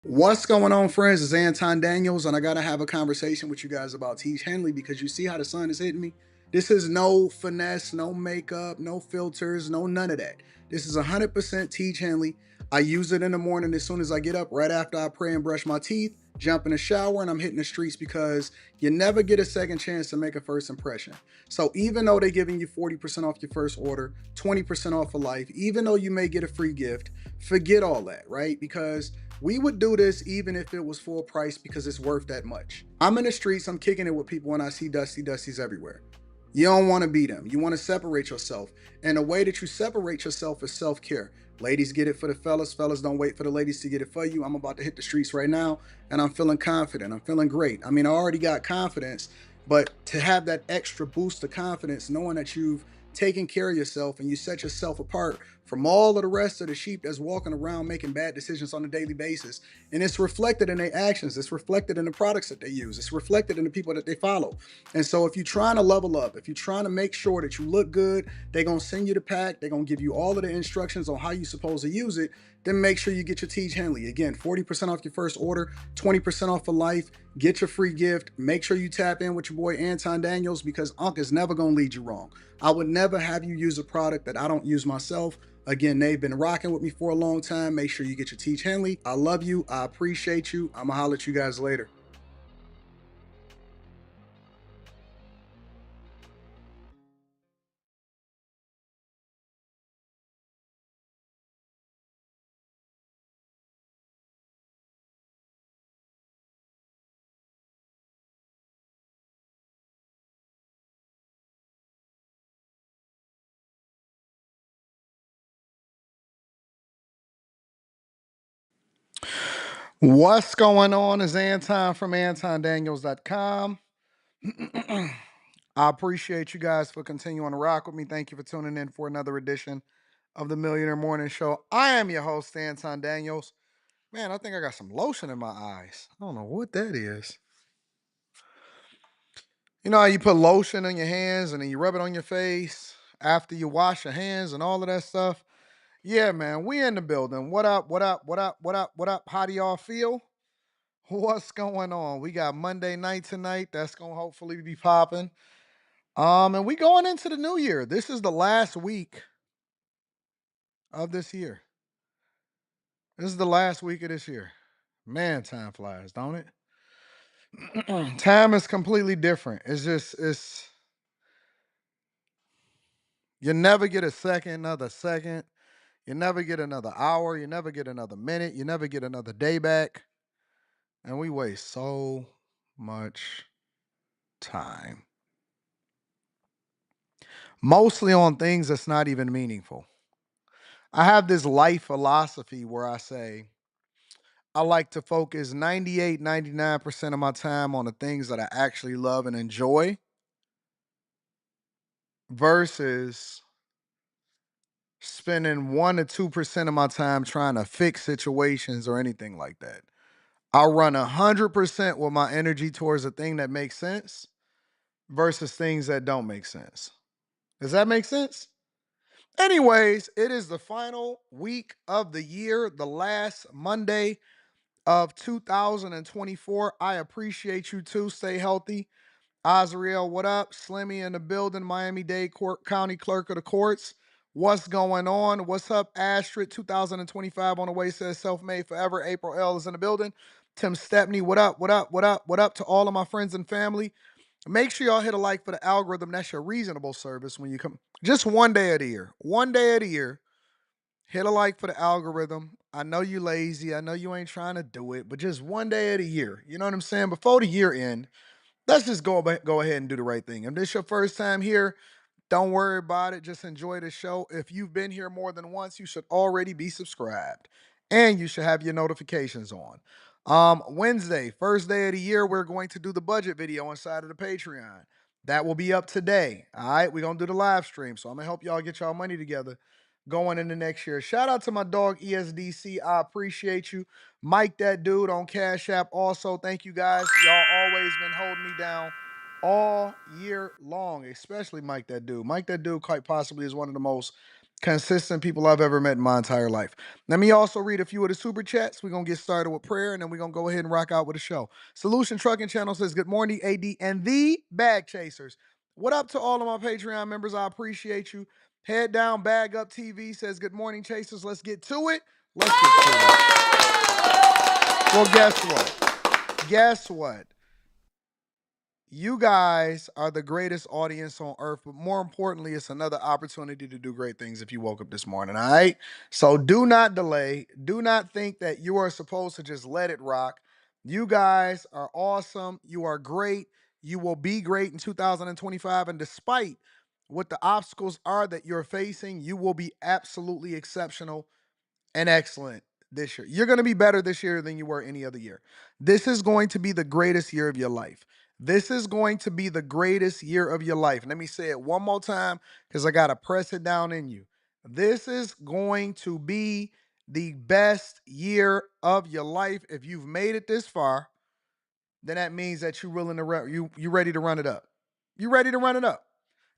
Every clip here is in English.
What's going on, friends? It's Anton Daniels, and I gotta have a conversation with you guys about Tiege Hanley because you see how the sun is hitting me. This is no finesse, no makeup, no filters, no none of that. This is 100% Tiege Hanley. I use it in the morning as soon as I get up, right after I pray and brush my teeth, jump in the shower, and I'm hitting the streets because you never get a second chance to make a first impression. So even though they're giving you 40% off your first order, 20% off for life, even though you may get a free gift, forget all that, right? Because we would do this even if it was full price because it's worth that much. I'm in the streets, I'm kicking it with people when I see Dusties everywhere. You don't want to be them. You want to separate yourself. And the way that you separate yourself is self care. Ladies get it for the fellas. Fellas don't wait for the ladies to get it for you. I'm about to hit the streets right now and I'm feeling confident. I'm feeling great. I mean, I already got confidence, but to have that extra boost of confidence, knowing that you've taken care of yourself and you set yourself apart from all of the rest of the sheep that's walking around making bad decisions on a daily basis. And it's reflected in their actions. It's reflected in the products that they use. It's reflected in the people that they follow. And so if you're trying to level up, if you're trying to make sure that you look good, they're going to send you the pack. They're going to give you all of the instructions on how you're supposed to use it. Then make sure you get your Tiege Hanley. Again, 40% off your first order, 20% off for life. Get your free gift. Make sure you tap in with your boy Anton Daniels because Unc is never going to lead you wrong. I would never have you use a product that I don't use myself. Again, they've been rocking with me for a long time. Make sure you get your Tiege Hanley. I love you. I appreciate you. I'm going to holler at you guys later. What's going on? Is Anton from AntonDaniels.com. I appreciate you guys for continuing to rock with me. Thank you for tuning in for another edition of the Millionaire Morning Show. I am your host, Anton Daniels. Man, I think I got some lotion in my eyes. I don't know what that is. You know how you put lotion on your hands and then you rub it on your face after you wash your hands and all of that stuff? Yeah, man, we in the building. What up? What up? What up? What up? What up? How do y'all feel? What's going on? We got Monday night tonight. That's gonna hopefully be popping. And we going into the new year. This is the last week of this year. This is the last week of this year. Man, time flies, don't it? Time is completely different. It's you never get a second, another second. You never get another hour. You never get another minute. You never get another day back. And we waste so much time. Mostly on things that's not even meaningful. I have this life philosophy where I say I like to focus 98, 99% of my time on the things that I actually love and enjoy versus spending 1 to 2% of my time trying to fix situations or anything like that. I run 100% with my energy towards a thing that makes sense versus things that don't make sense. Does that make sense? Anyways, it is the final week of the year, the last Monday of 2024. I appreciate you too. Stay healthy. Azriel, what up? Slimmy in the building, Miami-Dade County Clerk of the Courts. What's going on? What's up, Astrid? 2025 on the way says self-made forever. April L is in the building. Tim Stepney, what up? What up? What up? What up to all of my friends and family? Make sure y'all hit a like for the algorithm. That's your reasonable service when you come. Just one day of the year. One day of the year. Hit a like for the algorithm. I know you lazy. I know you ain't trying to do it, but just one day of the year. You know what I'm saying? Before the year end, let's just go ahead and do the right thing. If this your first time here, don't worry about it. Just enjoy the show. If you've been here more than once, you should already be subscribed. And you should have your notifications on. Wednesday, first day of the year, we're going to do the budget video inside of the Patreon. That will be up today. All right, we're gonna do the live stream. So I'm gonna help y'all get y'all money together going into next year. Shout out to my dog ESDC. I appreciate you. Mike, that dude on Cash App. Also, thank you guys. Y'all always been holding me down all year long, especially Mike, that dude. Mike, that dude, quite possibly is one of the most consistent people I've ever met in my entire life. Let me also read a few of the super chats. We're going to get started with prayer, and then we're going to go ahead and rock out with the show. Solution Trucking Channel says, good morning, AD and the Bag Chasers. What up to all of my Patreon members? I appreciate you. Head Down, Bag Up TV says, good morning, Chasers. Let's get to it. Let's get to it. Well, guess what? Guess what? You guys are the greatest audience on earth, but more importantly, it's another opportunity to do great things if you woke up this morning, all right? So do not delay. Do not think that you are supposed to just let it rock. You guys are awesome. You are great. You will be great in 2025. And despite what the obstacles are that you're facing, you will be absolutely exceptional and excellent this year. You're going to be better this year than you were any other year. This is going to be the greatest year of your life. This is going to be the greatest year of your life. Let me say it one more time because I got to press it down in you. This is going to be the best year of your life. If you've made it this far, then that means that you're willing to you ready to run it up. You ready to run it up.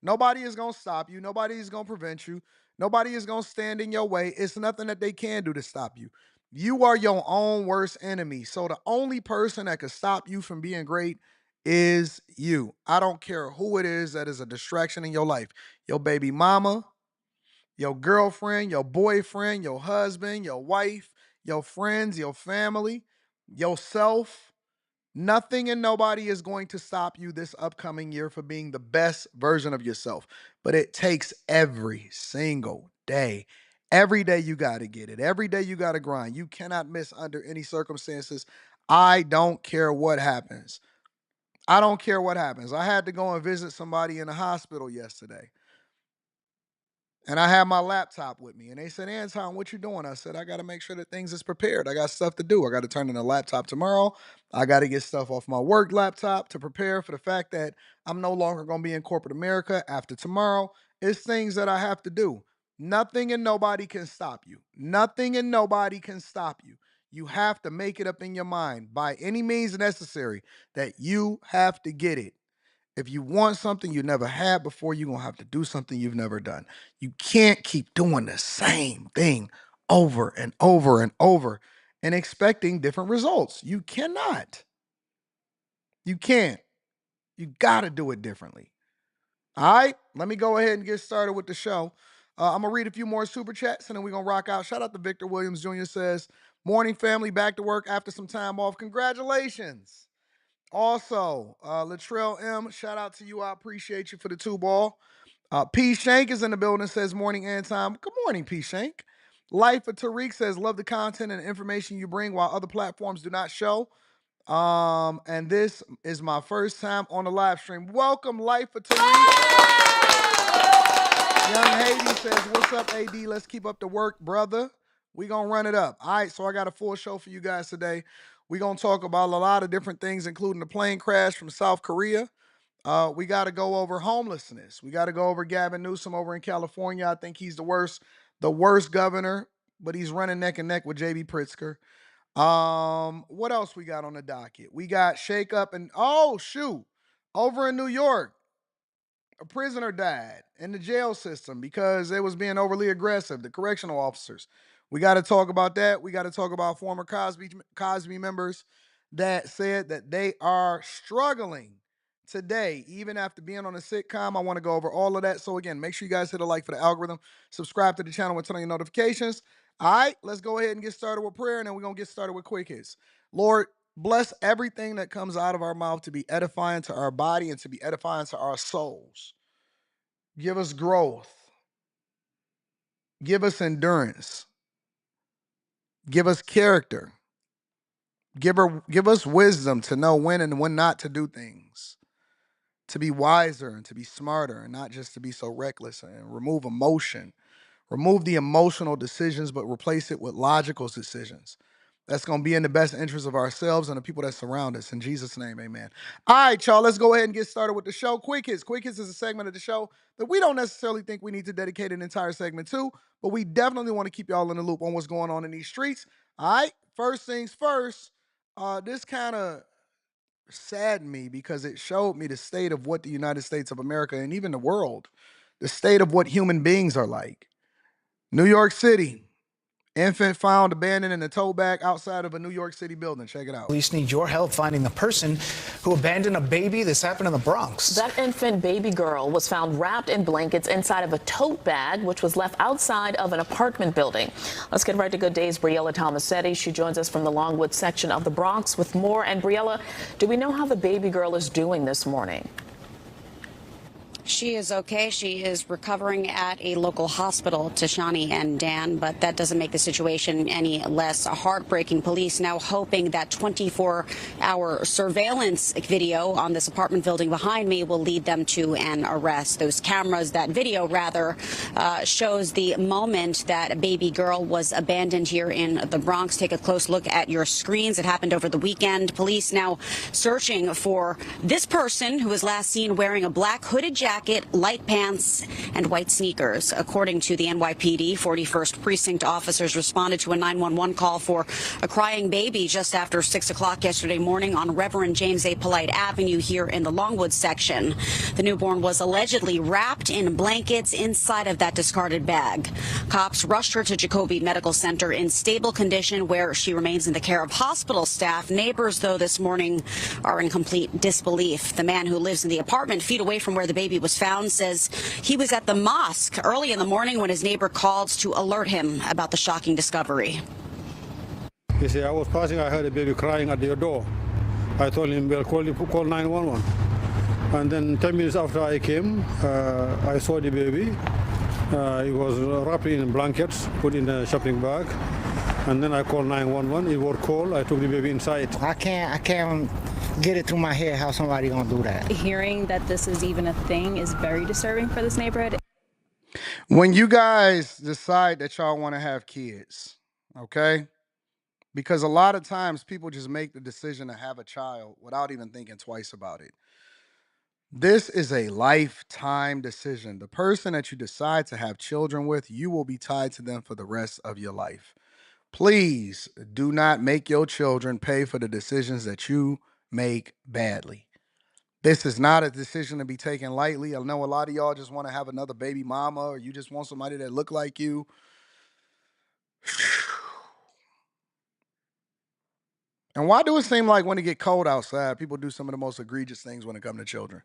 Nobody is going to stop you. Nobody is going to prevent you. Nobody is going to stand in your way. It's nothing that they can do to stop you. You are your own worst enemy. So the only person that could stop you from being great is you. I don't care who it is that is a distraction in your life. Your baby mama, your girlfriend, your boyfriend, your husband, your wife, your friends, your family, yourself. Nothing and nobody is going to stop you this upcoming year for being the best version of yourself. But it takes every single day. Every day you got to get it. Every day you got to grind. You cannot miss under any circumstances. I don't care what happens. I don't care what happens. I had to go and visit somebody in the hospital yesterday. And I had my laptop with me. And they said, Anton, what you doing? I said, I got to make sure that things is prepared. I got stuff to do. I got to turn in a laptop tomorrow. I got to get stuff off my work laptop to prepare for the fact that I'm no longer going to be in corporate America after tomorrow. It's things that I have to do. Nothing and nobody can stop you. Nothing and nobody can stop you. You have to make it up in your mind by any means necessary that you have to get it. If you want something you never had before, you're going to have to do something you've never done. You can't keep doing the same thing over and over and over and expecting different results. You cannot. You can't. You got to do it differently. All right, let me go ahead and get started with the show. I'm going to read a few more super chats and then we're going to rock out. Shout out to Victor Williams Jr. says, morning family, back to work after some time off. Congratulations. Also, Latrell M, shout out to you. I appreciate you for the 2-ball. P. Shank is in the building, says, morning, Anton. Good morning, P. Shank. Life of Tariq says, love the content and information you bring while other platforms do not show. And this is my first time on the live stream. Welcome, Life of Tariq. Young Haiti says, what's up, AD? Let's keep up the work, brother. We gonna run it up. All right, so I got a full show for you guys today. We're gonna talk about a lot of different things, including the plane crash from South Korea. We got to go over homelessness. We got to go over Gavin Newsom over in California. I think he's the worst governor, but he's running neck and neck with JB Pritzker. What else we got on the docket? We got shake up and oh shoot, over in New York, a prisoner died in the jail system because they was being overly aggressive, the correctional officers. We got to talk about that. We got to talk about former Cosby members that said that they are struggling today, even after being on a sitcom. I want to go over all of that. So again, make sure you guys hit a like for the algorithm, subscribe to the channel and turn on your notifications. All right, let's go ahead and get started with prayer, and then we're going to get started with quick hits. Lord, bless everything that comes out of our mouth to be edifying to our body and to be edifying to our souls. Give us growth. Give us endurance. Give us character. Give us wisdom to know when and when not to do things. To be wiser and to be smarter and not just to be so reckless, and remove emotion. Remove the emotional decisions, but replace it with logical decisions. That's going to be in the best interest of ourselves and the people that surround us. In Jesus' name, amen. All right, y'all, let's go ahead and get started with the show. Quick Hits. Quick Hits is a segment of the show that we don't necessarily think we need to dedicate an entire segment to, but we definitely want to keep y'all in the loop on what's going on in these streets. All right, first things first, this kind of saddened me because it showed me the state of what the United States of America and even the world, the state of what human beings are like. New York City. Infant found abandoned in a tote bag outside of a New York City building. Check it out. Police need your help finding the person who abandoned a baby. This happened in the Bronx. That infant baby girl was found wrapped in blankets inside of a tote bag, which was left outside of an apartment building. Let's get right to Good Day's Briella Tomasetti. She joins us from the Longwood section of the Bronx with more. And Briella, do we know how the baby girl is doing this morning? She is okay. She is recovering at a local hospital, Tashani and Dan, but that doesn't make the situation any less heartbreaking. Police now hoping that 24-hour surveillance video on this apartment building behind me will lead them to an arrest. Those cameras, that video rather, shows the moment that a baby girl was abandoned here in the Bronx. Take a close look at your screens. It happened over the weekend. Police now searching for this person who was last seen wearing a black hooded jacket, light pants, and white sneakers. According to the NYPD, 41st Precinct officers responded to a 911 call for a crying baby just after 6 o'clock yesterday morning on Reverend James A. Polite Avenue here in the Longwood section. The newborn was allegedly wrapped in blankets inside of that discarded bag. Cops rushed her to Jacoby Medical Center in stable condition, where she remains in the care of hospital staff. Neighbors, though, this morning are in complete disbelief. The man who lives in the apartment feet away from where the baby was found says he was at the mosque early in the morning when his neighbor called to alert him about the shocking discovery. He said, I was passing, I heard a baby crying at your door. I told him, well, call 911. And then 10 minutes after I came, I saw the baby. He was wrapped in blankets, put in a shopping bag. And then I called 911. It was cold. I took the baby inside. I can't get it through my head how somebody gonna do that. Hearing that this is even a thing is very disturbing for this neighborhood. When you guys decide that y'all want to have kids, okay? Because a lot of times people just make the decision to have a child without even thinking twice about it. This is a lifetime decision. The person that you decide to have children with, you will be tied to them for the rest of your life. Please do not make your children pay for the decisions that you make badly. This is not a decision to be taken lightly. I know a lot of y'all just want to have another baby mama, or you just want somebody that look like you. And why do it seem like when it get cold outside, people do some of the most egregious things when it comes to children?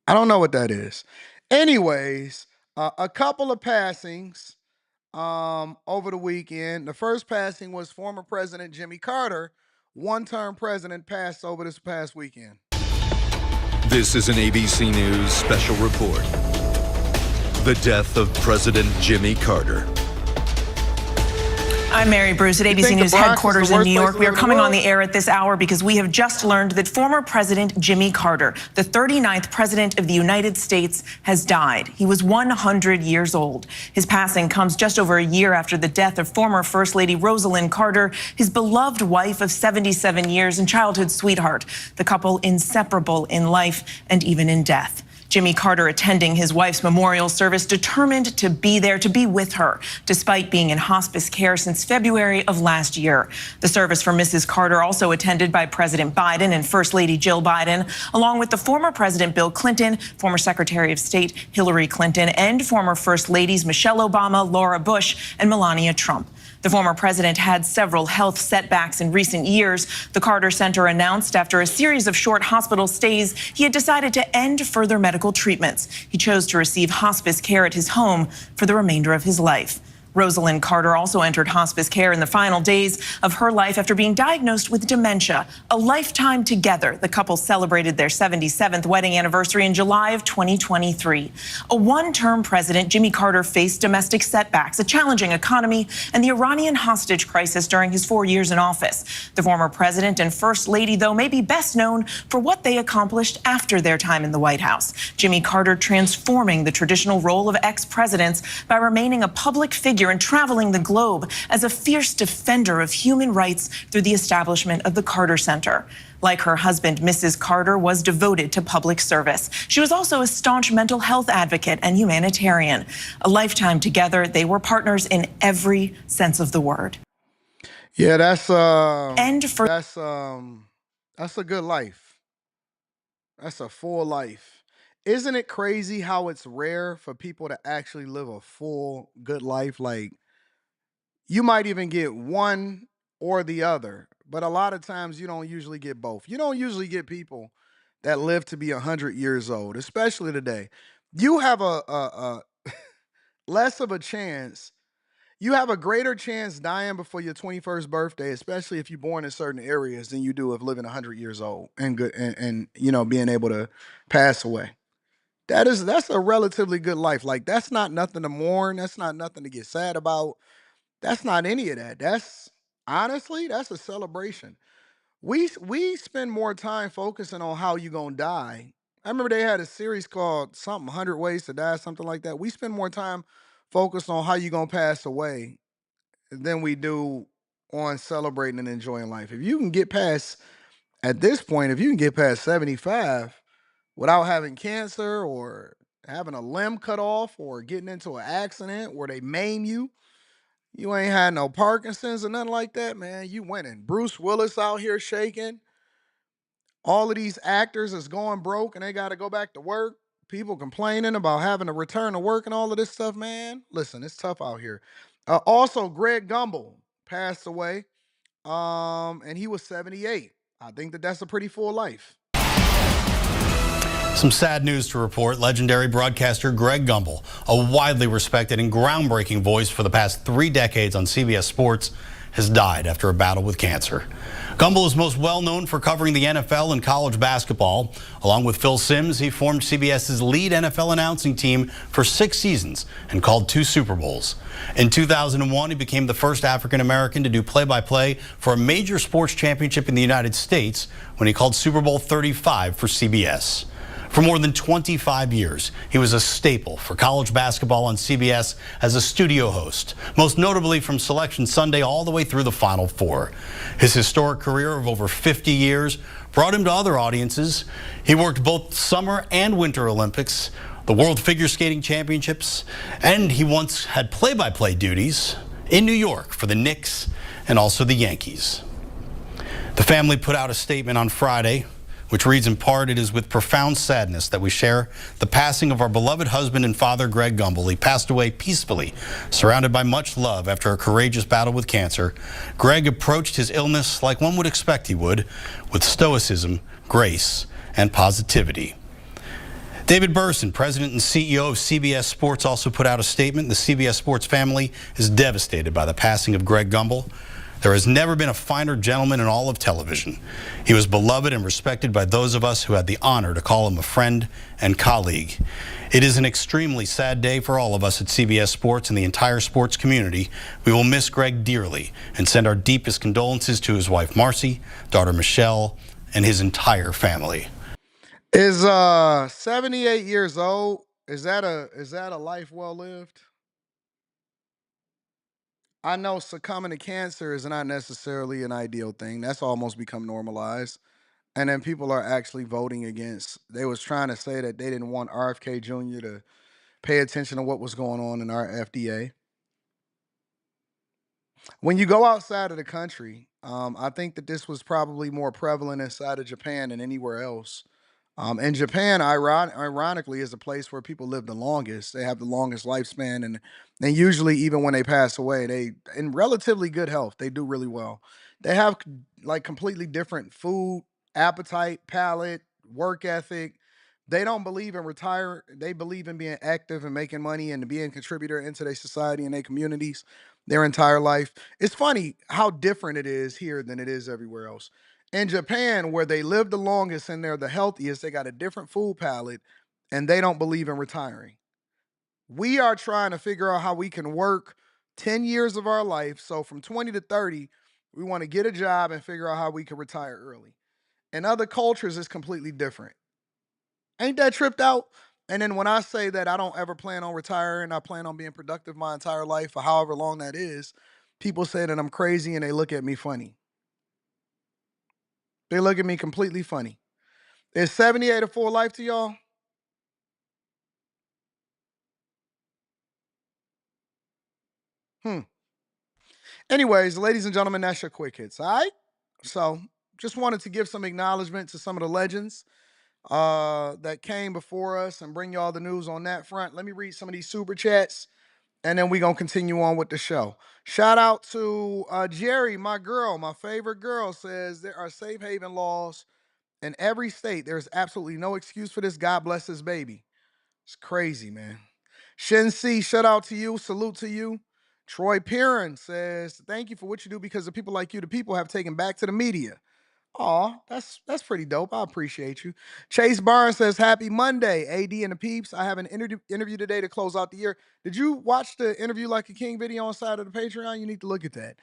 I don't know what that is. Anyways, a couple of passings over the weekend. The first passing was former President Jimmy Carter. One-term president passed over this past weekend. This is an ABC News special report. The death of President Jimmy Carter. I'm Mary Bruce at ABC News headquarters in New York. We are coming on the air at this hour because we have just learned that former President Jimmy Carter, the 39th President of the United States, has died. He was 100 years old. His passing comes just over a year after the death of former First Lady Rosalynn Carter, his beloved wife of 77 years and childhood sweetheart, the couple inseparable in life and even in death. Jimmy Carter attending his wife's memorial service, determined to be there, to be with her, despite being in hospice care since February of last year. The service for Mrs. Carter also attended by President Biden and First Lady Jill Biden, along with the former President Bill Clinton, former Secretary of State Hillary Clinton, and former First Ladies Michelle Obama, Laura Bush, and Melania Trump. The former president had several health setbacks in recent years. The Carter Center announced after a series of short hospital stays, he had decided to end further medical treatments. He chose to receive hospice care at his home for the remainder of his life. Rosalynn Carter also entered hospice care in the final days of her life after being diagnosed with dementia. A lifetime together, the couple celebrated their 77th wedding anniversary in July of 2023. A one-term president, Jimmy Carter faced domestic setbacks, a challenging economy, and the Iranian hostage crisis during his 4 years in office. The former president and first lady, though, may be best known for what they accomplished after their time in the White House. Jimmy Carter transforming the traditional role of ex-presidents by remaining a public figure and traveling the globe as a fierce defender of human rights through the establishment of the Carter Center. Like her husband, Mrs. Carter was devoted to public service. She was also a staunch mental health advocate and humanitarian. A lifetime together, they were partners in every sense of the word. Yeah, that's a good life. That's a full life. Isn't it crazy how it's rare for people to actually live a full, good life? Like, you might even get one or the other, but a lot of times you don't usually get both. You don't usually get people that live to be 100 years old, especially today. You have a less of a chance. You have a greater chance dying before your 21st birthday, especially if you're born in certain areas, than you do of living 100 years old and good and being able to pass away. That's a relatively good life. Like, that's not nothing to mourn. That's not nothing to get sad about. That's not any of that. That's honestly, that's a celebration. We spend more time focusing on how you gonna die. I remember they had a series called something 100 Ways to Die, something like that. We spend more time focused on how you gonna pass away than we do on celebrating and enjoying life. If you can get past At this point, if you can get past 75 without having cancer or having a limb cut off or getting into an accident where they maim you, you ain't had no Parkinson's or nothing like that, man. You winning. Bruce Willis out here shaking. All of these actors is going broke and they got to go back to work. People complaining about having to return to work and all of this stuff, man. Listen, it's tough out here. Also, Greg Gumbel passed away, and he was 78. I think that that's a pretty full life. Some sad news to report. Legendary broadcaster Greg Gumbel, a widely respected and groundbreaking voice for the past 3 decades on CBS Sports, has died after a battle with cancer. Gumbel is most well known for covering the NFL and college basketball. Along with Phil Simms, he formed CBS's lead NFL announcing team for 6 seasons and called 2 Super Bowls. In 2001, he became the first African American to do play-by-play for a major sports championship in the United States when he called Super Bowl 35 for CBS. For more than 25 years, he was a staple for college basketball on CBS as a studio host, most notably from Selection Sunday all the way through the Final Four. His historic career of over 50 years brought him to other audiences. He worked both Summer and Winter Olympics, the World Figure Skating Championships, and he once had play-by-play duties in New York for the Knicks and also the Yankees. The family put out a statement on Friday, which reads in part, "It is with profound sadness that we share the passing of our beloved husband and father, Greg Gumbel. He passed away peacefully, surrounded by much love after a courageous battle with cancer. Greg approached his illness like one would expect he would, with stoicism, grace, and positivity." David Burson, president and CEO of CBS Sports, also put out a statement. The CBS Sports family is devastated by the passing of Greg Gumbel. There has never been a finer gentleman in all of television. He was beloved and respected by those of us who had the honor to call him a friend and colleague. It is an extremely sad day for all of us at CBS Sports and the entire sports community. We will miss Greg dearly and send our deepest condolences to his wife Marcy, daughter Michelle, and his entire family. Is 78 years old? Is that a life well lived? I know succumbing to cancer is not necessarily an ideal thing. That's almost become normalized. And then people are actually voting against. They was trying to say that they didn't want RFK Jr. to pay attention to what was going on in our FDA. When you go outside of the country, I think that this was probably more prevalent inside of Japan than anywhere else. And Japan, ironically, is a place where people live the longest. They have the longest lifespan, and usually, even when they pass away, they in relatively good health. They do really well. They have like completely different food appetite, palate, work ethic. They don't believe in retire. They believe in being active and making money and being a contributor into their society and their communities their entire life. It's funny how different it is here than it is everywhere else. In Japan, where they live the longest and they're the healthiest, they got a different food palette and they don't believe in retiring. We are trying to figure out how we can work 10 years of our life. So from 20 to 30, we want to get a job and figure out how we can retire early. In other cultures, it's completely different. Ain't that tripped out? And then when I say that I don't ever plan on retiring, I plan on being productive my entire life for however long that is, people say that I'm crazy and they look at me funny. They look at me completely funny. Is 78 a full life to y'all? Anyways, ladies and gentlemen, that's your quick hits, all right? So just wanted to give some acknowledgement to some of the legends that came before us and bring y'all the news on that front. Let me read some of these super chats, and then we're going to continue on with the show. Shout out to Jerry, my girl, my favorite girl, says there are safe haven laws in every state. There's absolutely no excuse for this. God bless this baby. It's crazy, man. Shin C, shout out to you. Salute to you. Troy Perrin says, thank you for what you do because of people like you, the people have taken back to the media. Aw, that's pretty dope. I appreciate you. Chase Barnes says, happy Monday, AD and the peeps. I have an interview today to close out the year. Did you watch the Interview Like a King video on side of the Patreon? You need to look at that.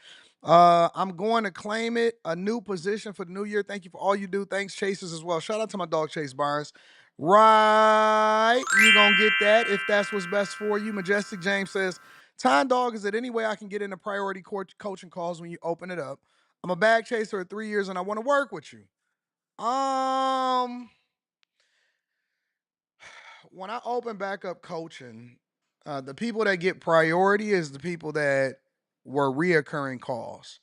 I'm going to claim it, a new position for the new year. Thank you for all you do. Thanks, Chasers, as well. Shout out to my dog, Chase Barnes. Right, you gonna get that if that's what's best for you. Majestic James says, Time Dog, is it any way I can get into priority coaching calls when you open it up? I'm a bag chaser of 3 years and I want to work with you. When I open back up coaching, the people that get priority is the people that were reoccurring calls.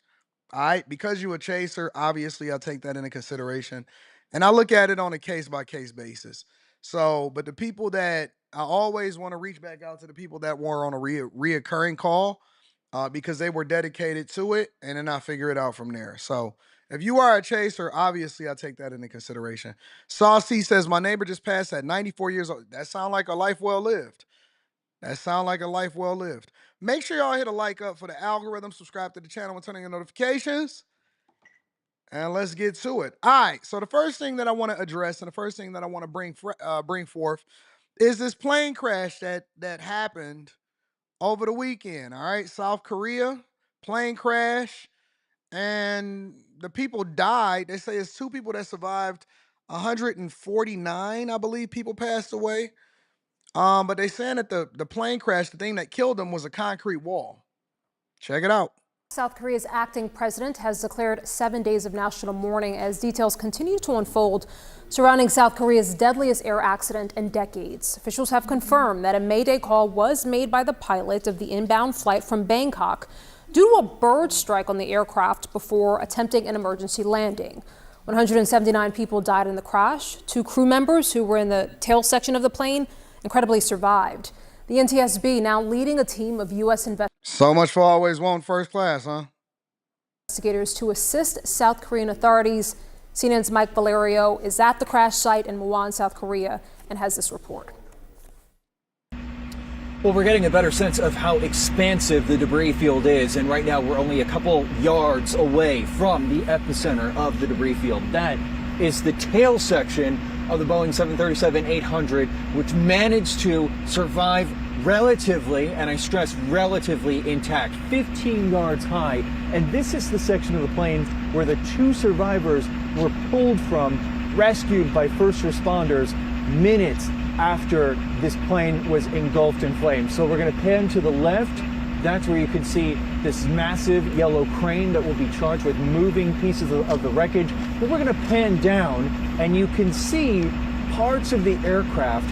All right, because you a chaser, obviously I'll take that into consideration. And I look at it on a case-by-case basis. So, but the people that I always want to reach back out to the people that were on a reoccurring call because they were dedicated to it, and then I figure it out from there. So if you are a chaser, obviously I take that into consideration. Saucy says, my neighbor just passed at 94 years old. That sounds like a life well lived. That sounds like a life well lived. Make sure y'all hit a like up for the algorithm, subscribe to the channel and turn on your notifications. And let's get to it. All right, so the first thing that I want to address and the first thing that I want to bring forth is this plane crash that happened over the weekend. All right, South Korea, plane crash, and the people died. They say it's 2 people that survived. 149, I believe, people passed away. But they saying that the plane crash, the thing that killed them was a concrete wall. Check it out. South Korea's acting president has declared 7 days of national mourning as details continue to unfold surrounding South Korea's deadliest air accident in decades. Officials have confirmed that a Mayday call was made by the pilot of the inbound flight from Bangkok due to a bird strike on the aircraft before attempting an emergency landing. 179 people died in the crash. 2 crew members who were in the tail section of the plane incredibly survived. The NTSB now leading a team of U.S. So much for always wanting first class, huh? Investigators to assist South Korean authorities. CNN's Mike Valerio is at the crash site in Muan, South Korea, and has this report. Well, we're getting a better sense of how expansive the debris field is, and right now we're only a couple yards away from the epicenter of the debris field. That is the tail section of the Boeing 737-800, which managed to survive relatively, and I stress relatively, intact, 15 yards high. And this is the section of the plane where the 2 survivors were pulled from, rescued by first responders minutes after this plane was engulfed in flames. So we're going to pan to the left. That's where you can see this massive yellow crane that will be charged with moving pieces of the wreckage. Then we're going to pan down, and you can see parts of the aircraft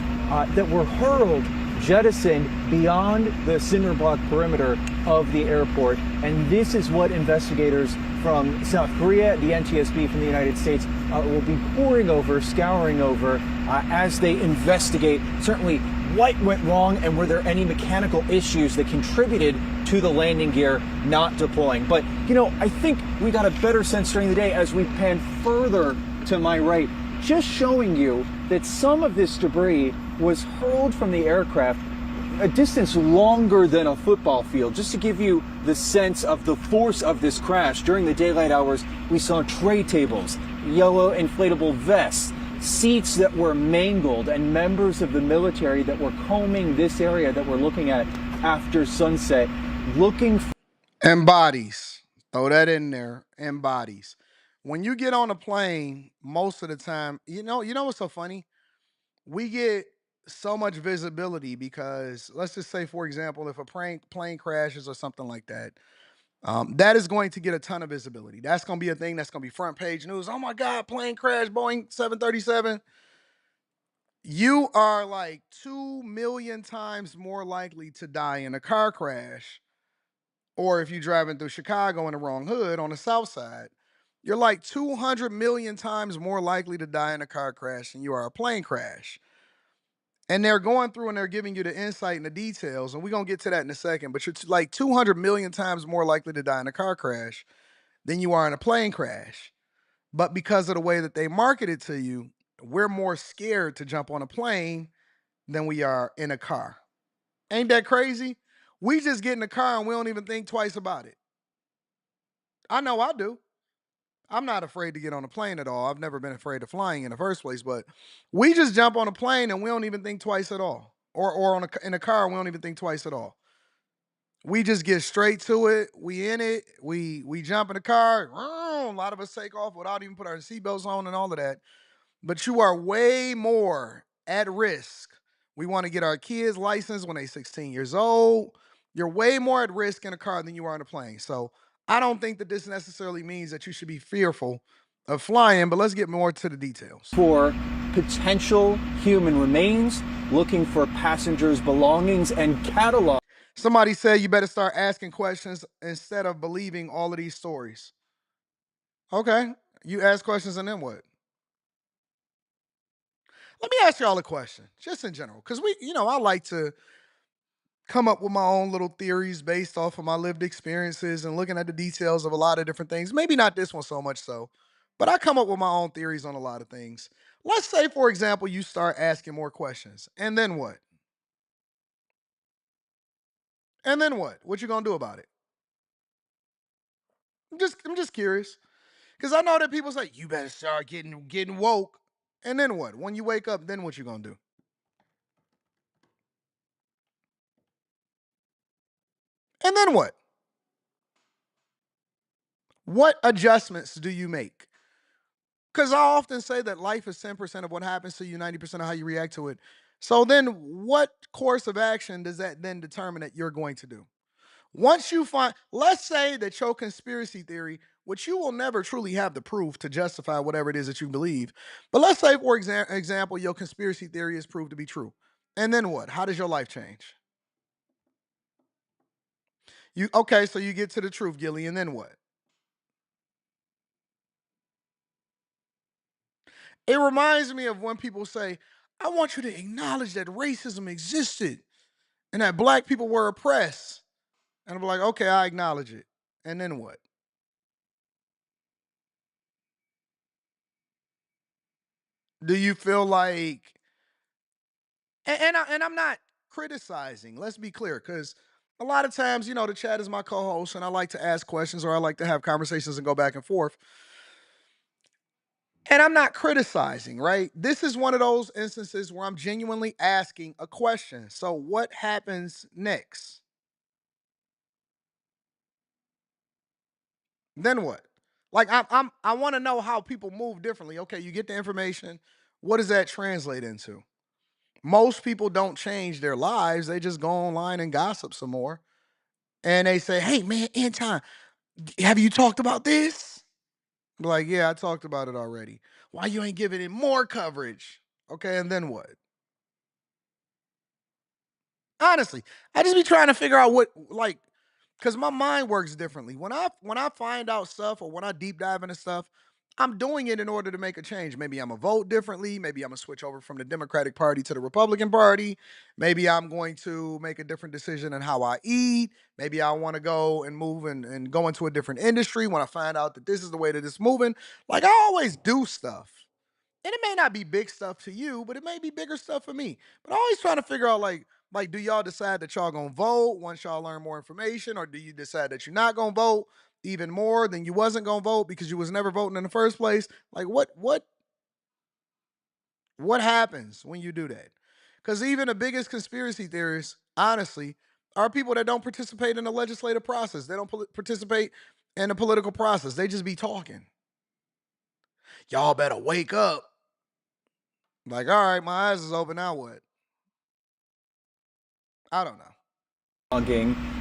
that were hurled, jettisoned beyond the cinder block perimeter of the airport. And this is what investigators from South Korea, the NTSB from the United States, will be poring over, scouring over as they investigate certainly what went wrong and were there any mechanical issues that contributed to the landing gear not deploying. But, you know, I think we got a better sense during the day as we pan further to my right, just showing you that some of this debris was hurled from the aircraft a distance longer than a football field. Just to give you the sense of the force of this crash, during the daylight hours, we saw tray tables, yellow inflatable vests, seats that were mangled, and members of the military that were combing this area that we're looking at after sunset, looking for... And bodies. Throw that in there. And bodies. When you get on a plane, most of the time, you know what's so funny? We get so much visibility because, let's just say, for example, if a plane crashes or something like that, that is going to get a ton of visibility. That's going to be a thing that's going to be front page news. Oh my God, plane crash, Boeing 737. You are like 2 million times more likely to die in a car crash, or if you're driving through Chicago in the wrong hood on the south side, You're like 200 million times more likely to die in a car crash than you are a plane crash. And they're going through and they're giving you the insight and the details, and we're going to get to that in a second, but you're like 200 million times more likely to die in a car crash than you are in a plane crash. But because of the way that they market it to you, we're more scared to jump on a plane than we are in a car. Ain't that crazy? We just get in the car and we don't even think twice about it. I know I do. I'm not afraid to get on a plane at all. I've never been afraid of flying in the first place, but we just jump on a plane and we don't even think twice at all. Or in a car, we don't even think twice at all. We just get straight to it. We in it. We jump in the car. A lot of us take off without even putting our seatbelts on and all of that. But you are way more at risk. We want to get our kids licensed when they're 16 years old. You're way more at risk in a car than you are on a plane. So I don't think that this necessarily means that you should be fearful of flying, but let's get more to the details. For potential human remains, looking for passengers' belongings and catalog. Somebody said you better start asking questions instead of believing all of these stories. Okay, you ask questions and then what? Let me ask y'all a question, just in general, because I like to come up with my own little theories based off of my lived experiences and looking at the details of a lot of different things. Maybe not this one so much so, but I come up with my own theories on a lot of things. Let's say, for example, you start asking more questions, and then what? And then what? What you gonna do about it? I'm just curious, because I know that people say you better start getting woke, and then what? When you wake up, then what you gonna do? And then what? What adjustments do you make? Because I often say that life is 10% of what happens to you, 90% of how you react to it. So then what course of action does that then determine that you're going to do? Once you find, let's say that your conspiracy theory, which you will never truly have the proof to justify whatever it is that you believe, but let's say, for example, your conspiracy theory is proved to be true. And then what? How does your life change? Okay, so you get to the truth, Gilly, and then what? It reminds me of when people say, I want you to acknowledge that racism existed and that black people were oppressed. And I'm like, okay, I acknowledge it. And then what? Do you feel like, and I'm not criticizing, let's be clear, because a lot of times, the chat is my co-host and I like to ask questions or I like to have conversations and go back and forth. And I'm not criticizing, right? This is one of those instances where I'm genuinely asking a question. So what happens next? Then what? Like I want to know how people move differently. Okay, you get the information. What does that translate into? Most people don't change their lives. They just go online and gossip some more. And they say, hey man, Anton, have you talked about this? I'm like, yeah, I talked about it already. Why you ain't giving it more coverage? Okay, and then what? Honestly, I just be trying to figure out what, like, because my mind works differently. When I find out stuff or when I deep dive into stuff, I'm doing it in order to make a change. Maybe I'm gonna vote differently. Maybe I'm gonna switch over from the Democratic Party to the Republican Party. Maybe I'm going to make a different decision in how I eat. Maybe I want to go and move and go into a different industry when I find out that this is the way that it's moving. Like, I always do stuff. And it may not be big stuff to you, but it may be bigger stuff for me. But I'm always trying to figure out, like, do y'all decide that y'all gonna vote once y'all learn more information, or do you decide that you're not gonna vote even more than you wasn't gonna vote because you was never voting in the first place? Like, what happens when you do that? Because even the biggest conspiracy theorists, honestly, are people that don't participate in the legislative process. They don't participate in the political process. They just be talking. Y'all better wake up. Like, all right, my eyes is open, now what? I don't know.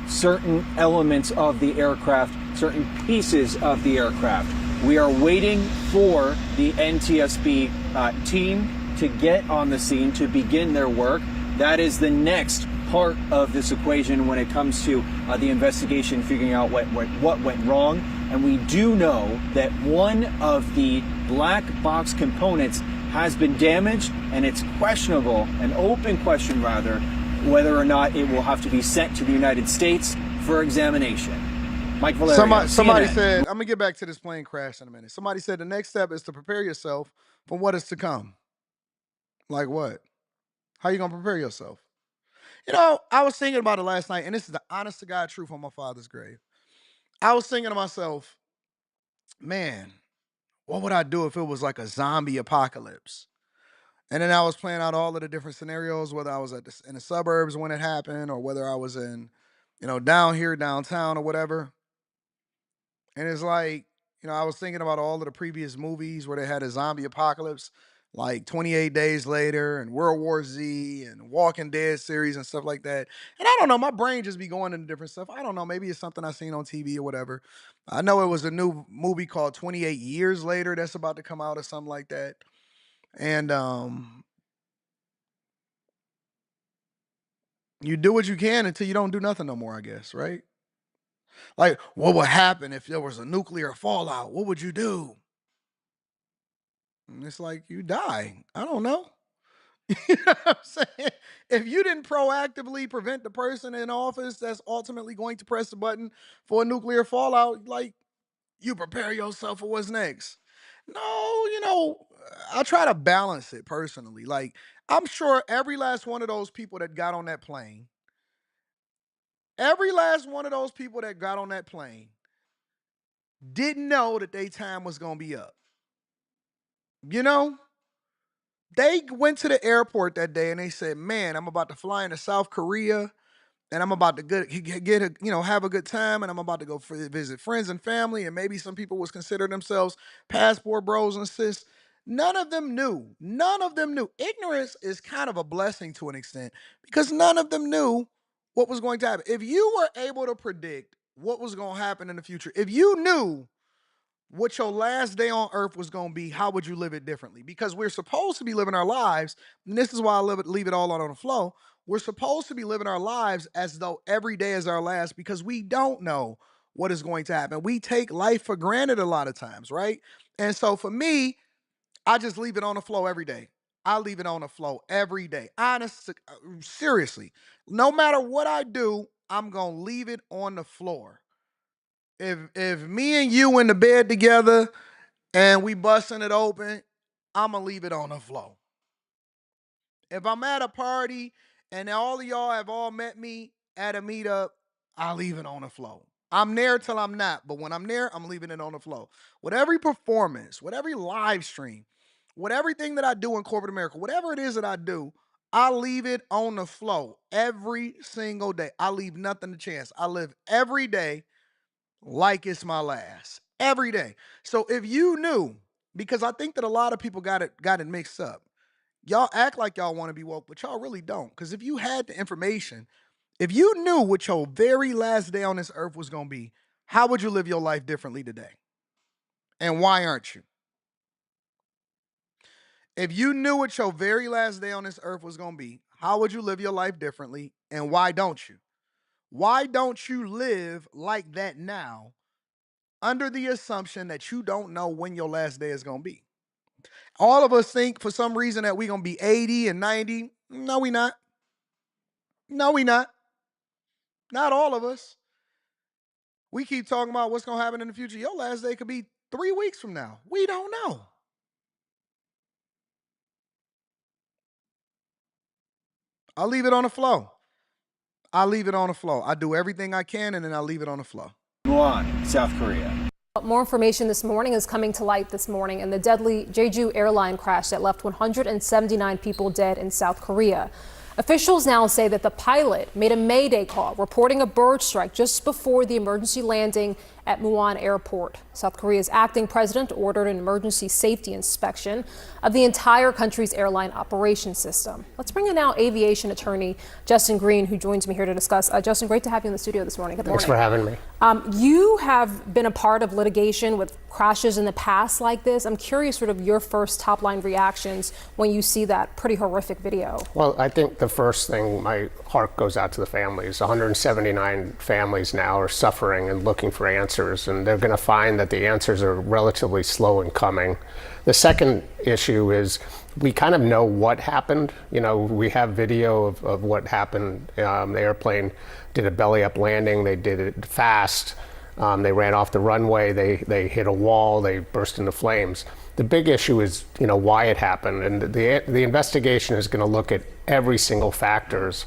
Certain elements of the aircraft, certain pieces of the aircraft. We are waiting for the NTSB team to get on the scene to begin their work. That is the next part of this equation when it comes to the investigation, figuring out what went wrong. and we do know that one of the black box components has been damaged, and it's questionable, an open question rather, whether or not it will have to be sent to the United States for examination. Mike Valerio, Somebody CNN. said, I'm gonna get back to this plane crash in a minute. Somebody said the next step is to prepare yourself for what is to come. Like what? How you gonna prepare yourself? You know, I was thinking about it last night, and this is the honest to God truth on my father's grave. I was thinking to myself, man, what would I do if it was like a zombie apocalypse? And then I was playing out all of the different scenarios, whether I was in the suburbs when it happened, or whether I was in, down here, downtown, or whatever. And it's like, I was thinking about all of the previous movies where they had a zombie apocalypse, like 28 Days Later and World War Z and Walking Dead series and stuff like that. And I don't know, my brain just be going into different stuff. I don't know, maybe it's something I seen on TV or whatever. I know it was a new movie called 28 Years Later that's about to come out or something like that. And you do what you can until you don't do nothing no more, I guess, right? Like, what would happen if there was a nuclear fallout? What would you do? And it's like, you die. I don't know. You know what I'm saying? If you didn't proactively prevent the person in office that's ultimately going to press the button for a nuclear fallout, like, you prepare yourself for what's next. No, I try to balance it personally. Like, I'm sure every last one of those people that got on that plane, didn't know that their time was going to be up. They went to the airport that day and they said, man, I'm about to fly into South Korea and I'm about to have a good time, and I'm about to go visit friends and family, and maybe some people was consider themselves passport bros and sis. None of them knew. Ignorance is kind of a blessing to an extent because none of them knew what was going to happen. If you were able to predict what was going to happen in the future, if you knew what your last day on earth was going to be, how would you live it differently? Because we're supposed to be living our lives, and this is why I leave it all out on the flow. We're supposed to be living our lives as though every day is our last because we don't know what is going to happen. We take life for granted a lot of times, right? And so for me, I just leave it on the flow every day. I leave it on the flow every day. Seriously, no matter what I do, I'm going to leave it on the floor. If me and you in the bed together and we busting it open, I'm going to leave it on the floor. If I'm at a party and all of y'all have all met me at a meetup, I'll leave it on the floor. I'm there till I'm not, but when I'm there, I'm leaving it on the floor. With every performance, with every live stream, with everything that I do in corporate America, whatever it is that I do, I leave it on the floor every single day. I leave nothing to chance. I live every day like it's my last. Every day. So if you knew, because I think that a lot of people got it mixed up. Y'all act like y'all want to be woke, but y'all really don't. Because if you had the information, if you knew what your very last day on this earth was going to be, how would you live your life differently today? And why aren't you? If you knew what your very last day on this earth was going to be, how would you live your life differently? And why don't you? Why don't you live like that now under the assumption that you don't know when your last day is going to be? All of us think for some reason that we're going to be 80 and 90. No, we not. No, we not. Not all of us. We keep talking about what's going to happen in the future. Your last day could be 3 weeks from now. We don't know. I'll leave it on the flow. I do everything I can, and then I'll leave it on the flow. Muan, South Korea. More information this morning is coming to light this morning in the deadly Jeju airline crash that left 179 people dead in South Korea. Officials now say that the pilot made a mayday call reporting a bird strike just before the emergency landing at Muan Airport. South Korea's acting president ordered an emergency safety inspection of the entire country's airline operation system. Let's bring in now aviation attorney Justin Green, who joins me here to discuss. Justin, great to have you in the studio this morning. Good morning. Thanks for having me. You have been a part of litigation with crashes in the past like this. I'm curious sort of your first top line reactions when you see that pretty horrific video. Well, I think the first thing, my heart goes out to the families. 179 families now are suffering and looking for answers answers, and they're going to find that the answers are relatively slow in coming. The second issue is we kind of know what happened. You know, we have video of what happened. The airplane did a belly-up landing. They did it fast. They ran off the runway. They hit a wall. They burst into flames. The big issue is, you know, why it happened, and the investigation is going to look at every single factors.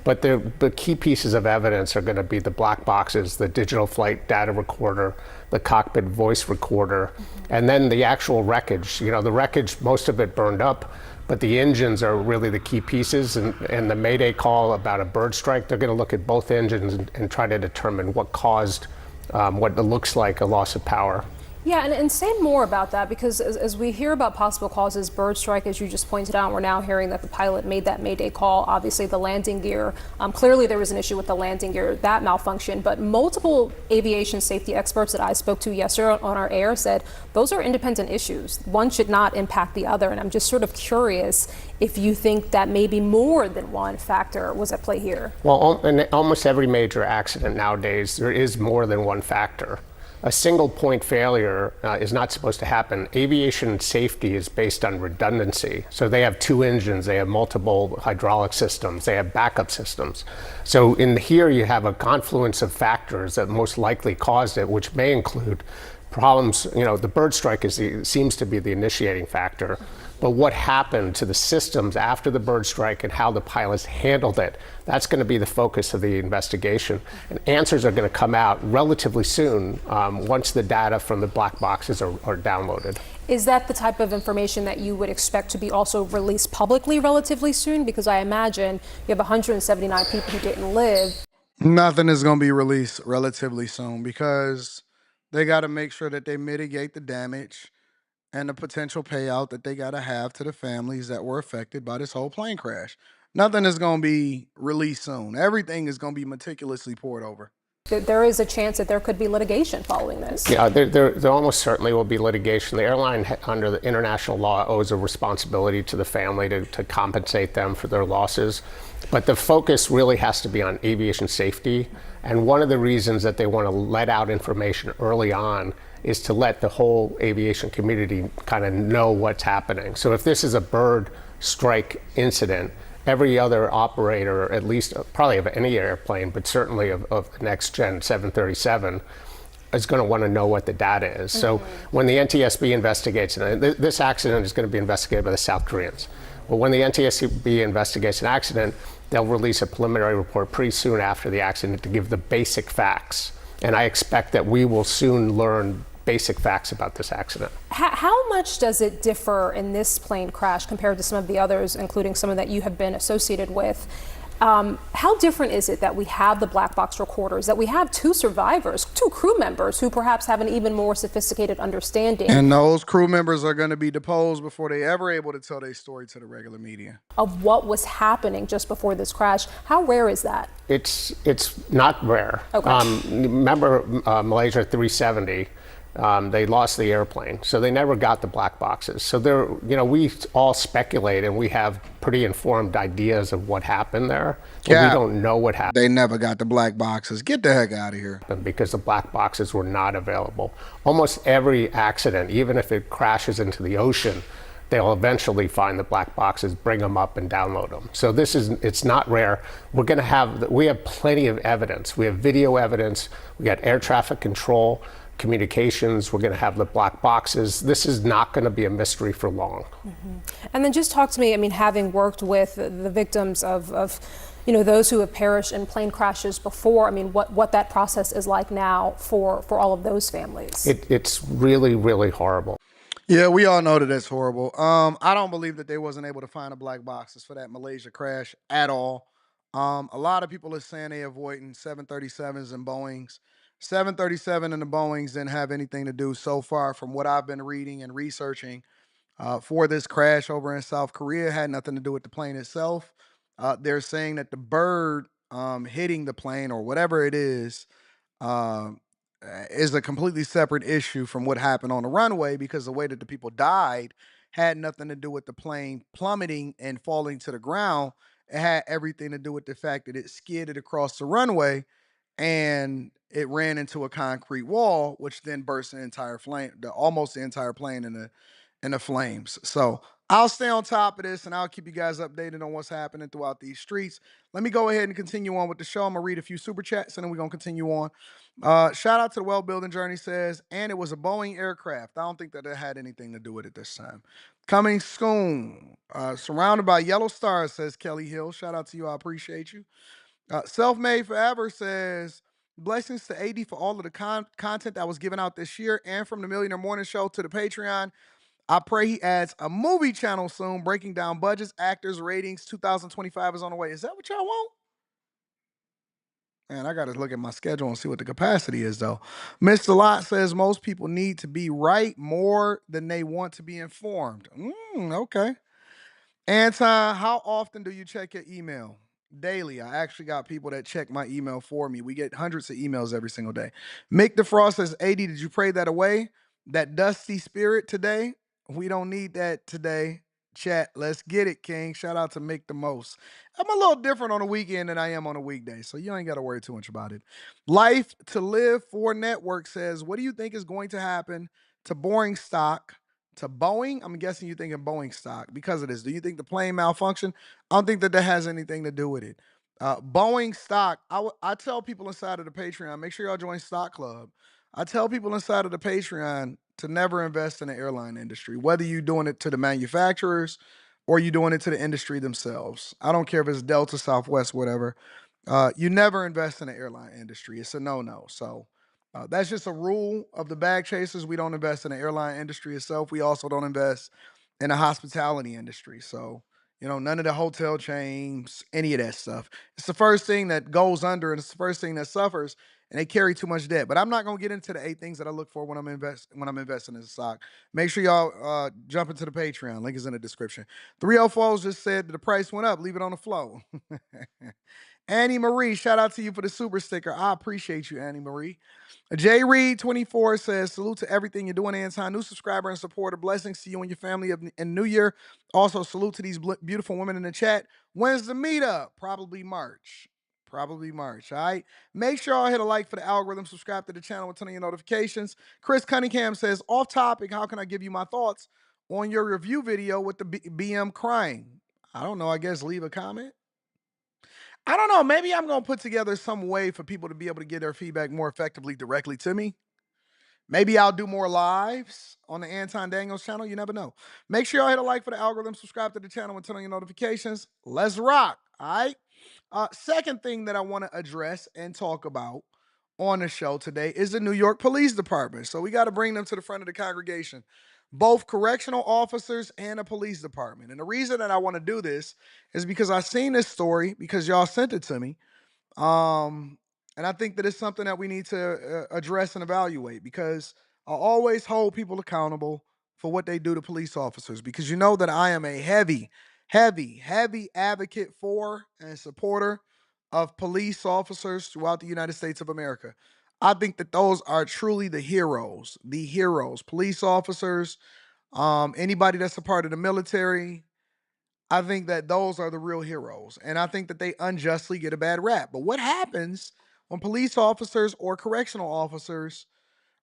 But the key pieces of evidence are going to be the black boxes, the digital flight data recorder, the cockpit voice recorder, and then the actual wreckage. You know, the wreckage, most of it burned up, but the engines are really the key pieces. And the Mayday call about a bird strike, they're going to look at both engines and try to determine what caused what looks like a loss of power. Yeah, and say more about that, because as we hear about possible causes, bird strike, as you just pointed out, we're now hearing that the pilot made that Mayday call. Obviously, the landing gear, clearly there was an issue with the landing gear, that malfunctioned, but multiple aviation safety experts that I spoke to yesterday on our air said those are independent issues. One should not impact the other, and I'm just sort of curious if you think that maybe more than one factor was at play here. Well, in almost every major accident nowadays, there is more than one factor. A single point failure is not supposed to happen. Aviation safety is based on redundancy. So they have two engines, they have multiple hydraulic systems, they have backup systems. So in here you have a confluence of factors that most likely caused it, which may include problems. You know, the bird strike seems to be the initiating factor. But what happened to the systems after the bird strike and how the pilots handled it, that's going to be the focus of the investigation. And answers are going to come out relatively soon once the data from the black boxes are downloaded. Is that the type of information that you would expect to be also released publicly relatively soon? Because I imagine you have 179 people who didn't live. Nothing is going to be released relatively soon because they got to make sure that they mitigate the damage and the potential payout that they got to have to the families that were affected by this whole plane crash. Nothing is going to be released soon. Everything is going to be meticulously poured over. There is a chance that there could be litigation following this. Yeah, there almost certainly will be litigation. The airline, under the international law, owes a responsibility to the family to compensate them for their losses. But the focus really has to be on aviation safety. And one of the reasons that they want to let out information early on is to let the whole aviation community kind of know what's happening. So if this is a bird strike incident, every other operator, at least probably of any airplane, but certainly of the next gen 737, is going to want to know what the data is. So when the NTSB investigates, and this accident is going to be investigated by the South Koreans. But when the NTSB investigates an accident, they'll release a preliminary report pretty soon after the accident to give the basic facts. And I expect that we will soon learn basic facts about this accident. How much does it differ in this plane crash compared to some of the others, including some that you have been associated with? How different is it that we have the black box recorders, that we have two survivors, two crew members who perhaps have an even more sophisticated understanding? And those crew members are going to be deposed before they ever able to tell their story to the regular media. Of what was happening just before this crash. How rare is that? It's not rare. Okay. Remember Malaysia 370? They lost the airplane, so they never got the black boxes. So we all speculate and we have pretty informed ideas of what happened there, but we don't know what happened. They never got the black boxes. Get the heck out of here. Because the black boxes were not available. Almost every accident, even if it crashes into the ocean, they'll eventually find the black boxes, bring them up and download them. So it's not rare. We have plenty of evidence. We have video evidence. We got air traffic control, communications, we're going to have the black boxes. This is not going to be a mystery for long. And then just talk to me, I mean, having worked with the victims of those who have perished in plane crashes before, I mean, what that process is like now for all of those families. It's really, really horrible. Yeah, we all know that it's horrible. I don't believe that they wasn't able to find the black boxes for that Malaysia crash at all. A lot of people are saying they avoiding 737s and Boeings. 737 and the Boeings didn't have anything to do so far from what I've been reading and researching for this crash over in South Korea. It had nothing to do with the plane itself. They're saying that the bird hitting the plane or whatever it is a completely separate issue from what happened on the runway, because the way that the people died had nothing to do with the plane plummeting and falling to the ground. It had everything to do with the fact that it skidded across the runway and it ran into a concrete wall, which then burst almost the entire plane in the flames. So I'll stay on top of this and I'll keep you guys updated on what's happening throughout these streets. Let me go ahead and continue on with the show. I'm gonna read a few super chats and then we're gonna continue on. Shout out to the Well Building Journey says, and it was a Boeing aircraft. I don't think that it had anything to do with it this time. Coming soon. Surrounded by yellow stars, says Kelly Hill. Shout out to you. I appreciate you. Self-Made Forever says, blessings to AD for all of the content that was given out this year and from the Millionaire Morning Show to the Patreon. I pray he adds a movie channel soon, breaking down budgets, actors, ratings. 2025 is on the way. Is that what y'all want? Man, I got to look at my schedule and see what the capacity is, though. Mr. Lot says most people need to be right more than they want to be informed. Okay. Anton, how often do you check your email? Daily. I actually got people that check my email for me. We get hundreds of emails every single day. Mick DeFrost says, AD, did you pray that away? That dusty spirit today? We don't need that today. Chat, let's get it, King. Shout out to Mick the Most. I'm a little different on a weekend than I am on a weekday, so you ain't got to worry too much about it. Life to Live for Network says, what do you think is going to happen to boring stock? To Boeing? I'm guessing you're thinking Boeing stock because of this. Do you think the plane malfunctioned? I don't think that has anything to do with it. Boeing stock, I tell people inside of the Patreon, make sure y'all join Stock Club. I tell people inside of the Patreon to never invest in the airline industry, whether you're doing it to the manufacturers or you're doing it to the industry themselves. I don't care if it's Delta, Southwest, whatever. You never invest in the airline industry. It's a no-no. So that's just a rule of the bag chasers. We don't invest in the airline industry itself. We also don't invest in the hospitality industry. So, none of the hotel chains, any of that stuff. It's the first thing that goes under and it's the first thing that suffers, and they carry too much debt. But I'm not going to get into the 8 things that I look for when I'm investing in a stock. Make sure y'all jump into the Patreon. Link is in the description. 304 just said that the price went up. Leave it on the flow. Annie Marie, shout out to you for the super sticker. I appreciate you, Annie Marie. J Reed 24 says, salute to everything you're doing, Anton. New subscriber and supporter. Blessings to you and your family in New Year. Also, salute to these beautiful women in the chat. When's the meetup? Probably March. All right? Make sure y'all hit a like for the algorithm. Subscribe to the channel and turn on your notifications. Chris Cunningham says, off topic, how can I give you my thoughts on your review video with the BM crying? I don't know. I guess leave a comment. I don't know. Maybe I'm going to put together some way for people to be able to get their feedback more effectively directly to me. Maybe I'll do more lives on the Anton Daniels channel. You never know. Make sure y'all hit a like for the algorithm, subscribe to the channel, and turn on your notifications. Let's rock. All right. Second thing that I want to address and talk about on the show today is the New York Police Department. So we got to bring them to the front of the congregation. Both correctional officers and a police department. And the reason that I want to do this is because I seen this story because y'all sent it to me. And I think that it's something that we need to address and evaluate because I always hold people accountable for what they do to police officers because you know that I am a heavy advocate for and supporter of police officers throughout the United States of America. I think that those are truly the heroes, police officers, anybody that's a part of the military. I think that those are the real heroes. And I think that they unjustly get a bad rap. But what happens when police officers or correctional officers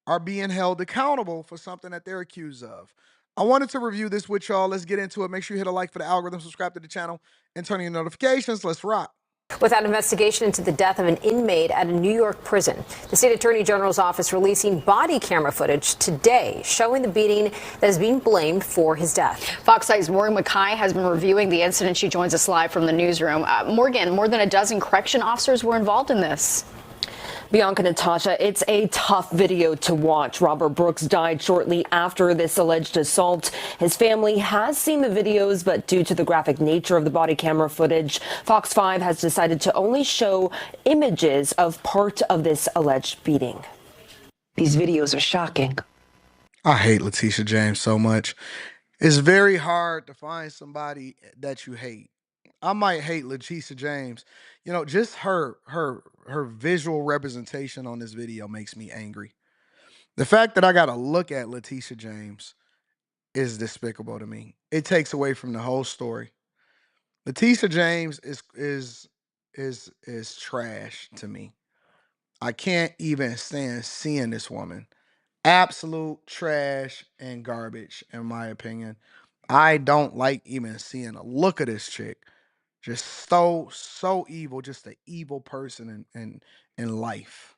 are being held accountable for something that they're accused of? I wanted to review this with y'all. Let's get into it. Make sure you hit a like for the algorithm, subscribe to the channel, and turn on your notifications. Let's rock. With that investigation into the death of an inmate at a New York prison, the state attorney general's office releasing body camera footage today showing the beating that is being blamed for his death. Fox 8's Morgan McKay has been reviewing the incident. She joins us live from the newsroom. Morgan, more than a dozen correction officers were involved in this. Bianca, Natasha, it's a tough video to watch. Robert Brooks died shortly after this alleged assault. His family has seen the videos, but due to the graphic nature of the body camera footage, Fox 5 has decided to only show images of part of this alleged beating. These videos are shocking. I hate Letitia James so much. It's very hard to find somebody that you hate. I might hate Letitia James. Just her visual representation on this video makes me angry. The fact that I got to look at Letitia James is despicable to me. It takes away from the whole story. Letitia James is trash to me. I can't even stand seeing this woman. Absolute trash and garbage, in my opinion. I don't like even seeing a look of this chick. Just so evil, just an evil person in life.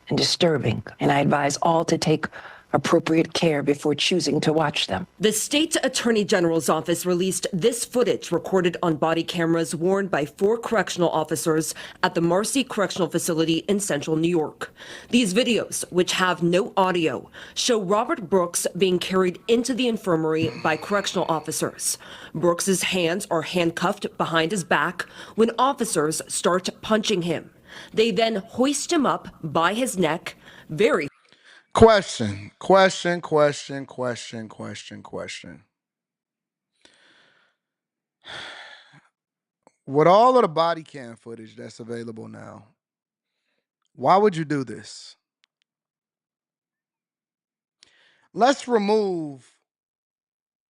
And disturbing, and I advise all to take appropriate care before choosing to watch them. The state attorney general's office released this footage recorded on body cameras worn by 4 correctional officers at the Marcy Correctional Facility in central New York. These videos, which have no audio, show Robert Brooks being carried into the infirmary by correctional officers. Brooks's hands are handcuffed behind his back when officers start punching him. They then hoist him up by his neck, very Question. With all of the body cam footage that's available now, why would you do this? Let's remove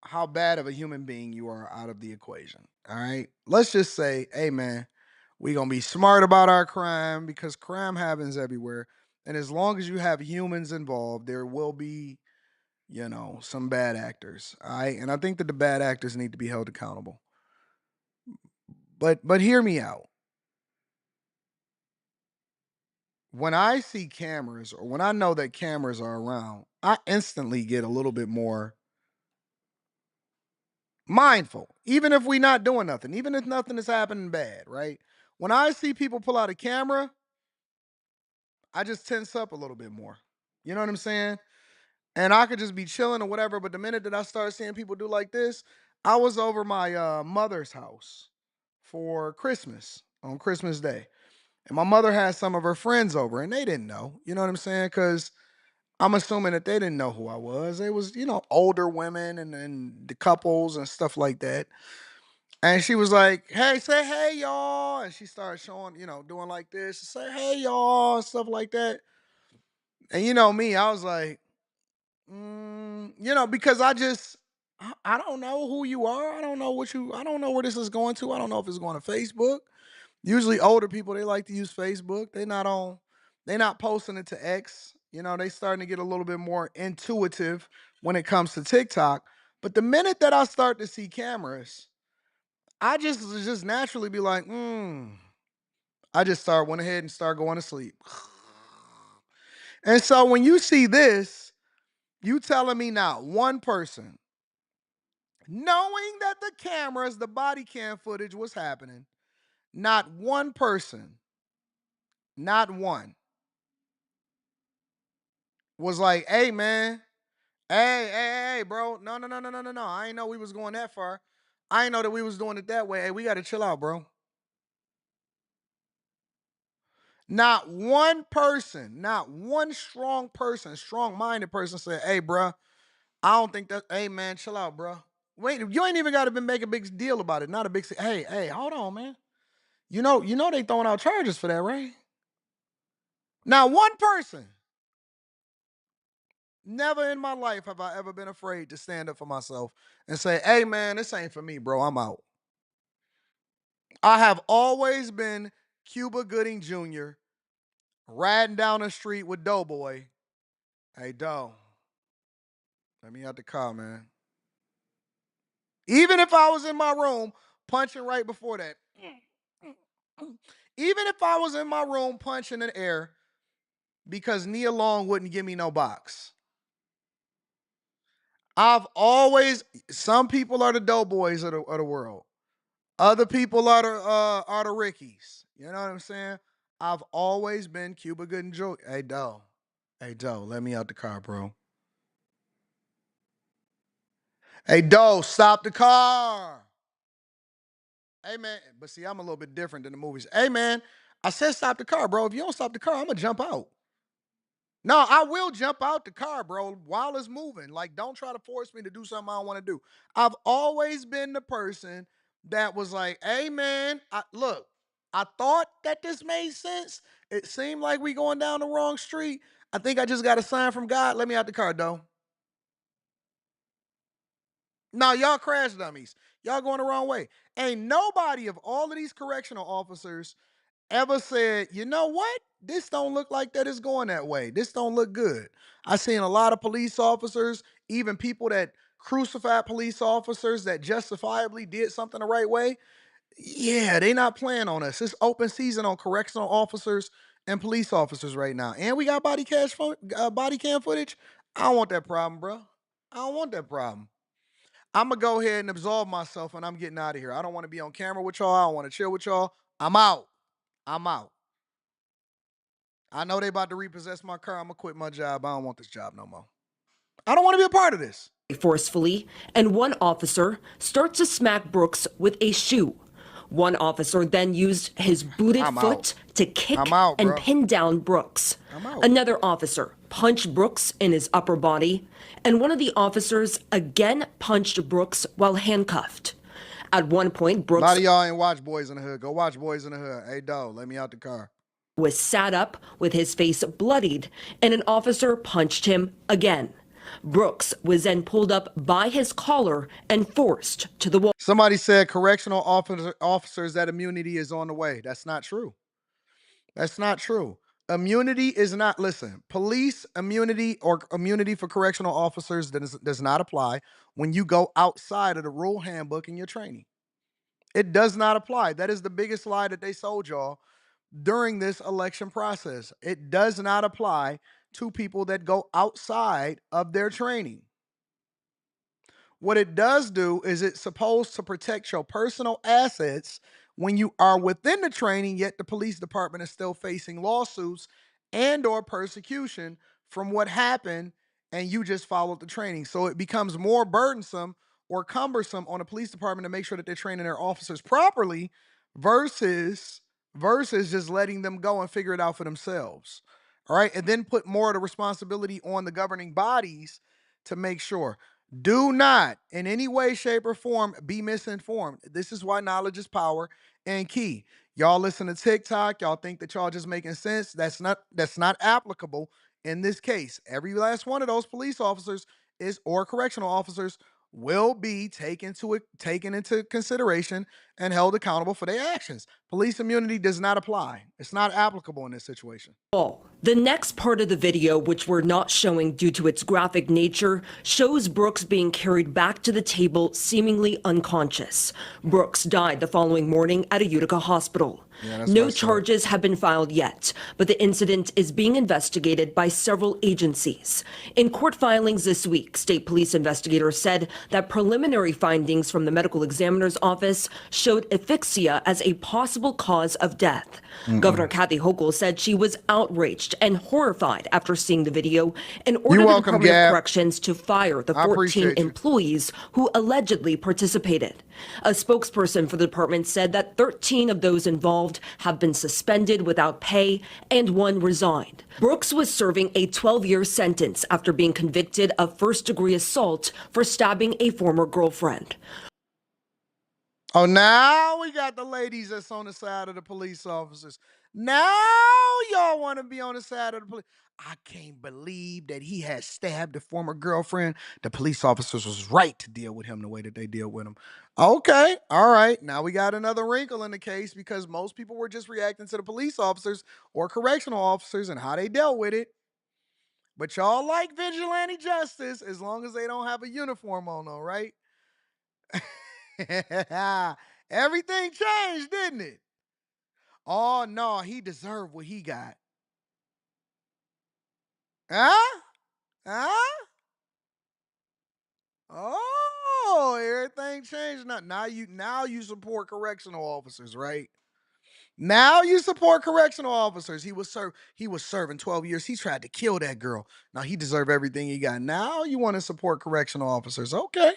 how bad of a human being you are out of the equation. All right. Let's just say, hey, man, we're going to be smart about our crime because crime happens everywhere. And as long as you have humans involved, there will be, some bad actors. All right. And I think that the bad actors need to be held accountable. But hear me out. When I see cameras or when I know that cameras are around, I instantly get a little bit more mindful, even if we're not doing nothing, even if nothing is happening bad, right? When I see people pull out a camera, I just tense up a little bit more. You know what I'm saying? And I could just be chilling or whatever, but the minute that I start seeing people do like this, I was over my mother's house for Christmas, on Christmas Day. And my mother had some of her friends over, and they didn't know. You know what I'm saying? Because I'm assuming that they didn't know who I was. It was, older women and the couples and stuff like that. And she was like, hey, say hey, y'all. And she started showing, doing like this. Say hey, y'all, and stuff like that. And me, I was like, because I don't know who you are. I don't know where this is going to. I don't know if it's going to Facebook. Usually older people, they like to use Facebook. They not posting it to X. They starting to get a little bit more intuitive when it comes to TikTok. But the minute that I start to see cameras, I just naturally be like, I just went ahead and start going to sleep. And so when you see this, you telling me not one person, knowing that the cameras, the body cam footage was happening, not one person, not one, was like, hey, man, hey, bro, no. I ain't know we was going that far. I ain't know that we was doing it that way. Hey, we got to chill out, bro. Not one person, not one strong person, strong-minded person said, hey, bro, I don't think that, hey, man, chill out, bro. Wait, you ain't even got to make a big deal about it. Not a big, hey, hold on, man. You know they throwing out charges for that, right? Now, one person. Never in my life have I ever been afraid to stand up for myself and say, hey, man, this ain't for me, bro. I'm out. I have always been Cuba Gooding Jr. riding down the street with Doughboy. Hey, Doe, let me out the car, man. Even if I was in my room punching right before that. Even if I was in my room punching in air because Nia Long wouldn't give me no box. Some people are the Doughboys of the world. Other people are the Rickies. You know what I'm saying? I've always been Cuba Gooding Jr. Hey, Doe, let me out the car, bro. Hey, Doe, stop the car. Hey, man, but see, I'm a little bit different than the movies. Hey, man, I said stop the car, bro. If you don't stop the car, I'm going to jump out. No, I will jump out the car, bro, while it's moving. Like, don't try to force me to do something I don't want to do. I've always been the person that was like, hey, man, look, I thought that this made sense. It seemed like we going down the wrong street. I think I just got a sign from God. Let me out the car, though. No, y'all crash dummies. Y'all going the wrong way. Ain't nobody of all of these correctional officers ever said, you know what? This don't look like that is going that way. This don't look good. I seen a lot of police officers, even people that crucified police officers that justifiably did something the right way. Yeah, they not playing on us. It's open season on correctional officers and police officers right now. And we got body cam footage. I don't want that problem, bro. I don't want that problem. I'm gonna go ahead and absolve myself and I'm getting out of here. I don't want to be on camera with y'all. I don't want to chill with y'all. I'm out. I'm out. I know they about to repossess my car. I'm gonna quit my job. I don't want this job no more. I don't want to be a part of this. Forcefully, and one officer starts to smack Brooks with a shoe. One officer then used his booted foot to kick and pin down Brooks. Another officer punched Brooks in his upper body, and one of the officers again punched Brooks while handcuffed. At one point, Brooks... A lot of y'all ain't watch Boys in the Hood. Go watch Boys in the Hood. Hey, dog, let me out the car. ...was sat up with his face bloodied, and an officer punched him again. Brooks was then pulled up by his collar and forced to the wall. Somebody said correctional officers that immunity is on the way. That's not true. That's not true. Immunity is not, listen, police immunity or immunity for correctional officers does not apply when you go outside of the rule handbook in your training. It does not apply. That is the biggest lie that they sold y'all during this election process. It does not apply to people that go outside of their training. What it does do is it's supposed to protect your personal assets when you are within the training, yet the police department is still facing lawsuits and or persecution from what happened and you just followed the training. So it becomes more burdensome or cumbersome on the police department to make sure that they're training their officers properly versus just letting them go and figure it out for themselves. All right. And then put more of the responsibility on the governing bodies to make sure. Do not in any way, shape, or form be misinformed. This is why knowledge is power and key. Y'all listen to TikTok. Y'all think that y'all just making sense. That's not applicable in this case. Every last one of those police officers or correctional officers will be taken into consideration and held accountable for their actions. Police immunity does not apply. It's not applicable in this situation. The next part of the video, which we're not showing due to its graphic nature, shows Brooks being carried back to the table seemingly unconscious. Brooks died the following morning at a Utica hospital. No charges have been filed yet, but the incident is being investigated by several agencies. In court filings this week, state police investigators said that preliminary findings from the medical examiner's office showed asphyxia as a possible cause of death. Governor Kathy Hochul said she was outraged and horrified after seeing the video and ordered the Department of Corrections to fire the 14 employees who allegedly participated. A spokesperson for the department said that 13 of those involved have been suspended without pay and one resigned. Brooks was serving a 12-year sentence after being convicted of first-degree assault for stabbing a former girlfriend. Oh, now we got the ladies that's on the side of the police officers. Now y'all want to be on the side of the police. I can't believe that he had stabbed a former girlfriend. The police officers was right to deal with him the way that they deal with him. Okay, all right. Now we got another wrinkle in the case because most people were just reacting to the police officers or correctional officers and how they dealt with it. But y'all like vigilante justice as long as they don't have a uniform on, though, right? Everything changed, didn't it? Oh, no, he deserved what he got. Huh? Oh, everything changed. Now you support correctional officers, right? Now you support correctional officers. He was serving 12 years. He tried to kill that girl. Now he deserved everything he got. Now you want to support correctional officers. Okay.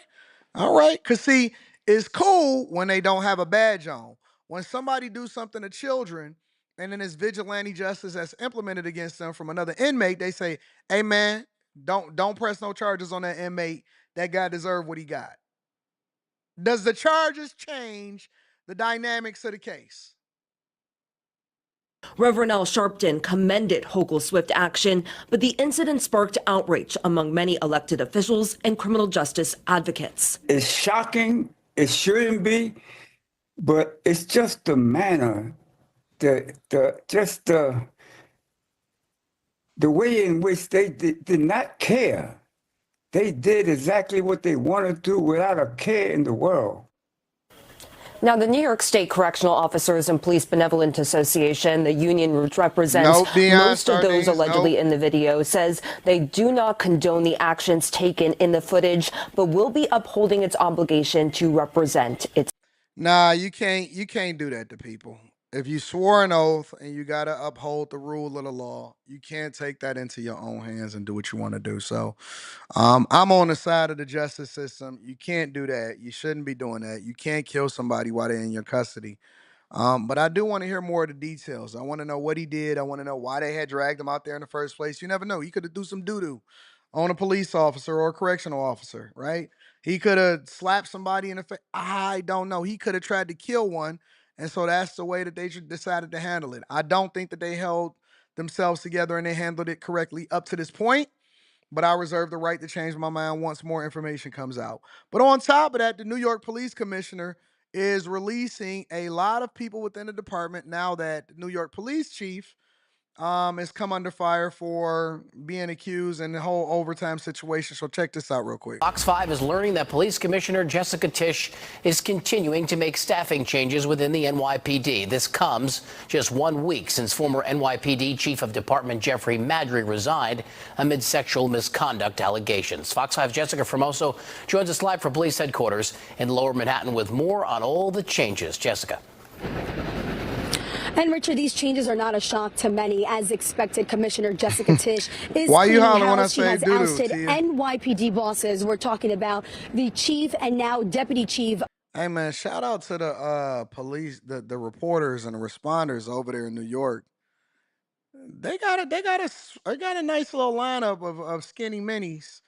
All right. Because see, it's cool when they don't have a badge on. When somebody do something to children and then it's vigilante justice that's implemented against them from another inmate, they say, hey man, don't press no charges on that inmate. That guy deserved what he got. Does the charges change the dynamics of the case? Reverend Al Sharpton commended Hochul's swift action, but the incident sparked outrage among many elected officials and criminal justice advocates. It's shocking. It shouldn't be, but it's just the manner the way in which they did not care. They did exactly what they wanted to do without a care in the world. Now, the New York State Correctional Officers and Police Benevolent Association, the union which represents most of those allegedly in the video, says they do not condone the actions taken in the footage, but will be upholding its obligation to represent its. Nah, you can't do that to people. If you swore an oath and you got to uphold the rule of the law, you can't take that into your own hands and do what you want to do. So I'm on the side of the justice system. You can't do that. You shouldn't be doing that. You can't kill somebody while they're in your custody. But I do want to hear more of the details. I want to know what he did. I want to know why they had dragged him out there in the first place. You never know. He could have do some doo-doo on a police officer or a correctional officer, right? He could have slapped somebody in the face. I don't know. He could have tried to kill one. And so that's the way that they decided to handle it. I don't think that they held themselves together and they handled it correctly up to this point. But I reserve the right to change my mind once more information comes out. But on top of that, the New York Police Commissioner is releasing a lot of people within the department now that the New York Police Chief has come under fire for being accused in the whole overtime situation. So check this out real quick. Fox 5 is learning that Police Commissioner Jessica Tisch is continuing to make staffing changes within the NYPD. This comes just 1 week since former NYPD Chief of Department Geoffrey Madry resigned amid sexual misconduct allegations. Fox 5's Jessica Formoso joins us live from police headquarters in Lower Manhattan with more on all the changes. Jessica. And Richard, these changes are not a shock to many. As expected, Commissioner Jessica Tisch is Why you cleaning hollering when I house. She say has doo-doo, ousted Tia? NYPD bosses. We're talking about the chief and now deputy chief. Hey man, shout out to the police, the reporters and the responders over there in New York. They got a nice little lineup of skinny minis,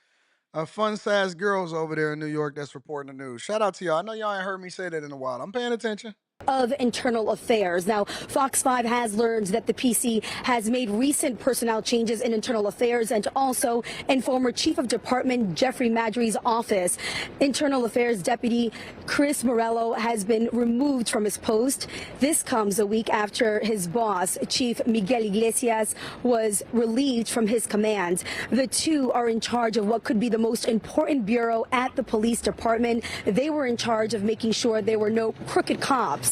fun-sized girls over there in New York that's reporting the news. Shout out to y'all. I know y'all ain't heard me say that in a while. I'm paying attention. Of Internal Affairs. Now, Fox 5 has learned that the PC has made recent personnel changes in Internal Affairs and also in former Chief of Department Geoffrey Madry's office. Internal Affairs Deputy Chris Morello has been removed from his post. This comes a week after his boss, Chief Miguel Iglesias, was relieved from his command. The two are in charge of what could be the most important bureau at the police department. They were in charge of making sure there were no crooked cops.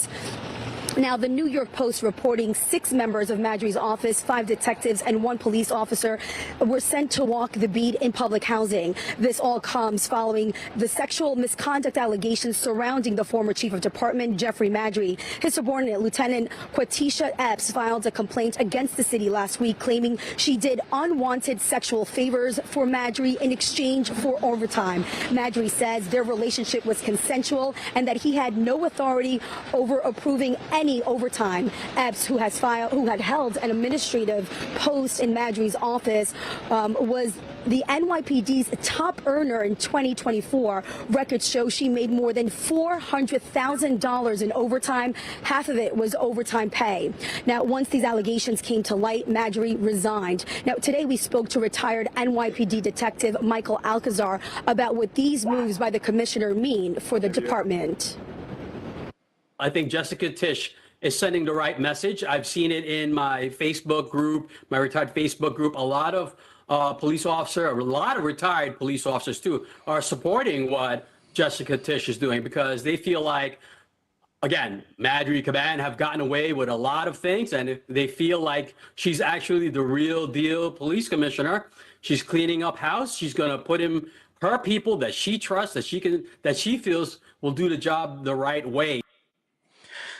Now, the New York Post reporting 6 members of Madry's office, 5 detectives and 1 police officer were sent to walk the beat in public housing. This all comes following the sexual misconduct allegations surrounding the former chief of department, Geoffrey Madry. His subordinate, Lieutenant Quatisha Epps, filed a complaint against the city last week, claiming she did unwanted sexual favors for Madry in exchange for overtime. Madry says their relationship was consensual and that he had no authority over approving any overtime. Epps, who had held an administrative post in Madry's office, was the NYPD's top earner in 2024. Records show she made more than $400,000 in overtime. Half of it was overtime pay. Now, once these allegations came to light, Madry resigned. Now, today we spoke to retired NYPD detective Michael Alcazar about what these moves by the commissioner mean for the department. I think Jessica Tisch is sending the right message. I've seen it in my Facebook group, my retired Facebook group. A lot of a lot of retired police officers too, are supporting what Jessica Tisch is doing because they feel like, again, Madry Caban have gotten away with a lot of things, and they feel like she's actually the real deal police commissioner. She's cleaning up house. She's going to put her people that she trusts, that she feels will do the job the right way.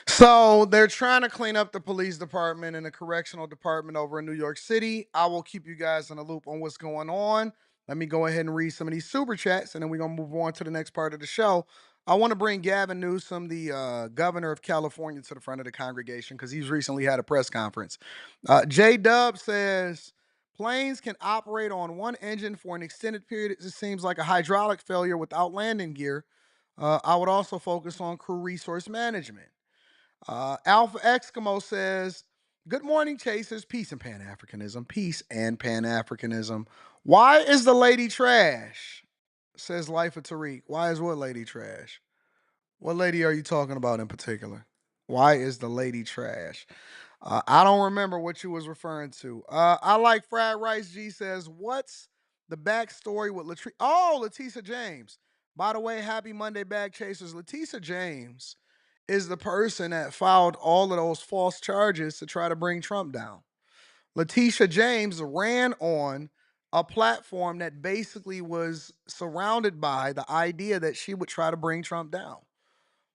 So they're trying to clean up the police department and the correctional department over in New York City. I will keep you guys in the loop on what's going on. Let me go ahead and read some of these super chats, and then we're going to move on to the next part of the show. I want to bring Gavin Newsom, the governor of California, to the front of the congregation because he's recently had a press conference. J-Dub says, planes can operate on one engine for an extended period. It seems like a hydraulic failure without landing gear. I would also focus on crew resource management. Alpha Eskimo says, good morning, chasers. Peace and Pan-Africanism. Peace and Pan-Africanism. Why is the lady trash? Says Life of Tariq. Why is what lady trash? What lady are you talking about in particular? Why is the lady trash? I don't remember what you was referring to. I like fried rice. G says, "What's the backstory with Latrice?" Oh, Letitia James. By the way, happy Monday, bag chasers. Letitia James is the person that filed all of those false charges to try to bring Trump down. Letitia James ran on a platform that basically was surrounded by the idea that she would try to bring Trump down.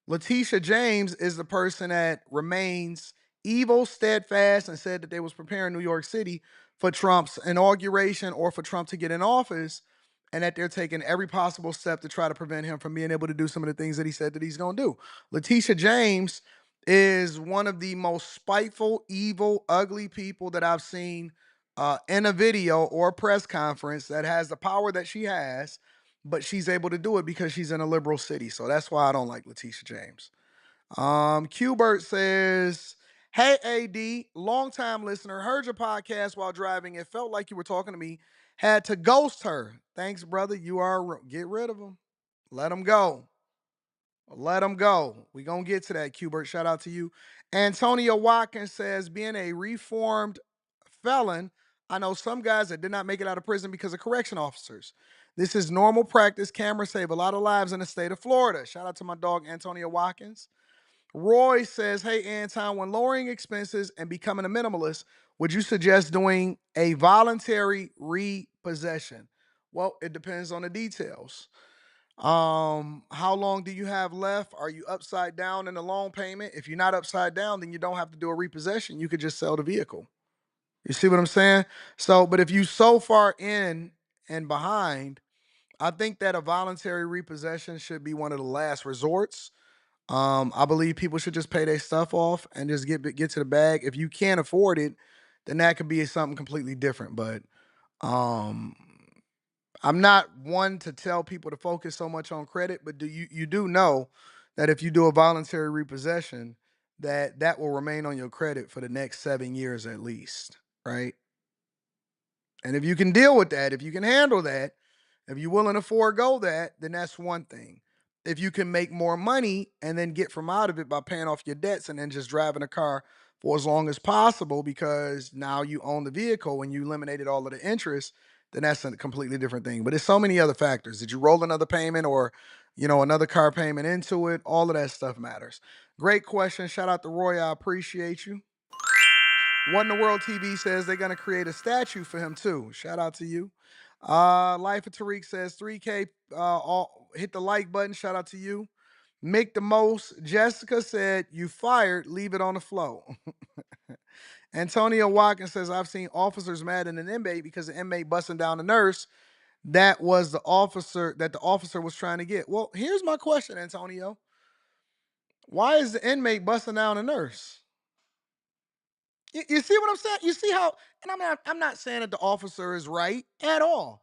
Letitia James is the person that remains evil, steadfast, and said that they was preparing New York City for Trump's inauguration or for Trump to get in office, and that they're taking every possible step to try to prevent him from being able to do some of the things that he said that he's going to do. Letitia James is one of the most spiteful, evil, ugly people that I've seen in a video or a press conference that has the power that she has, but she's able to do it because she's in a liberal city. So that's why I don't like Letitia James. Qbert says, "Hey AD, longtime listener, heard your podcast while driving. It felt like you were talking to me. Had to ghost her. Thanks, brother. You are get rid of him. Let him go. Let him go. We gonna get to that, Qbert. Shout out to you." Antonio Watkins says, "Being a reformed felon, I know some guys that did not make it out of prison because of correction officers. This is normal practice. Cameras save a lot of lives in the state of Florida." Shout out to my dog, Antonio Watkins. Roy says, "Hey, Anton, when lowering expenses and becoming a minimalist, would you suggest doing a voluntary repossession?" Well, it depends on the details. How long do you have left? Are you upside down in the loan payment? If you're not upside down, then you don't have to do a repossession. You could just sell the vehicle. You see what I'm saying? So, but if you so far in and behind, I think that a voluntary repossession should be one of the last resorts. I believe people should just pay their stuff off and just get to the bag. If you can't afford it, then that could be something completely different. But um, I'm not one to tell people to focus so much on credit, but you do know that if you do a voluntary repossession, that will remain on your credit for the next 7 years at least, right? And if you can deal with that, if you can handle that, if you're willing to forego that, then that's one thing. If you can make more money and then get from out of it by paying off your debts and then just driving a car for as long as possible because now you own the vehicle and you eliminated all of the interest, then that's a completely different thing. But there's so many other factors. Did you roll another payment or, another car payment into it? All of that stuff matters. Great question. Shout out to Roy. I appreciate you. What in the World TV says they're going to create a statue for him too. Shout out to you. Life of Tariq says 3K, hit the like button. Shout out to you. Make the most. Jessica said, "You fired, leave it on the flow." Antonio Watkins says, "I've seen officers mad at an inmate because the inmate busting down the nurse. That was the officer was trying to get." Well, here's my question, Antonio. Why is the inmate busting down the nurse? You see what I'm saying? You see how, and I'm not saying that the officer is right at all.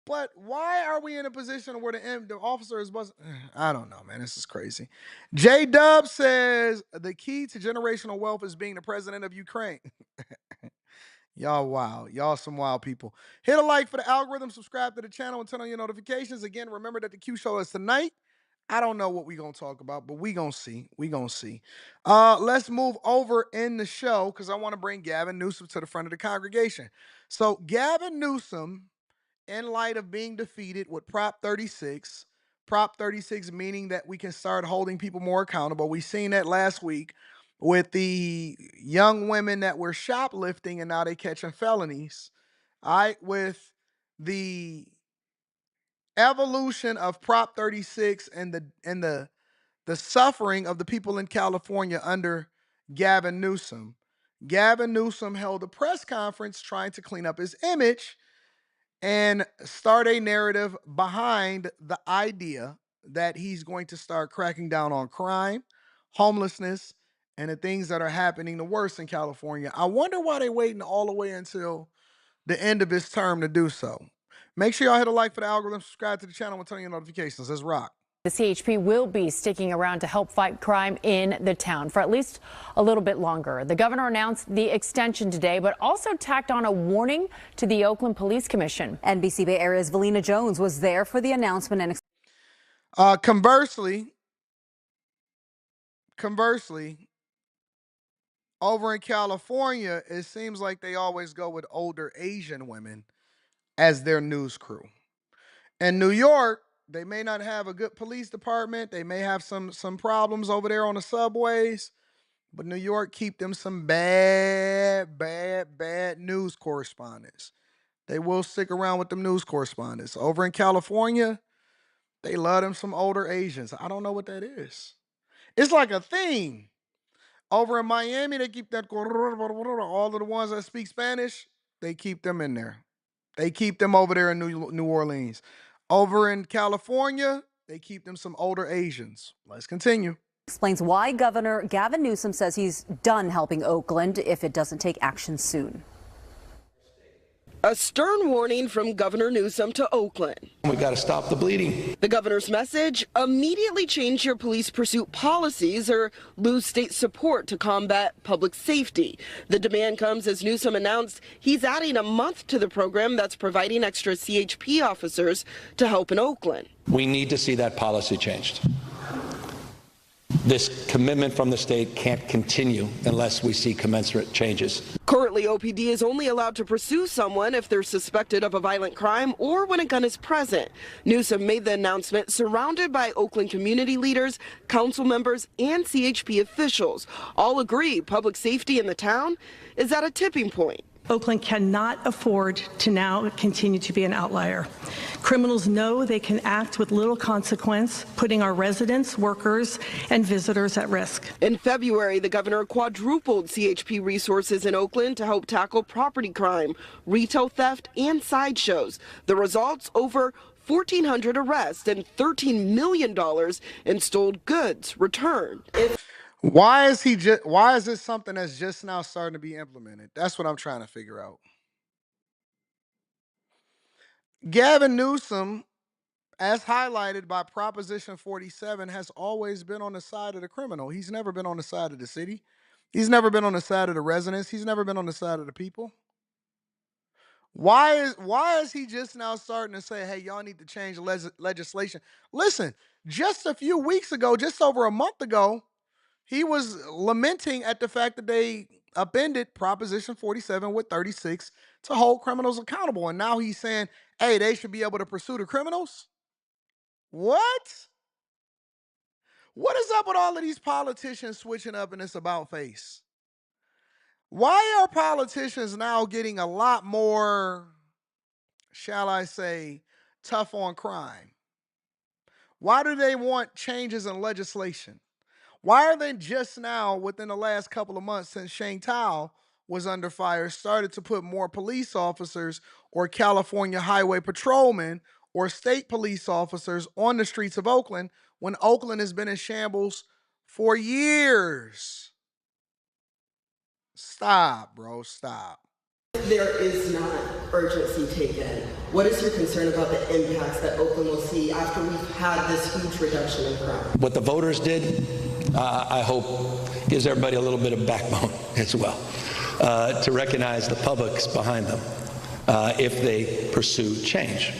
But why are we in a position where the officer is busting? I don't know, man. This is crazy. J Dub says the key to generational wealth is being the president of Ukraine. Y'all wild. Y'all some wild people. Hit a like for the algorithm, subscribe to the channel, and turn on your notifications. Again, remember that the Q show is tonight. I don't know what we're going to talk about, but we're going to see. We're going to see. Let's move over in the show because I want to bring Gavin Newsom to the front of the congregation. So Gavin Newsom, in light of being defeated with Prop 36 meaning that we can start holding people more accountable. We seen that last week with the young women that were shoplifting and now they catching felonies. All right, with the evolution of Prop 36 and the suffering of the people in California under Gavin Newsom. Gavin Newsom held a press conference trying to clean up his image and start a narrative behind the idea that he's going to start cracking down on crime, homelessness, and the things that are happening the worst in California. I wonder why they're waiting all the way until the end of his term to do so. Make sure y'all hit a like for the algorithm, subscribe to the channel, and turn on your notifications. Let's rock. The CHP will be sticking around to help fight crime in the town for at least a little bit longer. The governor announced the extension today, but also tacked on a warning to the Oakland Police Commission. NBC Bay Area's Valina Jones was there for the announcement and conversely, Over in California, it seems like they always go with older Asian women as their news crew. In New York, they may not have a good police department. They may have some problems over there on the subways. But New York keep them some bad news correspondents. They will stick around with them news correspondents. Over in California, they love them some older Asians. I don't know what that is. It's like a theme. Over in Miami, they keep that all of the ones that speak Spanish, they keep them in there. They keep them over there in New Orleans. Over in California, they keep them some older Asians. Let's continue. Explains why Governor Gavin Newsom says he's done helping Oakland if it doesn't take action soon. A stern warning from Governor Newsom to Oakland. We got to stop the bleeding. The governor's message: immediately change your police pursuit policies or lose state support to combat public safety. The demand comes as Newsom announced he's adding a month to the program that's providing extra CHP officers to help in Oakland. We need to see that policy changed. This commitment from the state can't continue unless we see commensurate changes. Currently, OPD is only allowed to pursue someone if they're suspected of a violent crime or when a gun is present. Newsom made the announcement surrounded by Oakland community leaders, council members, and CHP officials. All agree public safety in the town is at a tipping point. Oakland cannot afford to now continue to be an outlier. Criminals know they can act with little consequence, putting our residents, workers, and visitors at risk. In February, the governor quadrupled CHP resources in Oakland to help tackle property crime, retail theft, and sideshows. The results: over 1,400 arrests and $13 million in stolen goods returned. Why is this something that's just now starting to be implemented? That's what I'm trying to figure out. Gavin Newsom, as highlighted by Proposition 47, has always been on the side of the criminal. He's never been on the side of the city. He's never been on the side of the residents. He's never been on the side of the people. Why is he just now starting to say, hey, y'all need to change legislation? Listen, just a few weeks ago, just over a month ago, he was lamenting at the fact that they upended Proposition 47 with 36 to hold criminals accountable. And now he's saying, hey, they should be able to pursue the criminals? What? What is up with all of these politicians switching up in this about face? Why are politicians now getting a lot more, shall I say, tough on crime? Why do they want changes in legislation? Why are they just now, within the last couple of months since Shane Tao was under fire, started to put more police officers or California highway patrolmen or state police officers on the streets of Oakland when Oakland has been in shambles for years? Stop, bro, stop. There is not urgency taken. What is your concern about the impacts that Oakland will see after we've had this huge reduction in crime? What the voters did, I hope, gives everybody a little bit of backbone as well, to recognize the public's behind them if they pursue change.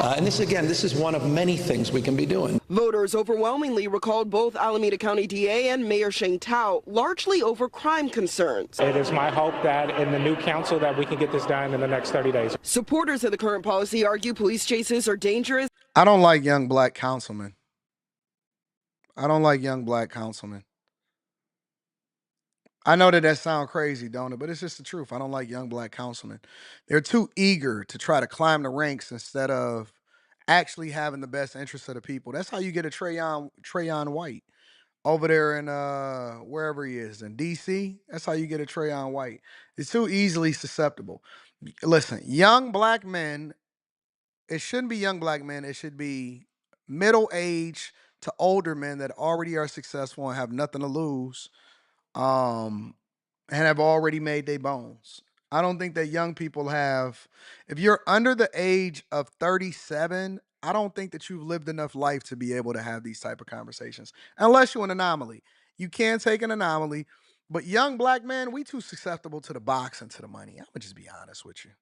And this is one of many things we can be doing. Voters overwhelmingly recalled both Alameda County DA and Mayor Shane Tao, largely over crime concerns. It is my hope that in the new council that we can get this done in the next 30 days. Supporters of the current policy argue police chases are dangerous. I don't like young black councilmen. I don't like young black councilmen. I know that sounds crazy, don't it? But it's just the truth. I don't like young black councilmen. They're too eager to try to climb the ranks instead of actually having the best interests of the people. That's how you get a Trayon White over there in wherever he is, in DC. That's how you get a Trayon White. It's too easily susceptible. Listen, young black men, it shouldn't be young black men. It should be middle-aged to older men that already are successful and have nothing to lose, and have already made their bones. I don't think that young people have, if you're under the age of 37, I don't think that you've lived enough life to be able to have these type of conversations, unless you're an anomaly. You can take an anomaly, but young black men, we too susceptible to the box and to the money. I'm gonna just be honest with you.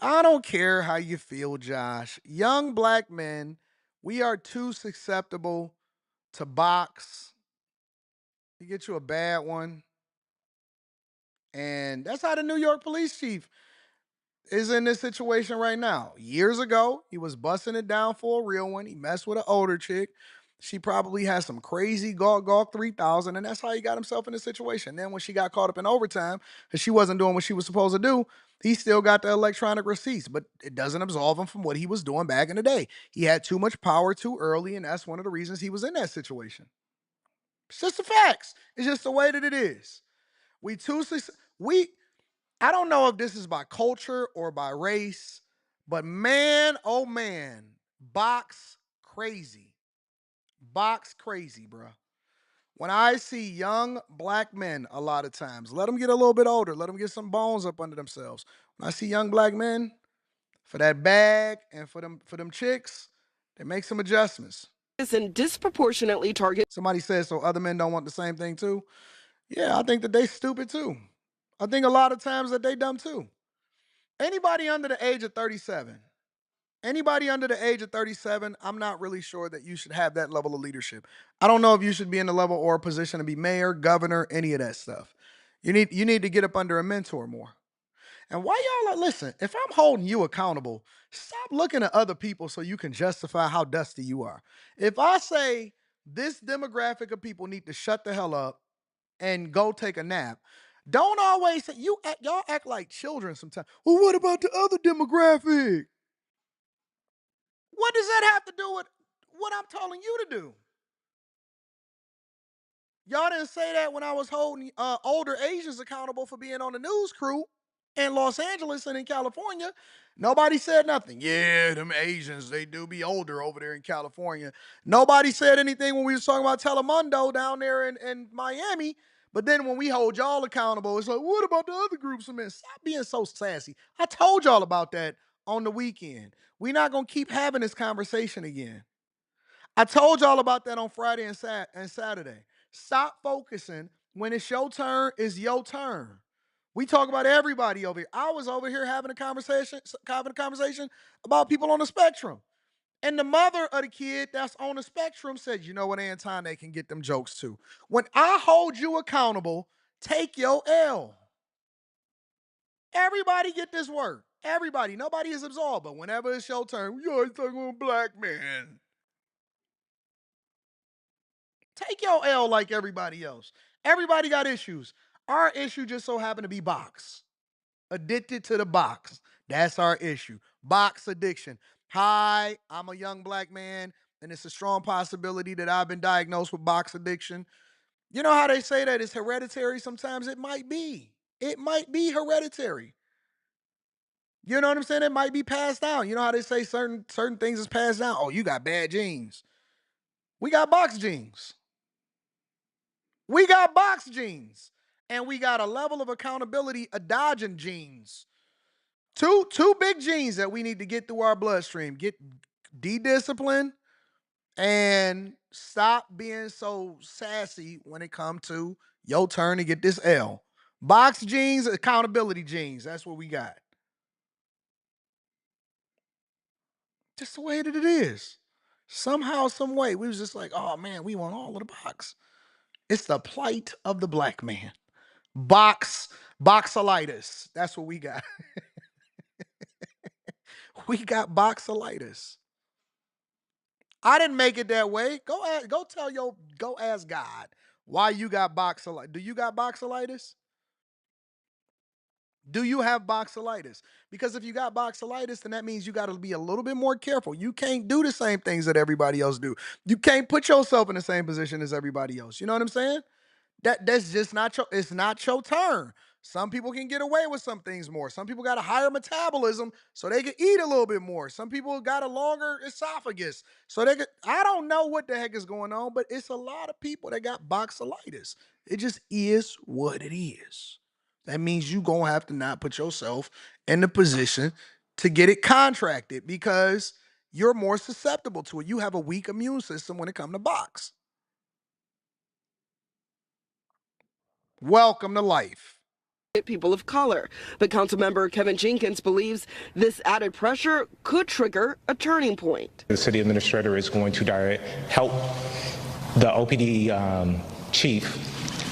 I don't care how you feel, Josh. Young black men, we are too susceptible to box You get you a bad one. And that's how the New York police chief is in this situation right now. Years ago, he was busting it down for a real one. He messed with an older chick. She probably has some crazy Gawk 3000, and that's how he got himself in this situation. Then when she got caught up in overtime, because she wasn't doing what she was supposed to do, he still got the electronic receipts, but it doesn't absolve him from what he was doing back in the day. He had too much power too early, and that's one of the reasons he was in that situation. It's just the facts. It's just the way that it is. I don't know if this is by culture or by race, but man, oh man, box crazy. Box crazy, bro. When I see young black men, a lot of times, let them get a little bit older, let them get some bones up under themselves. When I see young black men, for that bag and for them chicks, they make some adjustments. And disproportionately target. Somebody says, so other men don't want the same thing too? Yeah, I think that they stupid too. I think a lot of times that they dumb too. Anybody under the age of 37, I'm not really sure that you should have that level of leadership. I don't know if you should be in the level or position to be mayor, governor, any of that stuff. You need to get up under a mentor more. And why y'all listen, if I'm holding you accountable, stop looking at other people so you can justify how dusty you are. If I say this demographic of people need to shut the hell up and go take a nap, don't always say, y'all act like children sometimes. Well, what about the other demographic? What does that have to do with what I'm telling you to do? Y'all didn't say that when I was holding older Asians accountable for being on the news crew in Los Angeles and in California. Nobody said nothing. Yeah, them Asians, they do be older over there in California. Nobody said anything when we was talking about Telemundo down there in Miami. But then when we hold y'all accountable, it's like, what about the other groups of men? Stop being so sassy. I told y'all about that on the weekend. We're not going to keep having this conversation again. I told y'all about that on Friday and Saturday. Stop focusing. When it's your turn, it's your turn. We talk about everybody over here. I was over here having a conversation about people on the spectrum. And the mother of the kid that's on the spectrum said, you know what, Anton, they can get them jokes too. When I hold you accountable, take your L. Everybody get this work. Everybody. Nobody is absolved. But whenever it's your turn, we always talking about black men. Take your L like everybody else. Everybody got issues. Our issue just so happened to be box. Addicted to the box. That's our issue. Box addiction. Hi, I'm a young black man, and it's a strong possibility that I've been diagnosed with box addiction. You know how they say that it's hereditary? Sometimes it might be. It might be hereditary. You know what I'm saying? It might be passed down. You know how they say certain things is passed down? Oh, you got bad genes. We got box genes. We got box genes. And we got a level of accountability, adagin genes. Two big genes that we need to get through our bloodstream. Get de-disciplined and stop being so sassy when it comes to your turn to get this L. Box genes, accountability genes. That's what we got. Just the way that it is. Somehow, some way, we was just like, oh man, we want all of the box. It's the plight of the black man. Boxolitis. That's what we got. We got boxolitis. I didn't make it that way. Go ask God why you got boxolitis. Do you got boxolitis? Do you have boxolitis? Because if you got boxolitis, then that means you got to be a little bit more careful. You can't do the same things that everybody else do. You can't put yourself in the same position as everybody else. You know what I'm saying? That's just not it's not your turn. Some people can get away with some things more. Some people got a higher metabolism, so they can eat a little bit more. Some people got a longer esophagus, so they could. I don't know what the heck is going on, but it's a lot of people that got boxolitis. It just is what it is. That means you're going to have to not put yourself in the position to get it contracted because you're more susceptible to it. You have a weak immune system when it comes to box. Welcome to life. People of color. But Councilmember Kevin Jenkins believes this added pressure could trigger a turning point. The city administrator is going to help the OPD chief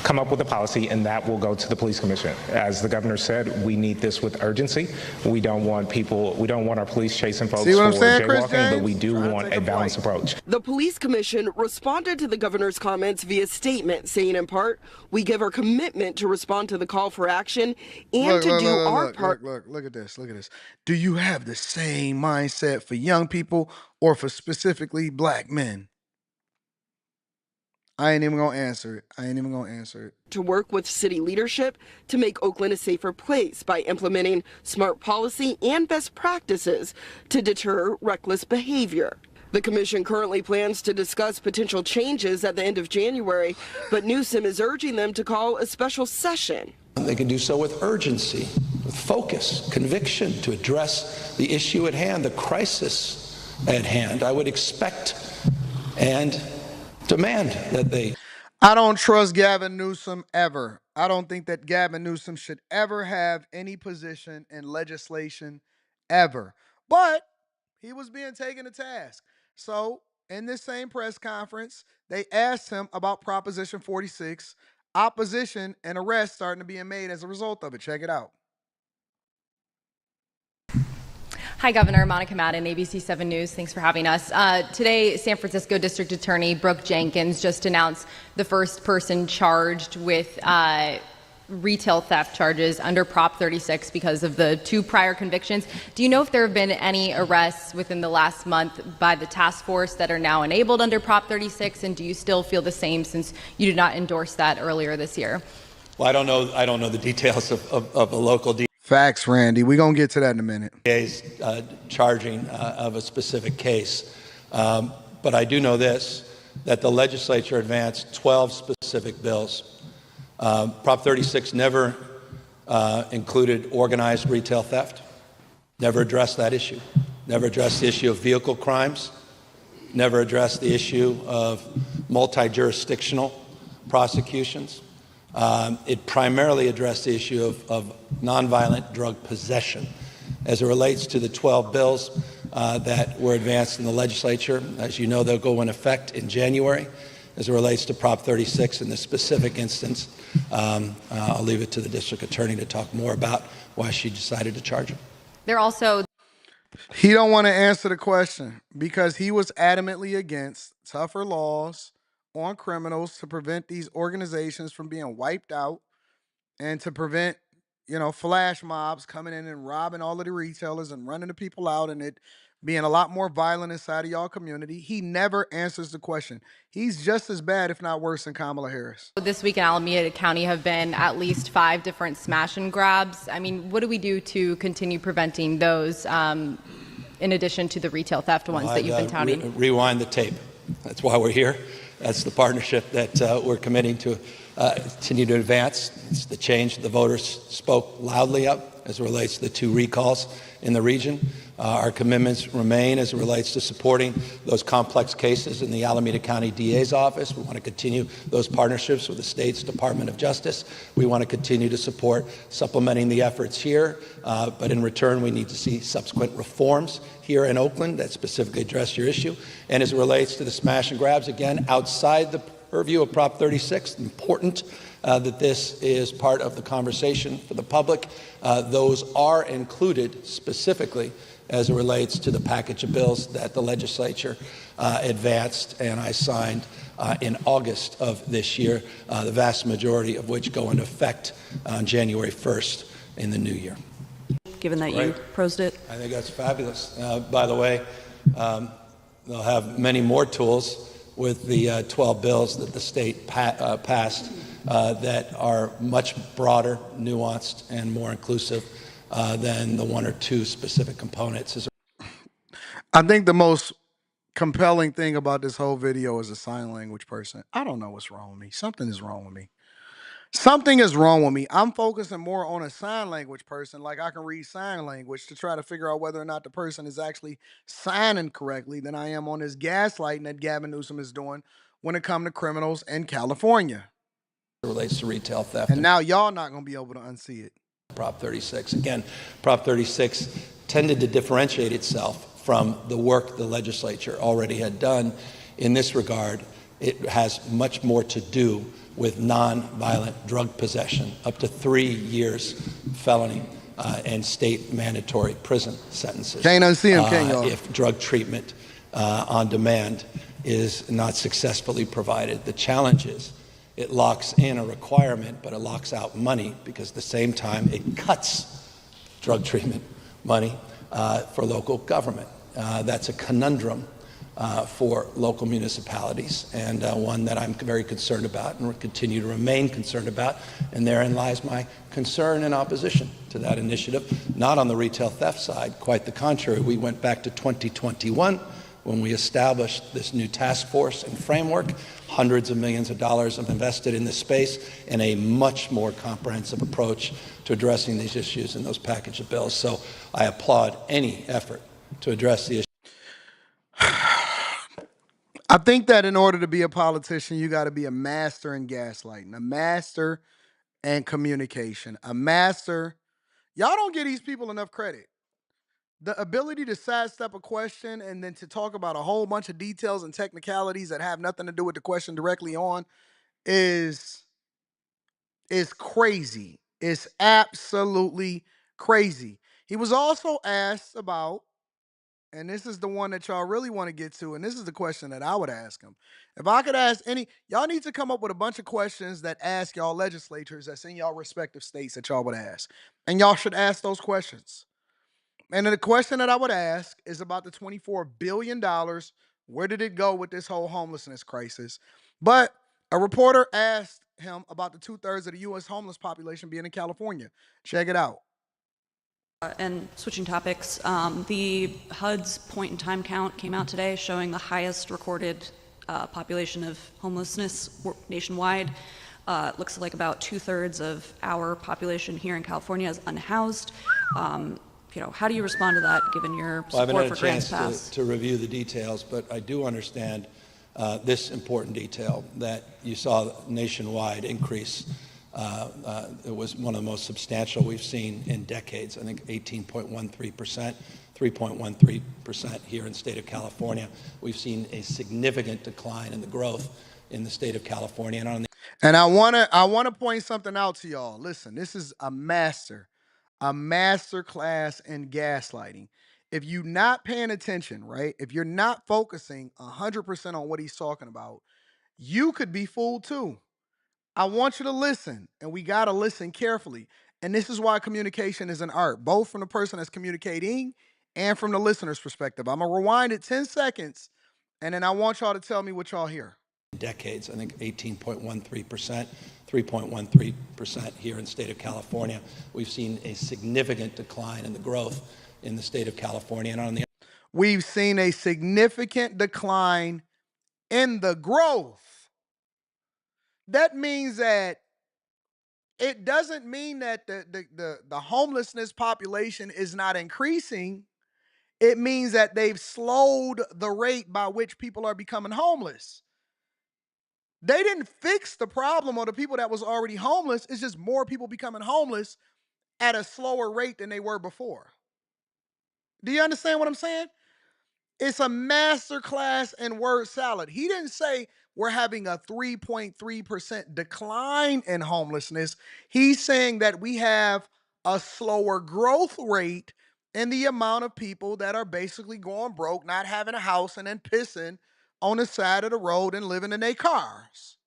come up with a policy, and that will go to the police commission. As the governor said, we need this with urgency. We don't want our police chasing folks for jaywalking, but we do want a balanced approach. The police commission responded to the governor's comments via statement, saying in part, we give our commitment to respond to the call for action and to do our part. Look at this. Do you have the same mindset for young people or for specifically black men? I ain't even gonna answer it. To work with city leadership to make Oakland a safer place by implementing smart policy and best practices to deter reckless behavior. The commission currently plans to discuss potential changes at the end of January, but Newsom is urging them to call a special session. They can do so with urgency, with focus, conviction to address the issue at hand, the crisis at hand. I would expect and demand that they... I don't trust Gavin Newsom ever. I don't think that Gavin Newsom should ever have any position in legislation ever. But he was being taken to task. So in this same press conference, they asked him about Proposition 46, opposition and arrests starting to be made as a result of it. Check it out. Hi, Governor. Monica Madden, ABC 7 News. Thanks for having us. Today, San Francisco District Attorney Brooke Jenkins just announced the first person charged with retail theft charges under Prop 36 because of the 2 prior convictions. Do you know if there have been any arrests within the last month by the task force that are now enabled under Prop 36? And do you still feel the same since you did not endorse that earlier this year? Well, I don't know the details of a local Facts, Randy. We're going to get to that in a minute. Charging of a specific case. But I do know this, that the legislature advanced 12 specific bills. Prop 36 never included organized retail theft, never addressed that issue, never addressed the issue of vehicle crimes, never addressed the issue of multi-jurisdictional prosecutions. It primarily addressed the issue of nonviolent drug possession. As it relates to the 12 bills that were advanced in the legislature, as you know, they'll go in effect in January. As it relates to Prop 36 in this specific instance, I'll leave it to the district attorney to talk more about why she decided to charge him. He don't want to answer the question because he was adamantly against tougher laws on criminals to prevent these organizations from being wiped out and to prevent, flash mobs coming in and robbing all of the retailers and running the people out and it being a lot more violent inside of y'all community. He never answers the question. He's just as bad, if not worse, than Kamala Harris. This week in Alameda County have been at least 5 different smash and grabs. I mean, what do we do to continue preventing those in addition to the retail theft ones that you've been touting? Rewind the tape. That's why we're here. That's the partnership that we're committing to continue to advance. It's the change the voters spoke loudly of as it relates to the 2 recalls in the region. Our commitments remain as it relates to supporting those complex cases in the Alameda County DA's office. We want to continue those partnerships with the state's Department of Justice. We want to continue to support supplementing the efforts here, but in return, we need to see subsequent reforms here in Oakland that specifically address your issue. And as it relates to the smash and grabs, again, outside the purview of Prop 36, important that this is part of the conversation for the public. Those are included specifically as it relates to the package of bills that the legislature advanced and I signed in August of this year, the vast majority of which go into effect on January 1st in the new year. Given that you prosed it? I think that's fabulous. By the way, they'll have many more tools with the 12 bills that the state passed that are much broader, nuanced, and more inclusive than the 1 or 2 specific components. I think the most compelling thing about this whole video is a sign language person. I don't know what's wrong with me. Something is wrong with me. Something is wrong with me. I'm focusing more on a sign language person, like I can read sign language to try to figure out whether or not the person is actually signing correctly than I am on this gaslighting that Gavin Newsom is doing when it comes to criminals in California. It relates to retail theft. And now y'all not going to be able to unsee it. Prop 36. Again, Prop 36 tended to differentiate itself from the work the legislature already had done in this regard It has much more to do with non-violent drug possession, up to 3 years felony and state mandatory prison sentences. Can't unsee him, can y'all? If drug treatment on demand is not successfully provided. The challenge is it locks in a requirement, but it locks out money because at the same time it cuts drug treatment money for local government. That's a conundrum for local municipalities, and one that I'm very concerned about and will continue to remain concerned about. And therein lies my concern and opposition to that initiative, not on the retail theft side. Quite the contrary. We went back to 2021 when we established this new task force and framework. Hundreds of millions of dollars have invested in this space and a much more comprehensive approach to addressing these issues in those package of bills. So I applaud any effort to address the issue. I think that in order to be a politician, you got to be a master in gaslighting, a master in communication, a master. Y'all don't give these people enough credit. The ability to sidestep a question and then to talk about a whole bunch of details and technicalities that have nothing to do with the question directly on is crazy. It's absolutely crazy. He was also asked about, and this is the one that y'all really want to get to, and this is the question that I would ask him. If I could ask y'all need to come up with a bunch of questions that ask y'all legislators that's in y'all respective states that y'all would ask. And y'all should ask those questions. And then the question that I would ask is about the $24 billion. Where did it go with this whole homelessness crisis? But a reporter asked him about the 2/3 of the U.S. homeless population being in California. Check it out. And switching topics, the HUD's point-in-time count came out today showing the highest recorded population of homelessness nationwide. Looks like about 2/3 of our population here in California is unhoused. How do you respond to that, given your support for grants passed? I haven't had a chance to review the details, but I do understand this important detail that you saw nationwide increase. It was one of the most substantial we've seen in decades. I think 18.13%, 3.13% here in the state of California. We've seen a significant decline in the growth in the state of California. And I wanna point something out to y'all. Listen, this is a master class in gaslighting. If you're not paying attention, right? If you're not focusing 100% on what he's talking about, you could be fooled too. I want you to listen, and we got to listen carefully. And this is why communication is an art, both from the person that's communicating and from the listener's perspective. I'm going to rewind it 10 seconds, and then I want y'all to tell me what y'all hear. Decades, I think 18.13%, 3.13% here in the state of California. We've seen a significant decline in the growth in the state of California. And we've seen a significant decline in the growth. That means that it doesn't mean that the homelessness population is not increasing. It means that they've slowed the rate by which people are becoming homeless. They didn't fix the problem of the people that was already homeless. It's just more people becoming homeless at a slower rate than they were before. Do you understand what I'm saying? It's a masterclass in word salad. He didn't say we're having a 3.3% decline in homelessness. He's saying that we have a slower growth rate in the amount of people that are basically going broke, not having a house, and then pissing on the side of the road and living in their cars.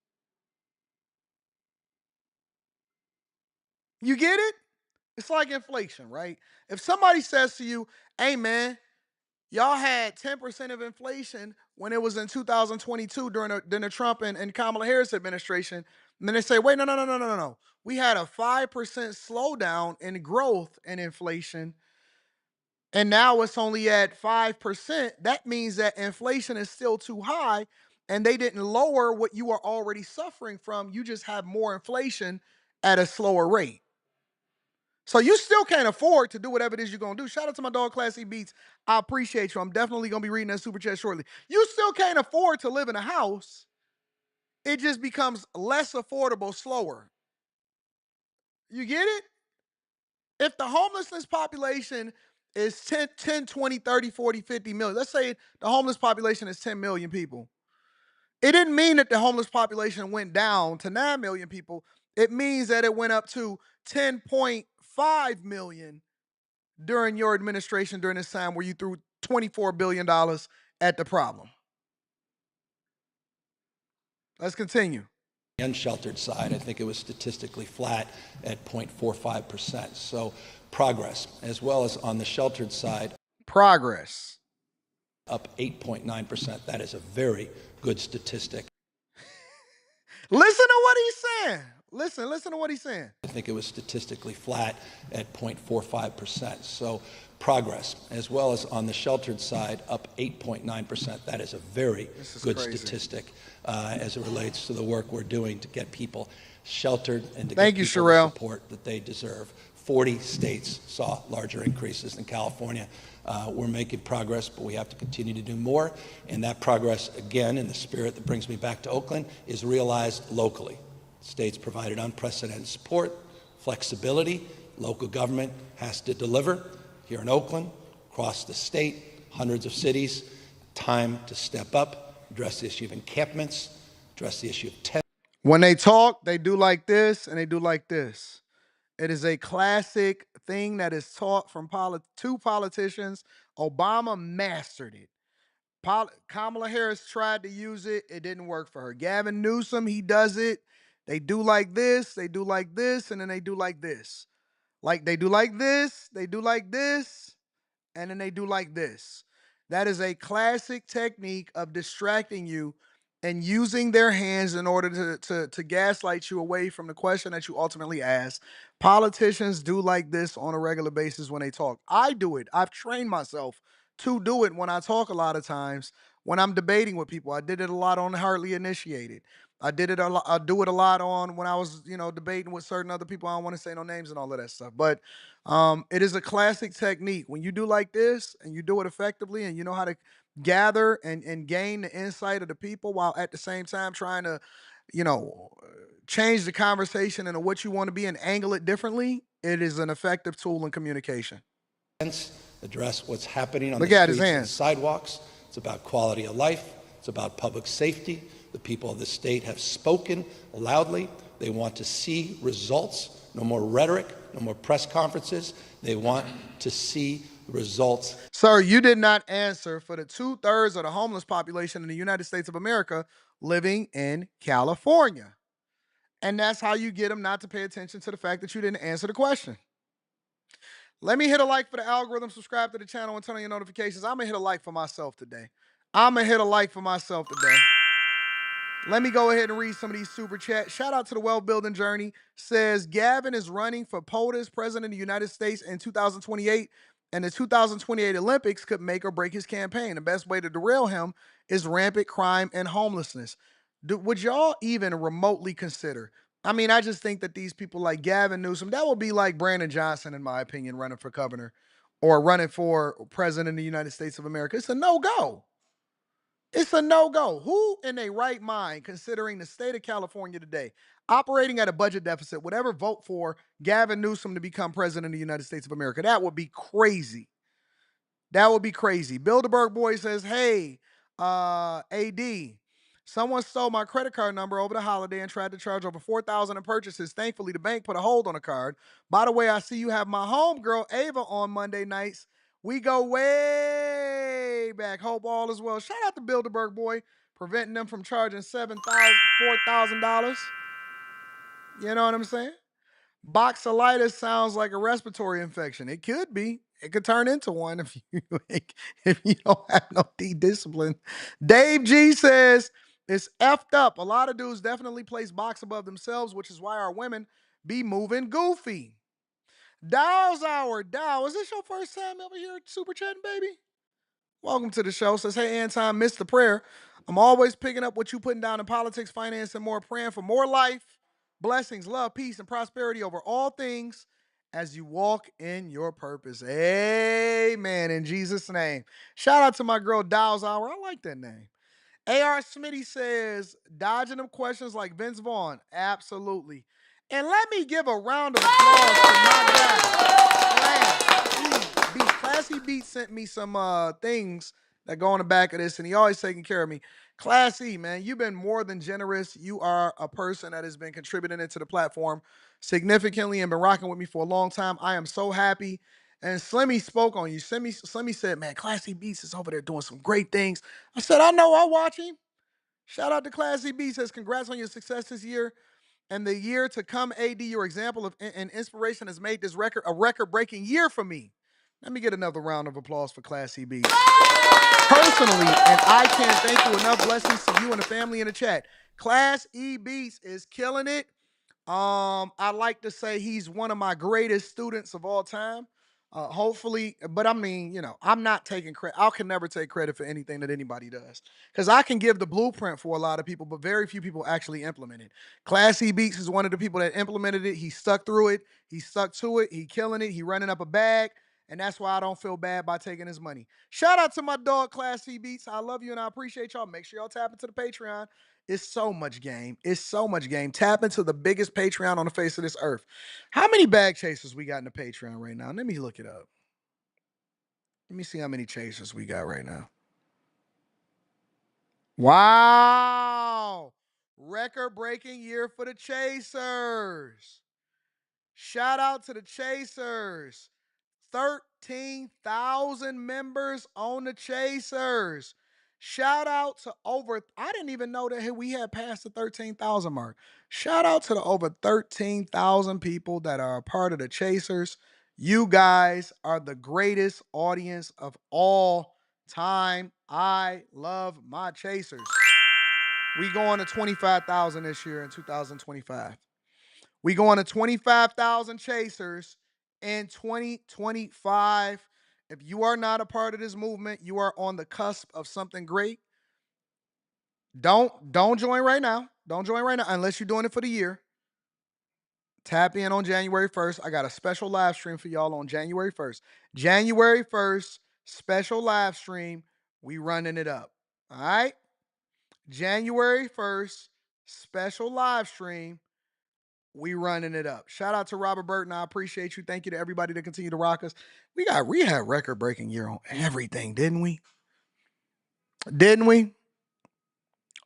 You get it? It's like inflation, right? If somebody says to you, hey man, y'all had 10% of inflation when it was in 2022 during the Trump and Kamala Harris administration. And then they say, wait, no. We had a 5% slowdown in growth and inflation. And now it's only at 5%. That means that inflation is still too high and they didn't lower what you are already suffering from. You just have more inflation at a slower rate. So you still can't afford to do whatever it is you're going to do. Shout out to my dog, Classy Beats. I appreciate you. I'm definitely going to be reading that super chat shortly. You still can't afford to live in a house. It just becomes less affordable slower. You get it? If the homelessness population is 10, 20, 30, 40, 50 million, let's say the homeless population is 10 million people. It didn't mean that the homeless population went down to 9 million people. It means that it went up to 10.5 million during your administration during this time where you threw $24 billion at the problem. Let's continue. The unsheltered side, I think it was statistically flat at 0.45%. So progress, as well as on the sheltered side. Progress. Up 8.9%. That is a very good statistic. Listen to what he's saying. Listen to what he's saying. I think it was statistically flat at 0.45%. So progress, as well as on the sheltered side, up 8.9%. That is a very good statistic as it relates to the work we're doing to get people sheltered and to get people the support that they deserve. 40 states saw larger increases than California. We're making progress, but we have to continue to do more. And that progress, again, in the spirit that brings me back to Oakland, is realized locally. States provided unprecedented support, flexibility. Local government has to deliver. Here in Oakland, across the state, hundreds of cities, time to step up, address the issue of encampments, address the issue of tents. When they talk, they do like this and they do like this. It is a classic thing that is taught from two politicians. Obama mastered it. Kamala Harris tried to use it. It didn't work for her. Gavin Newsom, he does it. They do like this, they do like this, and then they do like this. Like they do like this, they do like this, and then they do like this. That is a classic technique of distracting you and using their hands in order to gaslight you away from the question that you ultimately ask. Politicians do like this on a regular basis when they talk. I do it. I've trained myself to do it when I talk a lot of times when I'm debating with people. I did it a lot on Hardly Initiated. I do it a lot on when I was, debating with certain other people. I don't want to say no names and all of that stuff. But it is a classic technique. When you do like this and you do it effectively and you know how to gather and gain the insight of the people while at the same time trying to, change the conversation into what you want to be and angle it differently, it is an effective tool in communication. Address what's happening on the streets and sidewalks. It's about quality of life. It's about public safety. The people of the state have spoken loudly. They want to see results. No more rhetoric, no more press conferences. They want to see results. Sir, you did not answer for the 2/3 of the homeless population in the United States of America living in California. And that's how you get them not to pay attention to the fact that you didn't answer the question. Let me hit a like for the algorithm, subscribe to the channel, and turn on your notifications. I'm going to hit a like for myself today. Let me go ahead and read some of these super chats. Shout out to the Wealth Building Journey. Says Gavin is running for POTUS, President of the United States in 2028, and the 2028 Olympics could make or break his campaign. The best way to derail him is rampant crime and homelessness. Would y'all even remotely consider? I mean, I just think that these people like Gavin Newsom, that would be like Brandon Johnson, in my opinion, running for governor or running for president of the United States of America. It's a no-go. It's a no-go. Who in their right mind, considering the state of California today, operating at a budget deficit, would ever vote for Gavin Newsom to become president of the United States of America? That would be crazy. That would be crazy. Bilderberg Boy says, hey, AD, someone stole my credit card number over the holiday and tried to charge over $4,000 in purchases. Thankfully, the bank put a hold on the card. By the way, I see you have my homegirl, Ava, on Monday nights. We go way back. Hope all is well. Shout out to Bilderberg Boy, preventing them from charging $4,000. You know what I'm saying? Boxelitis sounds like a respiratory infection. It could be. It could turn into one if you don't have no discipline. Dave G says, it's effed up. A lot of dudes definitely place box above themselves, which is why our women be moving goofy. Dow's Hour. Dow, is this your first time over here super chatting, baby? Welcome to the show. Says, hey, Anton, missed the prayer. I'm always picking up what you putting down in politics, finance, and more, praying for more life, blessings, love, peace, and prosperity over all things as you walk in your purpose. Amen. In Jesus' name. Shout out to my girl Dow's Hour. I like that name. A.R. Smitty says, dodging them questions like Vince Vaughn. Absolutely. And let me give a round of applause to my guy. Classy Beat sent me some things that go on the back of this, and he always taking care of me. Class E, man, you've been more than generous. You are a person that has been contributing into the platform significantly and been rocking with me for a long time. I am so happy. And Slimmy spoke on you. Slimmy said, man, Class E Beats is over there doing some great things. I said, I know, I'll watch him. Shout out to Class E Beats. Says, congrats on your success this year. And the year to come, AD, your example of and inspiration has made this record a record-breaking year for me. Let me get another round of applause for Class E Beats. Personally, and I can't thank you enough. Blessings to you and the family in the chat. Class E Beats is killing it. I like to say he's one of my greatest students of all time. Hopefully, but I mean, I'm not taking credit. I can never take credit for anything that anybody does because I can give the blueprint for a lot of people, but very few people actually implement it. Class E Beats is one of the people that implemented it. He stuck through it. He stuck to it. He killing it. He running up a bag. And that's why I don't feel bad by taking his money. Shout out to my dog, Class C Beats. I love you and I appreciate y'all. Make sure y'all tap into the Patreon. It's so much game. It's so much game. Tap into the biggest Patreon on the face of this earth. How many bag chasers we got in the Patreon right now? Let me look it up. Let me see how many chasers we got right now. Wow. Record-breaking year for the Chasers. Shout out to the Chasers. 13,000 members on the Chasers. Shout out to I didn't even know that we had passed the 13,000 mark. Shout out to the over 13,000 people that are a part of the Chasers. You guys are the greatest audience of all time. I love my Chasers. We going to 25,000 this year in 2025. We going to 25,000 Chasers in 2025. If you are not a part of this movement, you are on the cusp of something great. Don't join right now. Don't join right now unless you're doing it for the year. Tap in on January 1st. I got a special live stream for y'all on January 1st. January 1st, special live stream. We running it up. All right? January 1st, special live stream. We running it up. Shout out to Robert Burton. I appreciate you. Thank you to everybody that continue to rock us. We had record-breaking year on everything, didn't we? Didn't we?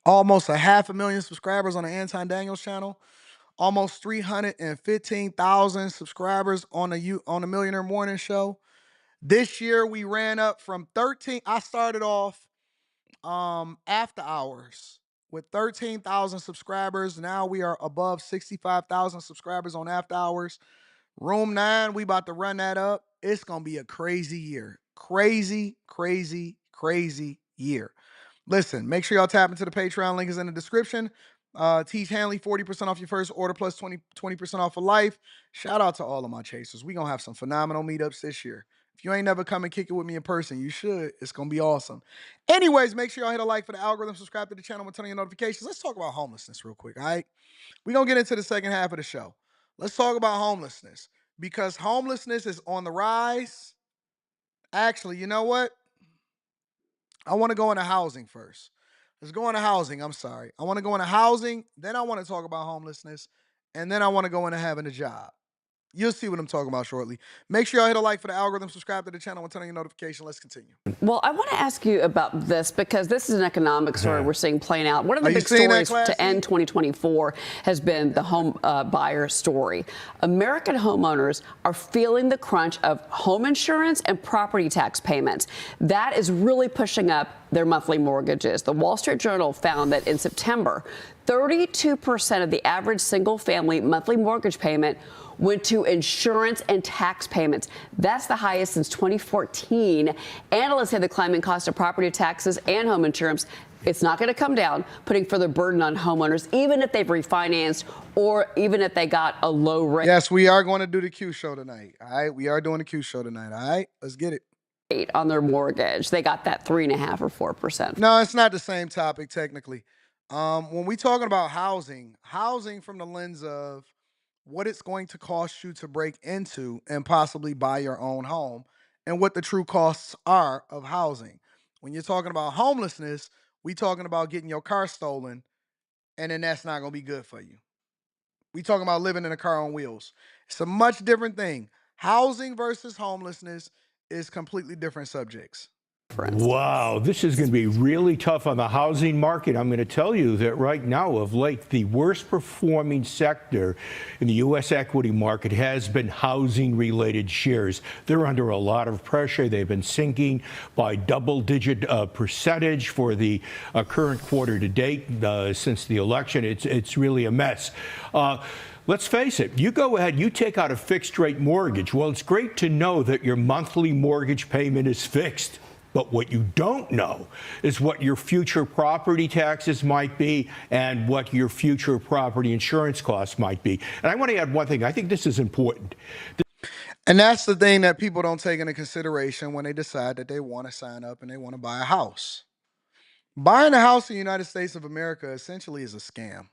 Almost 500,000 subscribers on the Anton Daniels channel. Almost 315,000 subscribers on the Millionaire Morning Show. This year we ran up from 13. I started off after hours with 13,000 subscribers. Now we are above 65,000 subscribers on after hours. Room 9, we about to run that up. It's going to be a crazy year. Crazy, crazy, crazy year. Listen, make sure y'all tap into the Patreon. Link is in the description. Tiege Hanley, 40% off your first order plus 20% off for life. Shout out to all of my chasers. We're going to have some phenomenal meetups this year. If you ain't never come and kick it with me in person, you should. It's going to be awesome. Anyways, make sure y'all hit a like for the algorithm, subscribe to the channel, and turn on your notifications. Let's talk about homelessness real quick, all right? We're going to get into the second half of the show. Let's talk about homelessness because homelessness is on the rise. Actually, you know what? I want to go into housing first. Let's go into housing. I'm sorry. I want to go into housing. Then I want to talk about homelessness. And then I want to go into having a job. You'll see what I'm talking about shortly. Make sure y'all hit a like for the algorithm, subscribe to the channel, and turn on your notification. Let's continue. Well, I want to ask you about this because this is an economic story we're seeing playing out. One of the big stories to end 2024 has been the home buyer story. American homeowners are feeling the crunch of home insurance and property tax payments. That is really pushing up their monthly mortgages. The Wall Street Journal found that in September, 32% of the average single-family monthly mortgage payment went to insurance and tax payments. That's the highest since 2014. Analysts say the climbing cost of property taxes and home insurance, it's not going to come down, putting further burden on homeowners, even if they've refinanced or even if they got a low rate. Yes, we are going to do the Q show tonight. All right, we are doing the Q show tonight. All right, let's get it. On their mortgage, they got that 3.5% or 4%. No, it's not the same topic technically. When we talking about housing from the lens of what it's going to cost you to break into and possibly buy your own home and what the true costs are of housing. When you're talking about homelessness, we talking about getting your car stolen and then that's not going to be good for you. We talking about living in a car on wheels. It's a much different thing. Housing versus homelessness is completely different subjects. Wow, this is going to be really tough on the housing market. I'm going to tell you that right now, of late, the worst performing sector in the U.S. equity market has been housing-related shares. They're under a lot of pressure. They've been sinking by double-digit percentage for the current quarter to date since the election. It's really a mess. Let's face it, you go ahead, you take out a fixed rate mortgage. Well, it's great to know that your monthly mortgage payment is fixed. But what you don't know is what your future property taxes might be and what your future property insurance costs might be. And I want to add one thing. I think this is important. And that's the thing that people don't take into consideration when they decide that they want to sign up and they want to buy a house. Buying a house in the United States of America essentially is a scam.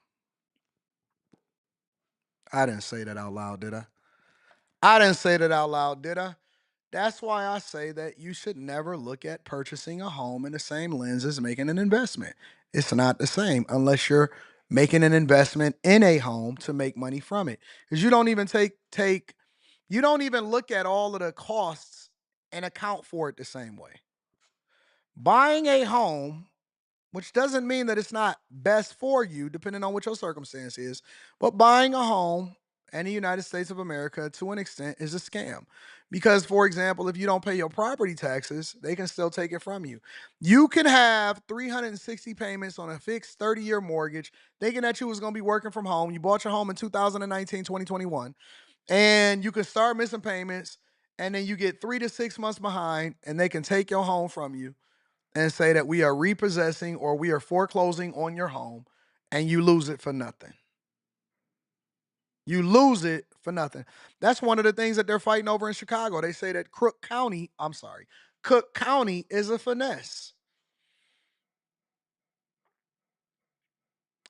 I didn't say that out loud, did I? I didn't say that out loud, did I? That's why I say that you should never look at purchasing a home in the same lens as making an investment. It's not the same unless you're making an investment in a home to make money from it. Because you don't even you don't even look at all of the costs and account for it the same way. Buying a home, which doesn't mean that it's not best for you, depending on what your circumstance is, but buying a home in the United States of America, to an extent, is a scam. Because, for example, if you don't pay your property taxes, they can still take it from you. You can have 360 payments on a fixed 30-year mortgage, thinking that you was going to be working from home. You bought your home in 2019, 2021, and you can start missing payments, and then you get 3 to 6 months behind, and they can take your home from you and say that we are repossessing or we are foreclosing on your home, and you lose it for nothing. You lose it for nothing. That's one of the things that they're fighting over in Chicago. They say that Cook County is a finesse.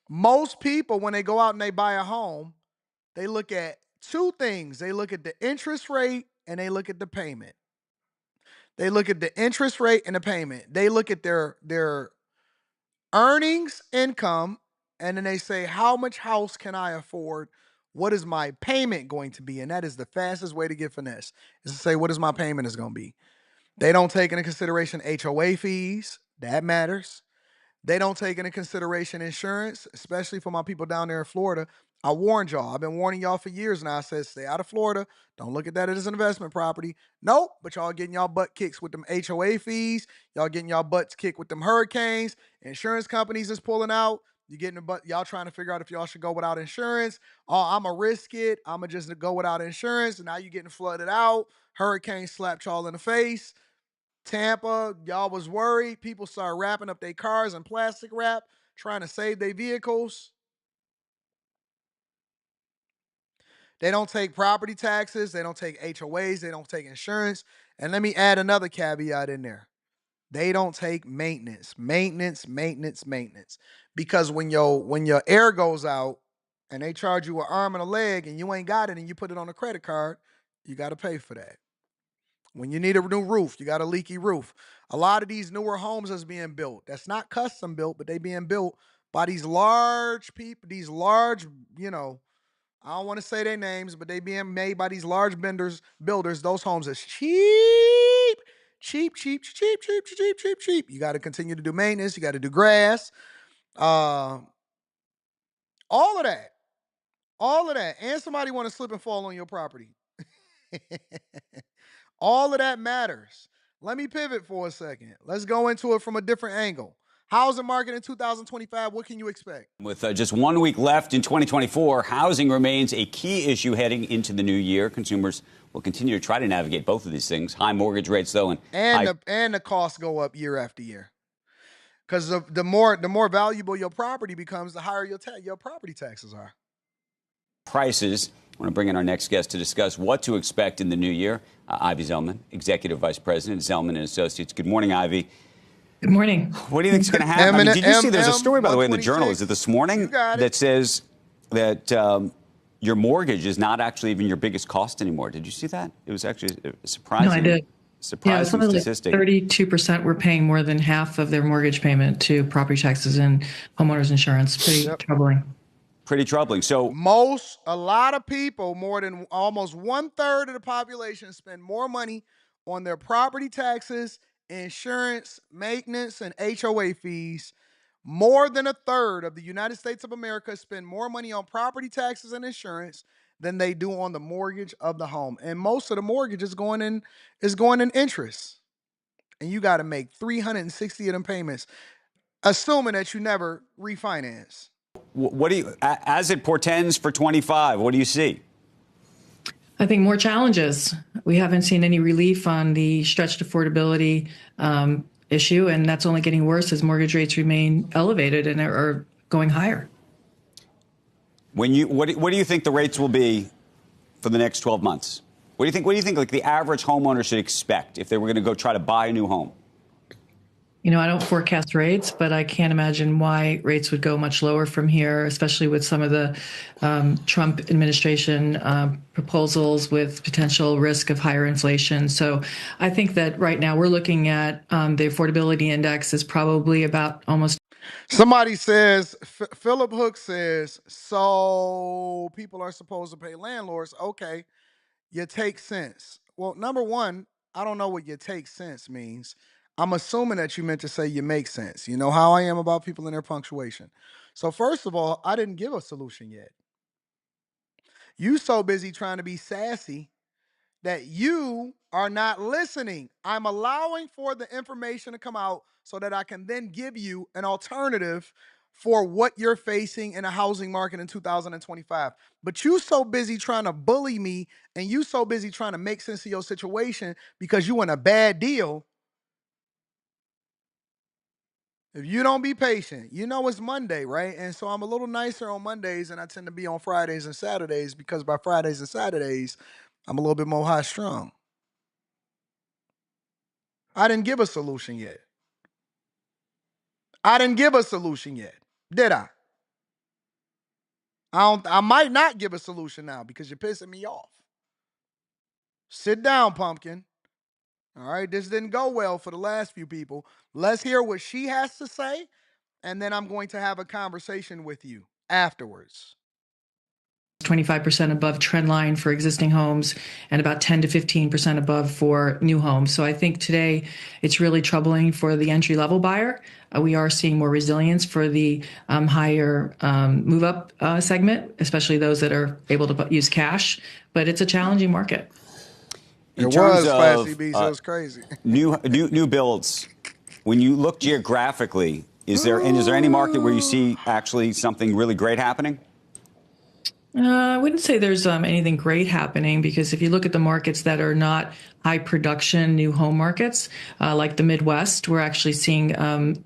Most people, when they go out and they buy a home, they look at two things. They look at the interest rate and they look at the payment. They look at the interest rate and the payment. They look at their earnings, income, and then they say, how much house can I afford? What is my payment going to be? And that is the fastest way to get finesse, is to say, what is my payment is going to be? They don't take into consideration HOA fees. That matters. They don't take into consideration insurance, especially for my people down there in Florida. I warned y'all. I've been warning y'all for years now. I said, stay out of Florida. Don't look at that as an investment property. Nope. But y'all getting y'all butt kicks with them HOA fees. Y'all getting y'all butts kicked with them hurricanes. Insurance companies is pulling out. You getting the butt. Y'all trying to figure out if y'all should go without insurance. Oh, I'm going to risk it. I'm going to just go without insurance. And now you getting flooded out. Hurricane slapped y'all in the face. Tampa, y'all was worried. People started wrapping up their cars in plastic wrap, trying to save their vehicles. They don't take property taxes. They don't take HOAs. They don't take insurance. And let me add another caveat in there. They don't take maintenance. Because when your air goes out and they charge you an arm and a leg and you ain't got it and you put it on a credit card, you got to pay for that. When you need a new roof, you got a leaky roof. A lot of these newer homes that's being built, that's not custom built, but they being built by these large people, these large, I don't want to say their names, but they being made by these large builders. Those homes is cheap. You got to continue to do maintenance. You got to do grass. All of that. And somebody want to slip and fall on your property. All of that matters. Let me pivot for a second. Let's go into it from a different angle. Housing market in 2025, what can you expect? With just 1 week left in 2024, housing remains a key issue heading into the new year. Consumers will continue to try to navigate both of these things. High mortgage rates, though, and the costs go up year after year. Because the more valuable your property becomes, the higher your property taxes are. Prices. I want to bring in our next guest to discuss what to expect in the new year. Ivy Zelman, Executive Vice President, Zelman & Associates. Good morning, Ivy. Good morning. What do you think is going to happen? Did you see there's a story, by the way, in the Journal, is it this morning, that says that your mortgage is not actually even your biggest cost anymore. Did you see that? It was actually a surprising. No, I did. Surprising statistic. Like 32% were paying more than half of their mortgage payment to property taxes and homeowners insurance. Pretty troubling. Pretty troubling. So a lot of people, more than almost 1/3 of the population, spend more money on their property taxes insurance, maintenance, and HOA fees. More than a third of the United States of America spend more money on property taxes and insurance than they do on the mortgage of the home. And most of the mortgage is going in interest. And you got to make 360 of them payments, assuming that you never refinance. What do you, as it portends for 25, what do you see? I think more challenges. We haven't seen any relief on the stretched affordability issue, and that's only getting worse as mortgage rates remain elevated and are going higher. What do you think the rates will be for the next 12 months? What do you think like the average homeowner should expect if they were going to go try to buy a new home? You know, I don't forecast rates, but I can't imagine why rates would go much lower from here, especially with some of the Trump administration proposals with potential risk of higher inflation. So I think that right now we're looking at the affordability index is probably about almost. Somebody says, Philip Hook says, so people are supposed to pay landlords. Okay, you take sense. Well, number one, I don't know what you take sense means. I'm assuming that you meant to say you make sense. You know how I am about people and their punctuation. So first of all, I didn't give a solution yet. You so busy trying to be sassy that you are not listening. I'm allowing for the information to come out so that I can then give you an alternative for what you're facing in a housing market in 2025. But you so busy trying to bully me and you so busy trying to make sense of your situation because you in a bad deal. If you don't be patient, you know it's Monday, right? And so I'm a little nicer on Mondays and I tend to be on Fridays and Saturdays because by Fridays and Saturdays, I'm a little bit more high strung. I didn't give a solution yet. Did I? I might not give a solution now because you're pissing me off. Sit down, pumpkin. All right, this didn't go well for the last few people. Let's hear what she has to say, and then I'm going to have a conversation with you afterwards. 25% above trend line for existing homes and about 10 to 15% above for new homes. So I think today it's really troubling for the entry level buyer. We are seeing more resilience for the higher move up segment, especially those that are able to use cash. But it's a challenging market. In terms Classy of B, so it's crazy. new builds, when you look geographically, is there any market where you see actually something really great happening? I wouldn't say there's anything great happening because if you look at the markets that are not high production new home markets, like the Midwest, we're actually seeing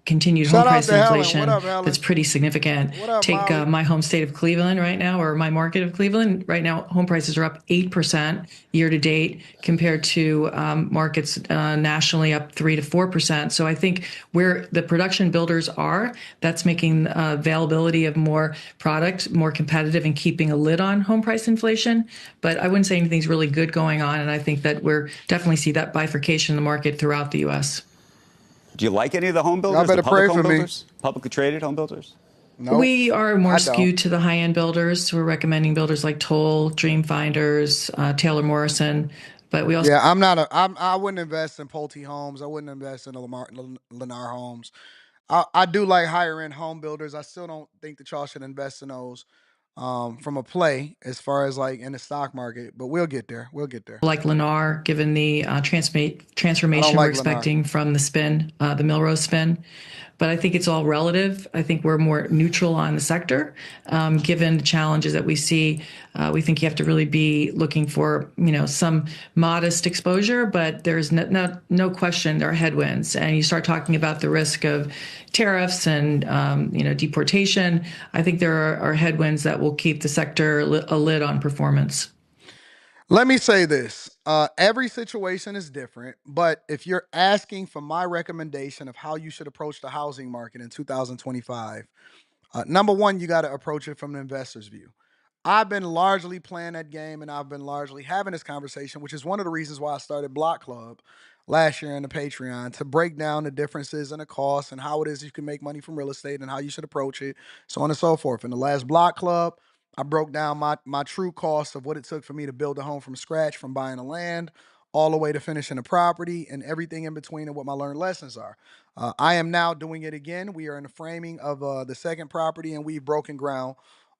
continued home price inflation that's pretty significant. Take my home state of Cleveland right now, or my market of Cleveland. Right now, home prices are up 8% year to date compared to markets nationally up 3 to 4%. So I think where the production builders are, that's making availability of more product more competitive and keeping a lid on home price inflation. But I wouldn't say anything's really good going on. And I think that we're definitely see that bifurcation in the market throughout the U.S. Do you like any of the home builders? Y'all better pray for me. Publicly traded home builders? No, we are more skewed to the high-end builders. We're recommending builders like Tote, Dream Finders, Taylor Morrison. But we also I wouldn't invest in Pulte Homes. I wouldn't invest in Lennar Homes. I do like higher end home builders. I still don't think that y'all should invest in those from a play as far as like in the stock market. But we'll get there. Like Lennar, given the transformation we're expecting from the spin, the Milrose spin. But I think it's all relative. I think we're more neutral on the sector, given the challenges that we see. We think you have to really be looking for, some modest exposure, but there's no question there are headwinds. And you start talking about the risk of tariffs and, deportation. I think there are headwinds that will keep the sector a lid on performance. Let me say this. Every situation is different, but if you're asking for my recommendation of how you should approach the housing market in 2025, number one, you got to approach it from an investor's view. I've been largely playing that game and I've been largely having this conversation, which is one of the reasons why I started Block Club last year in the Patreon, to break down the differences and the costs and how it is you can make money from real estate and how you should approach it, so on and so forth. In the last Block Club, I broke down my true costs of what it took for me to build a home from scratch, from buying a land all the way to finishing a property and everything in between and what my learned lessons are. I am now doing it again. We are in the framing of the second property, and we've broken ground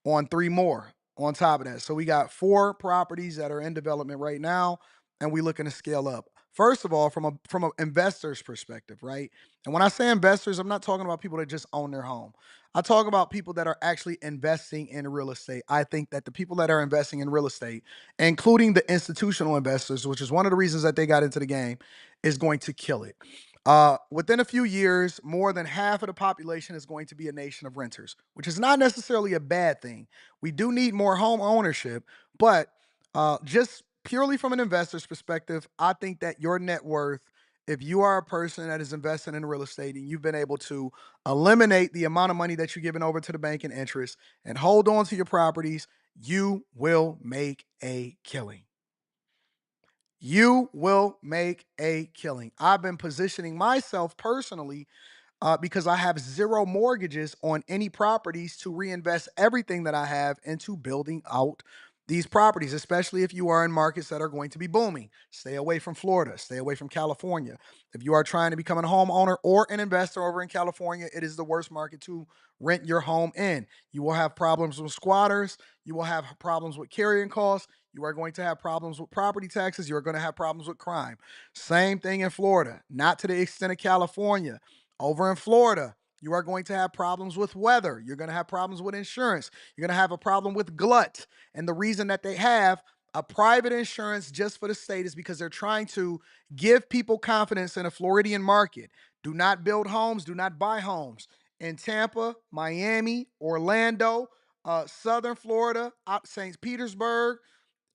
on 3 more on top of that. So we got 4 properties that are in development right now, and we're looking to scale up. First of all, from an investor's perspective, right? And when I say investors, I'm not talking about people that just own their home. I talk about people that are actually investing in real estate. I think that the people that are investing in real estate, including the institutional investors, which is one of the reasons that they got into the game, is going to kill it. Within a few years, more than half of the population is going to be a nation of renters, which is not necessarily a bad thing. We do need more home ownership, but just purely from an investor's perspective, I think that your net worth, if you are a person that is investing in real estate and you've been able to eliminate the amount of money that you're giving over to the bank in interest and hold on to your properties, you will make a killing. You will make a killing. I've been positioning myself personally because I have 0 mortgages on any properties to reinvest everything that I have into building out these properties, especially if you are in markets that are going to be booming. Stay away from Florida, stay away from California. If you are trying to become a homeowner or an investor over in California, it is the worst market to rent your home in. You will have problems with squatters, you will have problems with carrying costs, you are going to have problems with property taxes, you're going to have problems with crime. Same thing in Florida, not to the extent of California. Over in Florida, you are going to have problems with weather. You're going to have problems with insurance. You're going to have a problem with glut. And the reason that they have a private insurance just for the state is because they're trying to give people confidence in a Floridian market. Do not build homes. Do not buy homes. In Tampa, Miami, Orlando, Southern Florida, St. Petersburg,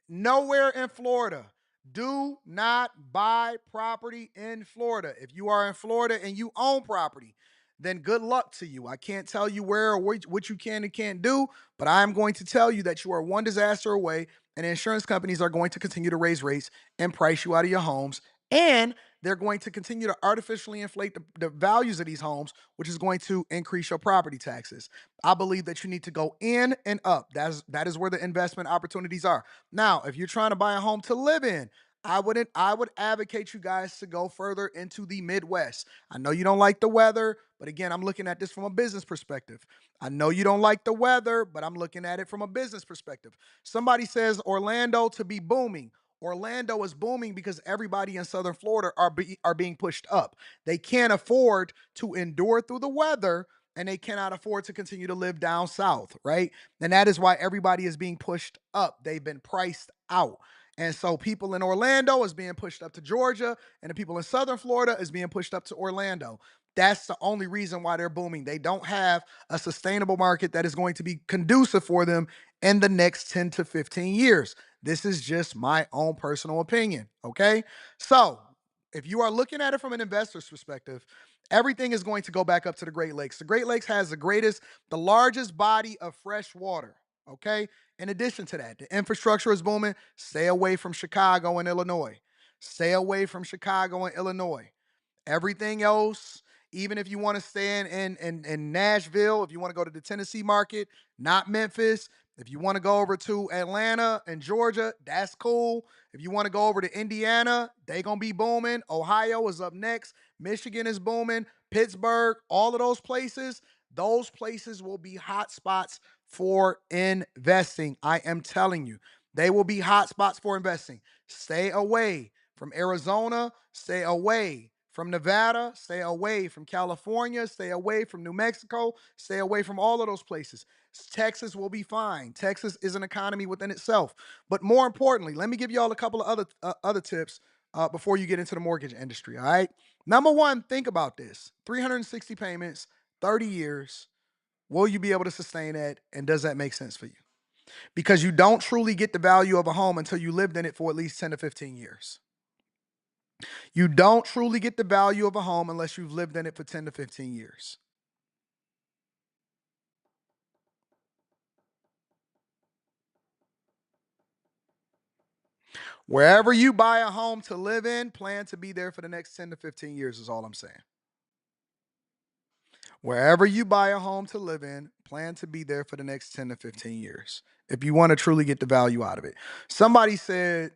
nowhere in Florida. Do not buy property in Florida. If you are in Florida and you own property, then good luck to you. I can't tell you where or what you can and can't do, but I'm going to tell you that you are one disaster away, and insurance companies are going to continue to raise rates and price you out of your homes, and they're going to continue to artificially inflate the values of these homes, which is going to increase your property taxes. I believe that you need to go in and up. That is where the investment opportunities are. Now, if you're trying to buy a home to live in, I would advocate you guys to go further into the Midwest. I know you don't like the weather, but again, I'm looking at this from a business perspective. I know you don't like the weather, but I'm looking at it from a business perspective. Somebody says Orlando to be booming. Orlando is booming because everybody in Southern Florida are being pushed up. They can't afford to endure through the weather, and they cannot afford to continue to live down south, right? And that is why everybody is being pushed up. They've been priced out. And so people in Orlando is being pushed up to Georgia, and the people in Southern Florida is being pushed up to Orlando. That's the only reason why they're booming. They don't have a sustainable market that is going to be conducive for them in the next 10 to 15 years. This is just my own personal opinion, okay? So if you are looking at it from an investor's perspective, everything is going to go back up to the Great Lakes. The Great Lakes has the largest body of fresh water, okay? In addition to that, the infrastructure is booming. Stay away from Chicago and Illinois. Stay away from Chicago and Illinois. Everything else, even if you want to stay in Nashville, if you want to go to the Tennessee market, not Memphis. If you want to go over to Atlanta and Georgia, that's cool. If you want to go over to Indiana, they going to be booming. Ohio is up next. Michigan is booming. Pittsburgh, all of those places will be hot spots for investing. I am telling you, they will be hot spots for investing. Stay away from Arizona. Stay away from Nevada. Stay away from California. Stay away from New Mexico. Stay away from all of those places. Texas will be fine. Texas is an economy within itself. But more importantly, let me give y'all a couple of other tips before you get into the mortgage industry, all right? Number one, think about this. 360 payments, 30 years. Will you be able to sustain that? And does that make sense for you? Because you don't truly get the value of a home until you lived in it for at least 10 to 15 years. You don't truly get the value of a home unless you've lived in it for 10 to 15 years. Wherever you buy a home to live in, plan to be there for the next 10 to 15 years is all I'm saying. Wherever you buy a home to live in, plan to be there for the next 10 to 15 years if you want to truly get the value out of it. Somebody said,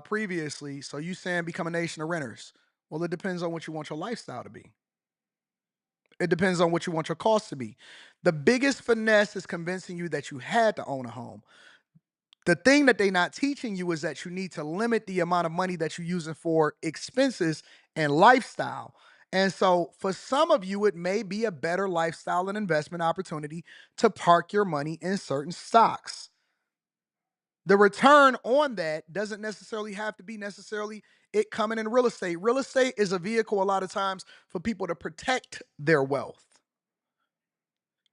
previously. So you saying become a nation of renters. Well, it depends on what you want your lifestyle to be. It depends on what you want your cost to be. The biggest finesse is convincing you that you had to own a home. The thing that they're not teaching you is that you need to limit the amount of money that you're using for expenses and lifestyle. And so for some of you, it may be a better lifestyle and investment opportunity to park your money in certain stocks. The return on that doesn't necessarily have to be necessarily it coming in real estate. Real estate is a vehicle a lot of times for people to protect their wealth.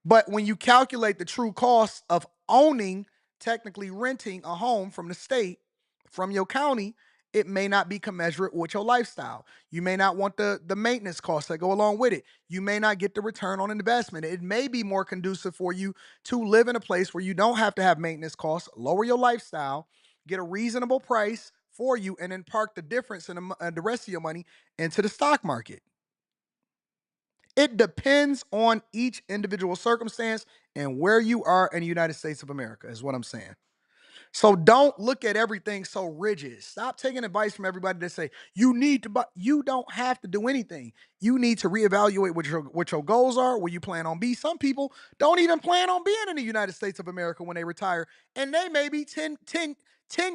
But when you calculate the true cost of owning, technically renting a home from the state, from your county, it may not be commensurate with your lifestyle. You may not want the maintenance costs that go along with it. You may not get the return on investment. It may be more conducive for you to live in a place where you don't have to have maintenance costs, lower your lifestyle, get a reasonable price for you, and then park the difference in the rest of your money into the stock market. It depends on each individual circumstance and where you are in the United States of America, is what I'm saying. So don't look at everything so rigid. Stop taking advice from everybody that say you need to buy. You don't have to do anything. You need to reevaluate what your goals are, where you plan on being. Some people don't even plan on being in the United States of America when they retire, and they may be 10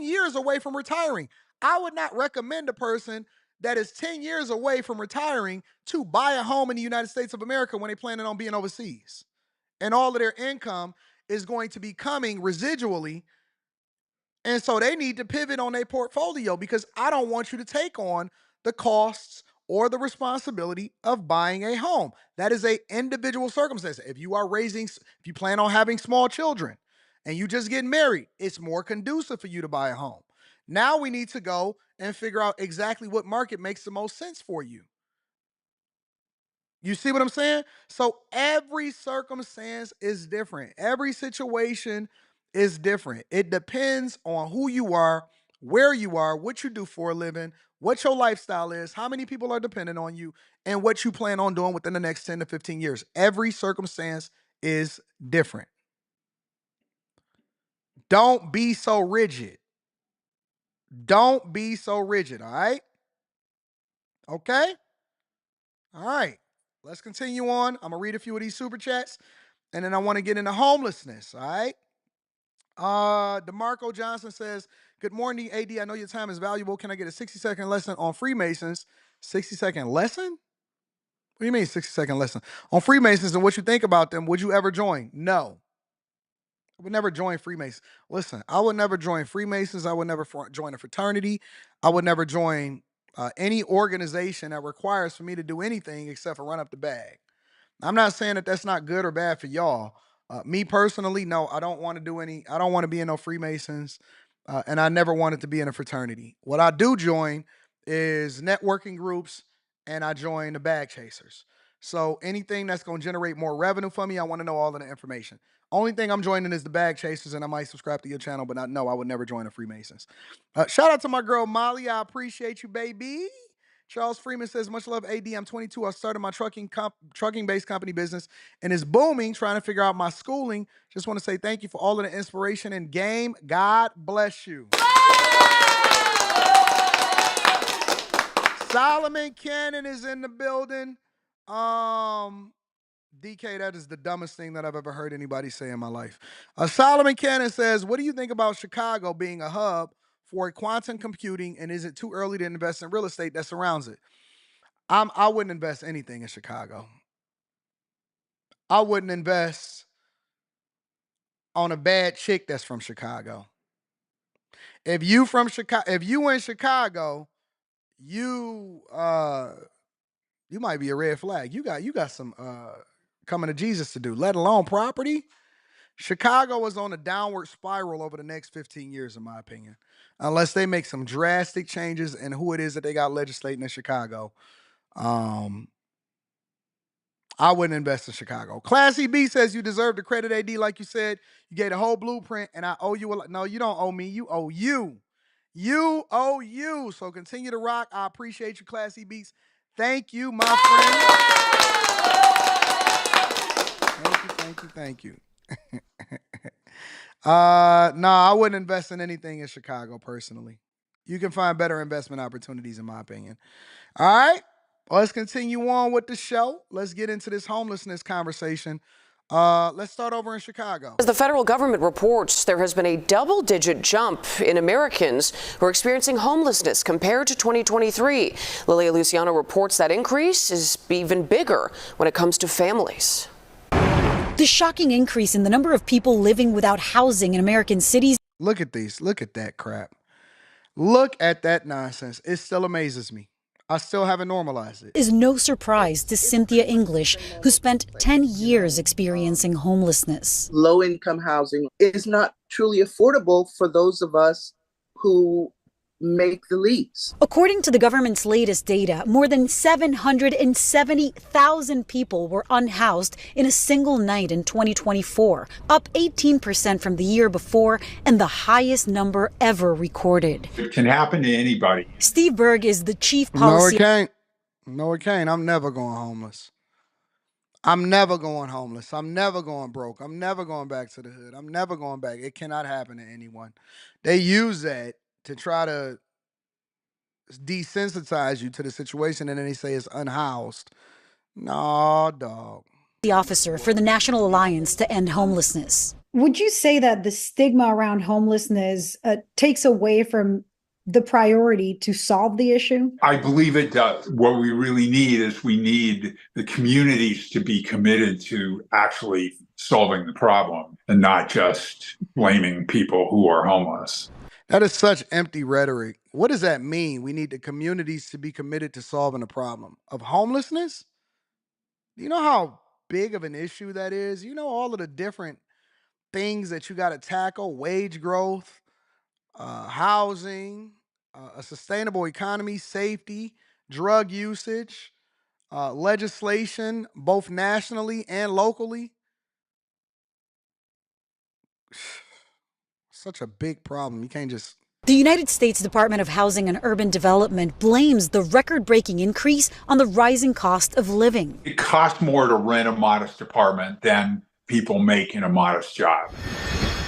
years away from retiring. I would not recommend a person that is 10 years away from retiring to buy a home in the United States of America when they're planning on being overseas. And all of their income is going to be coming residually. And so they need to pivot on their portfolio, because I don't want you to take on the costs or the responsibility of buying a home. That is an individual circumstance. If you plan on having small children and you just get married, it's more conducive for you to buy a home. Now we need to go and figure out exactly what market makes the most sense for you. You see what I'm saying? So every circumstance is different. Every situation is different. It depends on who you are, where you are, what you do for a living, what your lifestyle is, how many people are dependent on you, and what you plan on doing within the next 10 to 15 years. Every circumstance is different. Don't be so rigid. Don't be so rigid, all right? Okay? All right. Let's continue on. I'm going to read a few of these super chats, and then I want to get into homelessness, all right? DeMarco Johnson says, good morning, AD. I know your time is valuable. Can I get a 60-second lesson on Freemasons? 60-second lesson? What do you mean 60-second lesson? On Freemasons and what you think about them. Would you ever join? No. I would never join Freemasons. Listen, I would never join Freemasons. I would never join a fraternity. I would never join any organization that requires for me to do anything except for run up the bag. I'm not saying that that's not good or bad for y'all. Me personally, no, I don't want to be in no Freemasons, and I never wanted to be in a fraternity. What I do join is networking groups, and I join the bag chasers. So anything that's going to generate more revenue for me, I want to know all of the information. Only thing I'm joining is the bag chasers, and I might subscribe to your channel, but no, I would never join the Freemasons. Shout out to my girl, Molly. I appreciate you, baby. Charles Freeman says, much love, AD. I'm 22. I started my trucking-based company business, and it's booming, trying to figure out my schooling. Just want to say thank you for all of the inspiration and game. God bless you. Solomon Cannon is in the building. DK, that is the dumbest thing that I've ever heard anybody say in my life. Solomon Cannon says, what do you think about Chicago being a hub for quantum computing, and is it too early to invest in real estate that surrounds it? I wouldn't invest anything in Chicago. I wouldn't invest on a bad chick that's from Chicago. If you in Chicago, you might be a red flag. You got some coming to Jesus to do, let alone property. Chicago is on a downward spiral over the next 15 years, in my opinion, unless they make some drastic changes in who it is that they got legislating in Chicago. I wouldn't invest in Chicago. Classy B says, you deserve the credit, AD. Like you said, you gave the whole blueprint, and I owe you a lot. No, you don't owe me. You owe you. You owe you. So continue to rock. I appreciate you, Classy Beats. Thank you, my friend. Thank you. No, I wouldn't invest in anything in Chicago personally. You can find better investment opportunities, in my opinion. All right, let's continue on with the show. Let's get into this homelessness conversation. Let's start over in Chicago. As the federal government reports, there has been a double-digit jump in Americans who are experiencing homelessness compared to 2023. Lilia Luciano reports that increase is even bigger when it comes to families. The shocking increase in the number of people living without housing in American cities. Look at these. Look at that crap. Look at that nonsense. It still amazes me. I still haven't normalized it. Is no surprise to Cynthia English, who spent 10 years experiencing homelessness. Low-income housing is not truly affordable for those of us who make the leaps. According to the government's latest data, more than 770,000 people were unhoused in a single night in 2024, up 18% from the year before and the highest number ever recorded. It can happen to anybody. Steve Berg is the chief policy. No, it can't. No, it can't. I'm never going homeless. I'm never going homeless. I'm never going broke. I'm never going back to the hood. I'm never going back. It cannot happen to anyone. They use that to try to desensitize you to the situation, and then they say it's unhoused. No, dog. The officer for the National Alliance to End Homelessness. Would you say that the stigma around homelessness takes away from the priority to solve the issue? I believe it does. What we really need is we need the communities to be committed to actually solving the problem and not just blaming people who are homeless. That is such empty rhetoric. What does that mean? We need the communities to be committed to solving the problem of homelessness? Do you know how big of an issue that is? You know all of the different things that you got to tackle: wage growth, housing, a sustainable economy, safety, drug usage, legislation, both nationally and locally. Such a big problem. You can't just... The United States Department of Housing and Urban Development blames the record-breaking increase on the rising cost of living. It costs more to rent a modest apartment than people make in a modest job.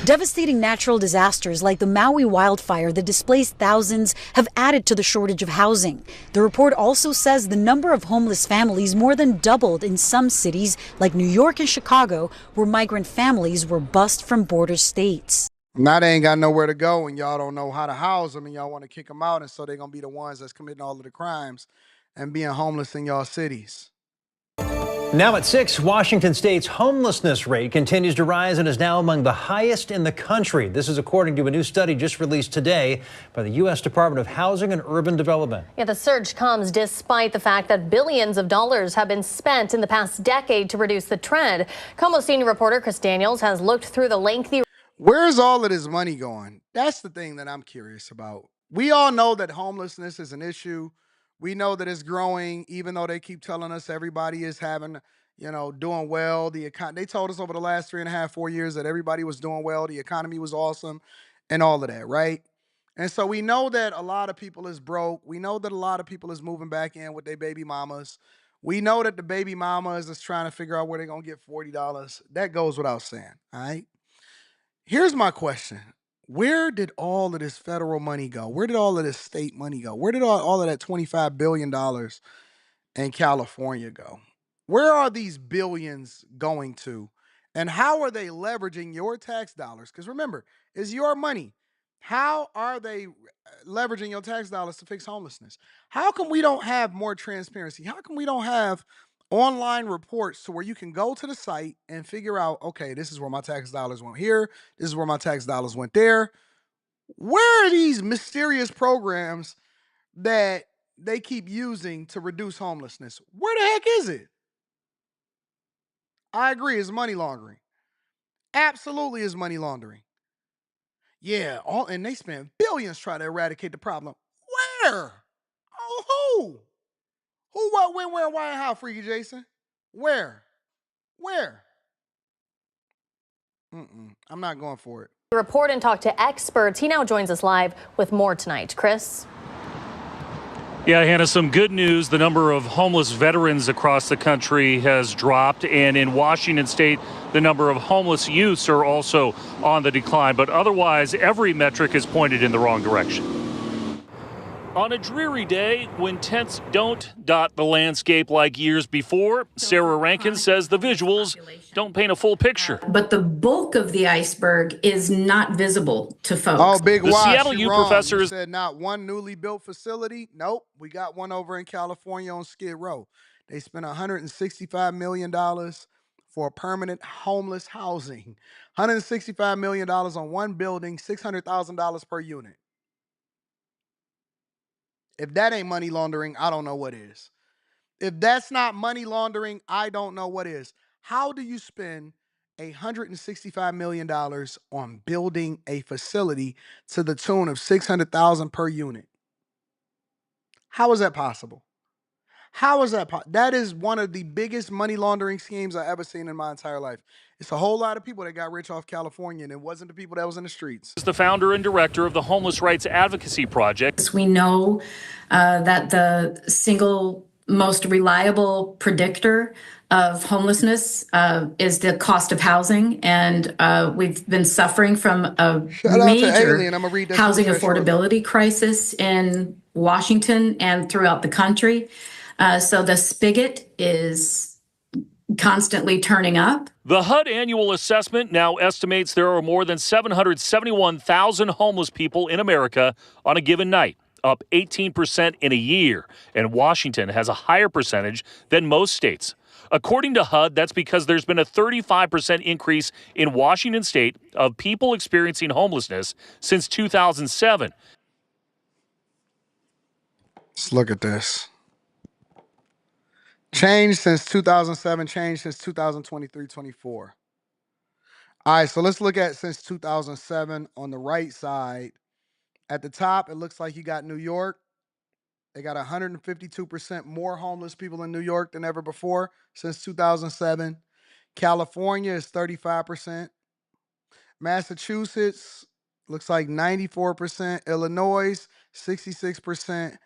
Devastating natural disasters like the Maui wildfire that displaced thousands have added to the shortage of housing. The report also says the number of homeless families more than doubled in some cities like New York and Chicago, where migrant families were bused from border states. Now they ain't got nowhere to go, and y'all don't know how to house them, and y'all want to kick them out, and so they're going to be the ones that's committing all of the crimes and being homeless in y'all cities. Now at 6, Washington State's homelessness rate continues to rise and is now among the highest in the country. This is according to a new study just released today by the U.S. Department of Housing and Urban Development. Yeah, the surge comes despite the fact that billions of dollars have been spent in the past decade to reduce the trend. Como senior reporter Chris Daniels has looked through the lengthy... Where's all of this money going? That's the thing that I'm curious about. We all know that homelessness is an issue. We know that it's growing, even though they keep telling us everybody is having, doing well. They told us over the last 3.5, 4 years that everybody was doing well. The economy was awesome and all of that, right? And so we know that a lot of people is broke. We know that a lot of people is moving back in with their baby mamas. We know that the baby mamas is trying to figure out where they're going to get $40. That goes without saying, all right? Here's my question. Where did all of this federal money go? Where did all of this state money go? Where did all of that $25 billion in California go? Where are these billions going to? And how are they leveraging your tax dollars? Because remember, it's your money. How are they leveraging your tax dollars to fix homelessness? How come we don't have more transparency? How come we don't have online reports to where you can go to the site and figure out, okay, this is where my tax dollars went here. This is where my tax dollars went there. Where are these mysterious programs that they keep using to reduce homelessness? Where the heck is it? I agree, it's money laundering. Absolutely is money laundering. Yeah, and they spend billions trying to eradicate the problem. Where? Oh, who? Who, what, when, where, why, and how, Freaky Jason? Where? I'm not going for it. Report and talk to experts. He now joins us live with more tonight. Chris? Yeah, Hannah, some good news. The number of homeless veterans across the country has dropped. And in Washington State, the number of homeless youths are also on the decline. But otherwise, every metric is pointed in the wrong direction. On a dreary day, when tents don't dot the landscape like years before, Sarah Rankin says the visuals don't paint a full picture. But the bulk of the iceberg is not visible to folks. Oh, big The wash. Seattle You're U wrong. professor You said not one newly built facility. Nope. We got one over in California on Skid Row. They spent $165 million for permanent homeless housing. $165 million on one building, $600,000 per unit. If that ain't money laundering, I don't know what is. If that's not money laundering, I don't know what is. How do you spend $165 million on building a facility to the tune of $600,000 per unit? How is that possible? How is that possible? That is one of the biggest money laundering schemes I've ever seen in my entire life. It's a whole lot of people that got rich off California, and it wasn't the people that was in the streets. Is the founder and director of the Homeless Rights Advocacy Project. We know that the single most reliable predictor of homelessness is the cost of housing, and we've been suffering from a major housing affordability crisis in Washington and throughout the country. So the spigot is constantly turning up. The HUD annual assessment now estimates there are more than 771,000 homeless people in America on a given night, up 18% in a year, and Washington has a higher percentage than most states. According to HUD, that's because there's been a 35% increase in Washington state of people experiencing homelessness since 2007. Let's look at this. Change since 2007, change since 2023-24. All right, so let's look at since 2007 on the right side. At the top, it looks like you got New York. They got 152% more homeless people in New York than ever before since 2007. California is 35%. Massachusetts looks like 94%. Illinois, 66%.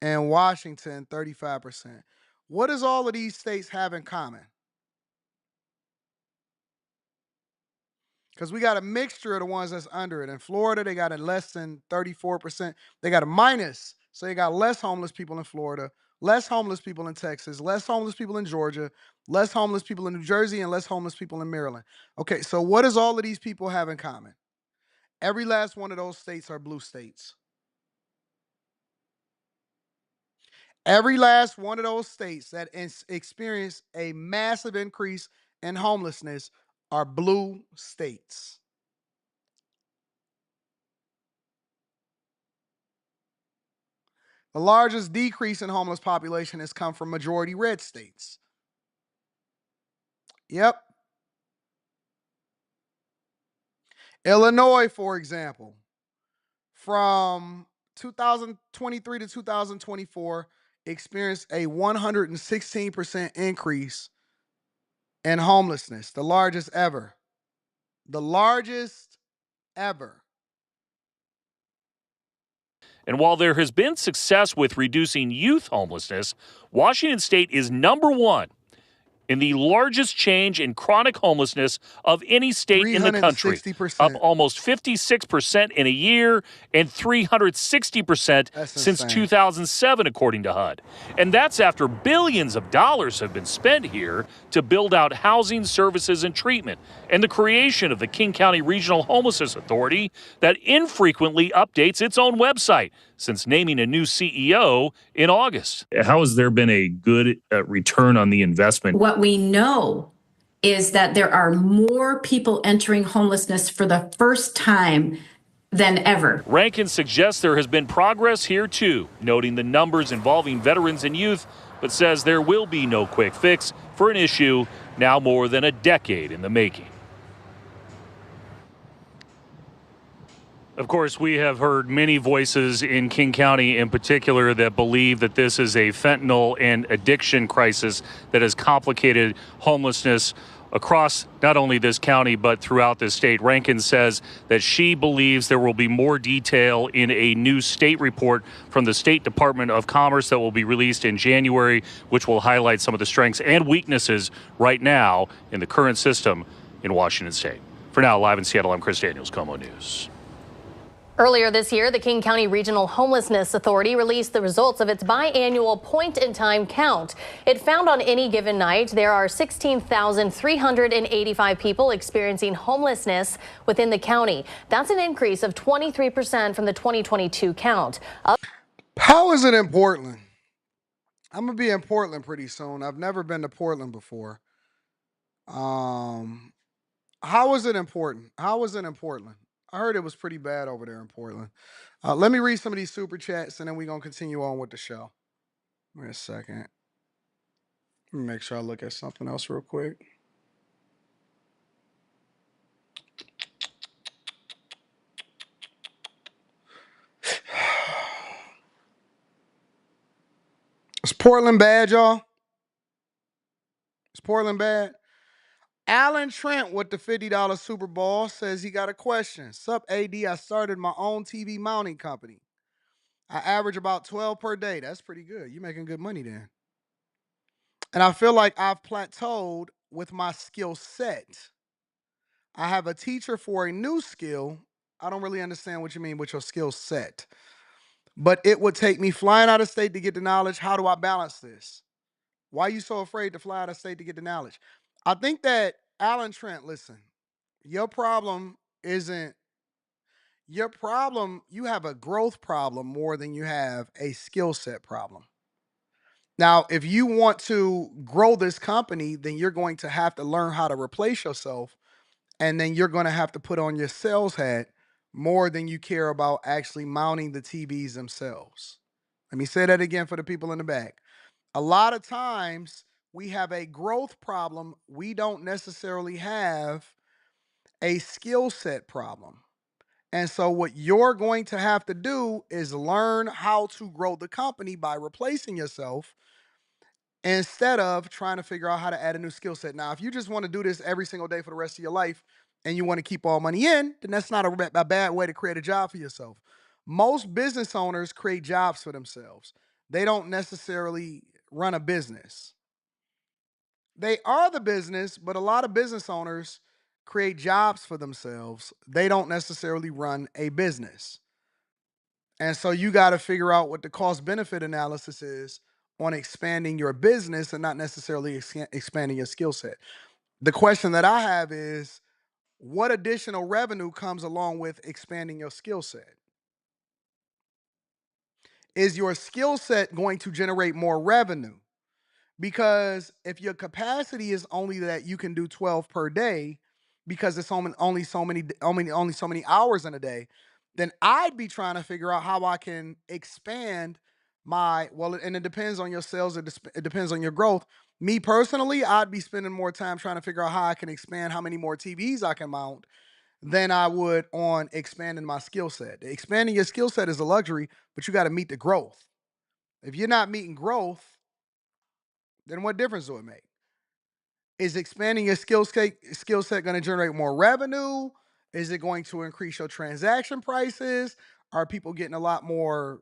And Washington, 35%. What does all of these states have in common? Because we got a mixture of the ones that's under it. In Florida, they got a less than 34%. They got a minus. So they got less homeless people in Florida, less homeless people in Texas, less homeless people in Georgia, less homeless people in New Jersey, and less homeless people in Maryland. Okay, so what does all of these people have in common? Every last one of those states are blue states. Every last one of those states that experience a massive increase in homelessness are blue states. The largest decrease in homeless population has come from majority red states. Yep. Illinois, for example, from 2023 to 2024, experienced a 116% increase in homelessness, the largest ever. The largest ever. And while there has been success with reducing youth homelessness, Washington State is number one in the largest change in chronic homelessness of any state in the country, up almost 56% in a year and 360% since 2007, according to HUD. And that's after billions of dollars have been spent here to build out housing, services, and treatment, and the creation of the King County Regional Homelessness Authority that infrequently updates its own website since naming a new CEO in August. How has there been a good return on the investment? What we know is that there are more people entering homelessness for the first time than ever. Rankin suggests there has been progress here too, noting the numbers involving veterans and youth, but says there will be no quick fix for an issue now more than a decade in the making. Of course, we have heard many voices in King County in particular that believe that this is a fentanyl and addiction crisis that has complicated homelessness across not only this county but throughout the state. Rankin says that she believes there will be more detail in a new state report from the State Department of Commerce that will be released in January, which will highlight some of the strengths and weaknesses right now in the current system in Washington State. For now, live in Seattle, I'm Chris Daniels, KOMO News. Earlier this year, the King County Regional Homelessness Authority released the results of its biannual point-in-time count. It found on any given night there are 16,385 people experiencing homelessness within the county. That's an increase of 23% from the 2022 count. How is it in Portland? I'm going to be in Portland pretty soon. I've never been to Portland before. How is it important? How is it in Portland? I heard it was pretty bad over there in Portland. Let me read some of these super chats, and then we're going to continue on with the show. Wait a second. Let me make sure I look at something else real quick. Is Portland bad, y'all? Is Portland bad? Alan Trent with the $50 Super Bowl says he got a question. Sup, AD? I started my own TV mounting company. I average about 12 per day. That's pretty good. You're making good money then. And I feel like I've plateaued with my skill set. I have a teacher for a new skill. I don't really understand what you mean with your skill set. But it would take me flying out of state to get the knowledge. How do I balance this? Why are you so afraid to fly out of state to get the knowledge? I think that Alan Trent, listen, your problem isn't your problem. You have a growth problem more than you have a skill set problem. Now, if you want to grow this company, then you're going to have to learn how to replace yourself. And then you're going to have to put on your sales hat more than you care about actually mounting the TVs themselves. Let me say that again for the people in the back. A lot of times we have a growth problem. We don't necessarily have a skill set problem. And so what you're going to have to do is learn how to grow the company by replacing yourself instead of trying to figure out how to add a new skill set. Now, if you just want to do this every single day for the rest of your life and you want to keep all money in, then that's not a bad way to create a job for yourself. Most business owners create jobs for themselves. They don't necessarily run a business. They are the business, but a lot of business owners create jobs for themselves. They don't necessarily run a business. And so you got to figure out what the cost benefit analysis is on expanding your business and not necessarily expanding your skill set. The question that I have is, what additional revenue comes along with expanding your skill set? Is your skill set going to generate more revenue? Because if your capacity is only that you can do 12 per day, because it's only so many hours in a day, then I'd be trying to figure out how I can expand and it depends on your sales, it depends on your growth. Me personally, I'd be spending more time trying to figure out how I can expand how many more TVs I can mount than I would on expanding my skill set. Expanding your skill set is a luxury, but you got to meet the growth. If you're not meeting growth, then what difference do it make? Is expanding your skill set going to generate more revenue? Is it going to increase your transaction prices? Are people getting a lot more,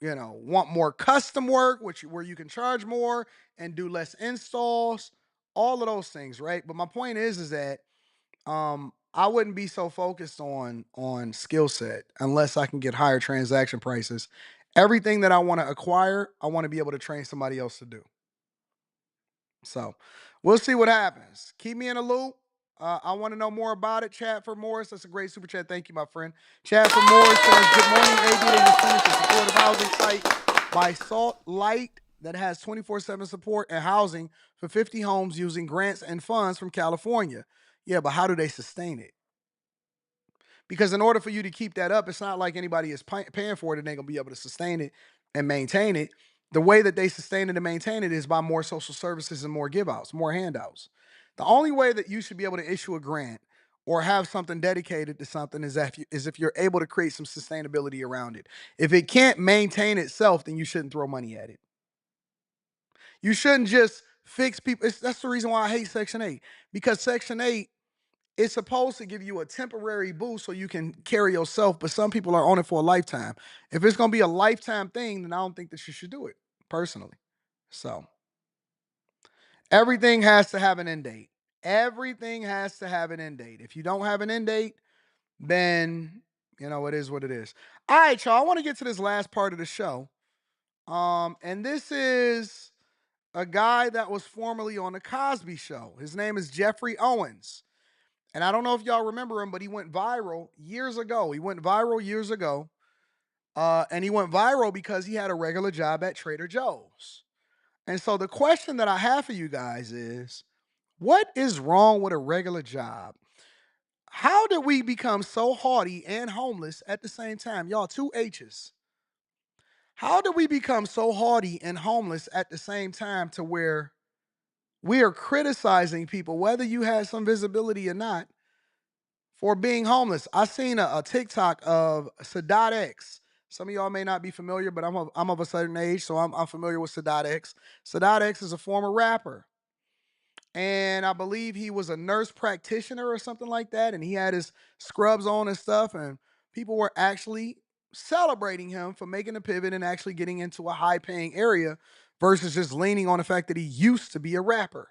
want more custom work, where you can charge more and do less installs? All of those things, right? But my point is that I wouldn't be so focused on skill set unless I can get higher transaction prices. Everything that I want to acquire, I want to be able to train somebody else to do. So we'll see what happens. Keep me in a loop. I want to know more about it. Chat for Morris. That's a great super chat. Thank you, my friend. Chat for Morris says, good morning, AD. They just finished a supportive housing site by Salt Light that has 24/7 support and housing for 50 homes using grants and funds from California. Yeah, but how do they sustain it? Because in order for you to keep that up, it's not like anybody is paying for it and they're going to be able to sustain it and maintain it. The way that they sustain it and maintain it is by more social services and more give-outs, more handouts. The only way that you should be able to issue a grant or have something dedicated to something is if you're able to create some sustainability around it. If it can't maintain itself, then you shouldn't throw money at it. You shouldn't just fix people. That's the reason why I hate Section 8. Because Section 8, it's supposed to give you a temporary boost so you can carry yourself, but some people are on it for a lifetime. If it's going to be a lifetime thing, then I don't think that you should do it, personally. So, everything has to have an end date. Everything has to have an end date. If you don't have an end date, then You know, it is what it is. All right, y'all. I want to get to this last part of the show. And this is a guy that was formerly on the Cosby Show. His name is Geoffrey Owens. And I don't know if y'all remember him, but he went viral years ago. And he went viral because he had a regular job at Trader Joe's. And so the question that I have for you guys is, what is wrong with a regular job? How did we become so haughty and homeless at the same time? Y'all, 2 H's. How did we become so haughty and homeless at the same time to where we are criticizing people, whether you had some visibility or not, for being homeless? I seen a TikTok of Sadat X. Some of y'all may not be familiar, but I'm of a certain age, so I'm familiar with Sadat X. Sadat X is a former rapper. And I believe he was a nurse practitioner or something like that. And he had his scrubs on and stuff. And people were actually celebrating him for making a pivot and actually getting into a high-paying area versus just leaning on the fact that he used to be a rapper.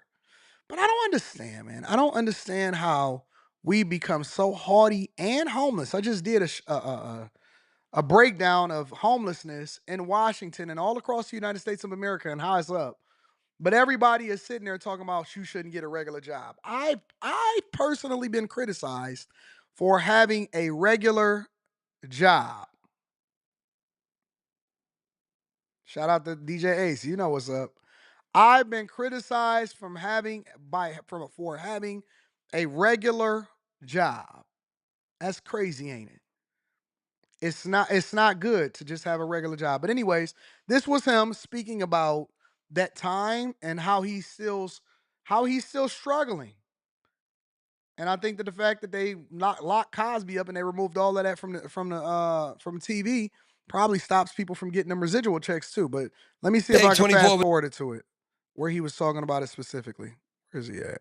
But I don't understand, man. I don't understand how we become so haughty and homeless. I just did a breakdown of homelessness in Washington and all across the United States of America and how it's up. But everybody is sitting there talking about you shouldn't get a regular job. I've personally been criticized for having a regular job. Shout out to DJ Ace. You know what's up. I've been criticized for having a regular job. That's crazy, ain't it? It's not good to just have a regular job. But anyways, this was him speaking about that time and how he's still struggling. And I think that the fact that they locked Cosby up and they removed all of that from TV probably stops people from getting them residual checks too. But let me see if I can fast forward it to it where he was talking about it specifically. Where's he at?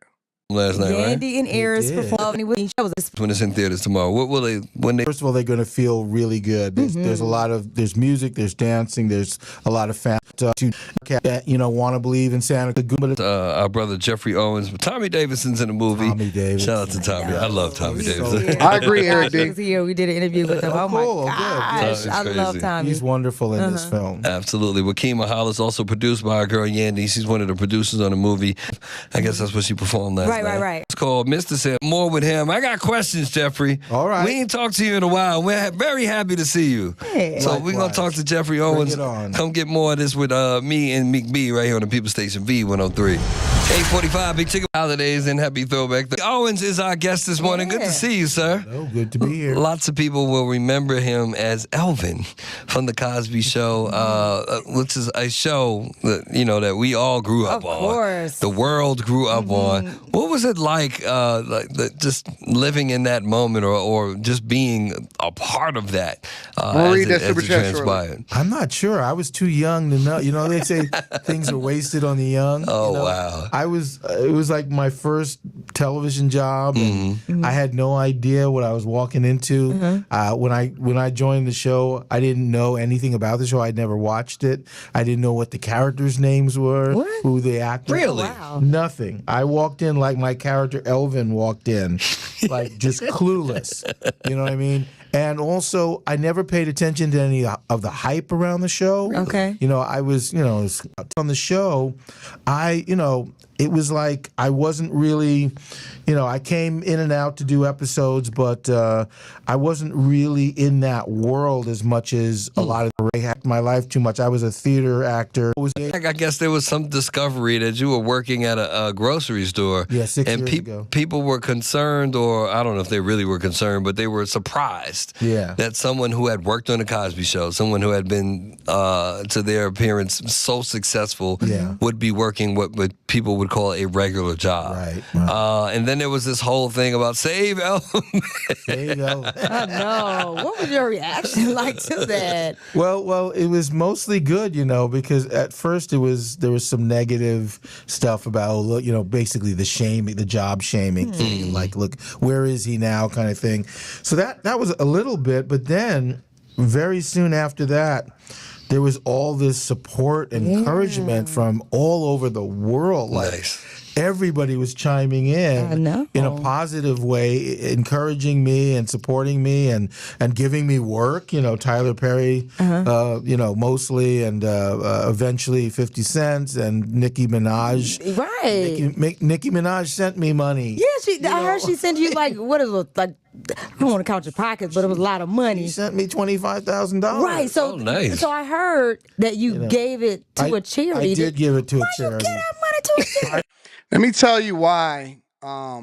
Last night, Yandy and Eris performing when it's in theaters tomorrow. What will they? First of all, they're going to feel really good. There's a lot of music, there's dancing, there's a lot of fans that want to believe in Santa. Our brother Geoffrey Owens, Tommy Davidson's in the movie. Tommy Davidson. Shout out to Tommy. I love Tommy Davidson. I agree, Eric D. We did an interview with him. Oh my gosh, I love Tommy. He's wonderful in this film. Absolutely. Wakeem Mahala's also produced by our girl Yandy. She's one of the producers on the movie. I guess that's what she performed last night. Right. It's called Mr. Sam. More with him. I got questions, Geoffrey. All right. We ain't talked to you in a while. We're very happy to see you. Hey. So we're going to talk to Geoffrey Owens. Come get more of this with me and Meek B right here on the People Station V103. 8:45, Big Chicken Holidays and happy throwback. Owens is our guest this morning. Good to see you, sir. Hello, good to be here. Lots of people will remember him as Elvin from The Cosby Show, which is a show that we all grew up on. Of course. The world grew up on. What was it like just living in that moment or just being a part of that as it transpired? I'm not sure. I was too young to know. They say things are wasted on the young. Oh, wow. It was like my first television job, and I had no idea what I was walking into. When I joined the show, I didn't know anything about the show. I'd never watched it. I didn't know what the characters' names were, who the actors. Really? Wow. Nothing. I walked in like my character Elvin walked in, like just clueless. You know what I mean? And also, I never paid attention to any of the hype around the show. Okay. I was, on the show, it was like I wasn't really, I came in and out to do episodes, but I wasn't really in that world as much as a lot of my life too much. I was a theater actor. I guess there was some discovery that you were working at a grocery store. Yeah, 6 years ago. People were concerned, or I don't know if they really were concerned, but they were surprised that someone who had worked on The Cosby Show, someone who had been, to their appearance, so successful, would be working what people would call a regular job. Right. And then there was this whole thing about save Elvin. Save Elvin. Oh no! What was your reaction like to that? Well, it was mostly good, because at first there was some negative stuff about, basically the job shaming thing, like, look, where is he now, kind of thing. So that was a little bit, but then very soon after that, there was all this support and encouragement from all over the world. Like everybody was chiming in a positive way, encouraging me and supporting me and giving me work. You know, Tyler Perry, you know, mostly, and eventually 50 Cent and Nicki Minaj. Right. Nicki Minaj sent me money. Yeah, I heard she sent you like, what is it, like, I don't want to count your pockets, but it was a lot of money. She sent me $25,000. Right, so so I heard that you gave it to a charity. I did give it to a charity. Why you give that money to a charity? Let me tell you why a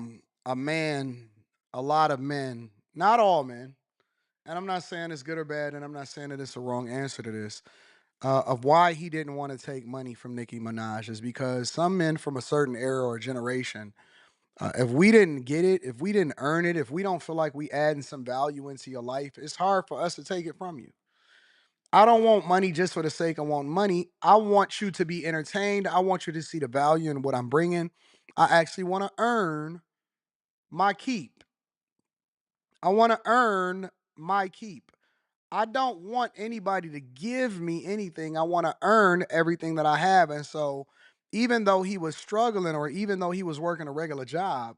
lot of men, not all men, and I'm not saying it's good or bad, and I'm not saying that it's a wrong answer to this, of why he didn't want to take money from Nicki Minaj is because some men from a certain era or generation, if we didn't get it, if we didn't earn it, if we don't feel like we adding some value into your life, it's hard for us to take it from you. I don't want money just for the sake of wanting money. I want you to be entertained. I want you to see the value in what I'm bringing. I actually want to earn my keep. I want to earn my keep. I don't want anybody to give me anything. I want to earn everything that I have. And so, even though he was struggling or even though he was working a regular job,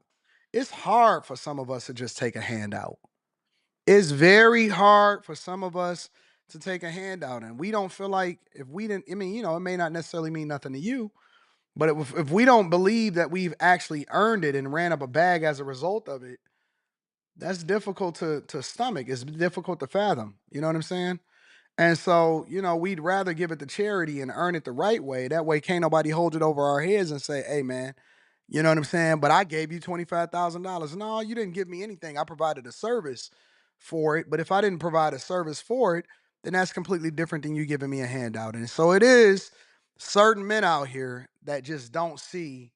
it's hard for some of us to just take a handout. It's very hard for some of us to take a handout. And we don't feel like if we didn't, I mean, you know, it may not necessarily mean nothing to you, but if we don't believe that we've actually earned it and ran up a bag as a result of it, that's difficult to stomach. It's difficult to fathom. You know what I'm saying? And so, you know, we'd rather give it to charity and earn it the right way. That way, can't nobody hold it over our heads and say, hey, man, you know what I'm saying? But I gave you $25,000. No, you didn't give me anything. I provided a service for it. But if I didn't provide a service for it, then that's completely different than you giving me a handout. And so it is certain men out here that just don't see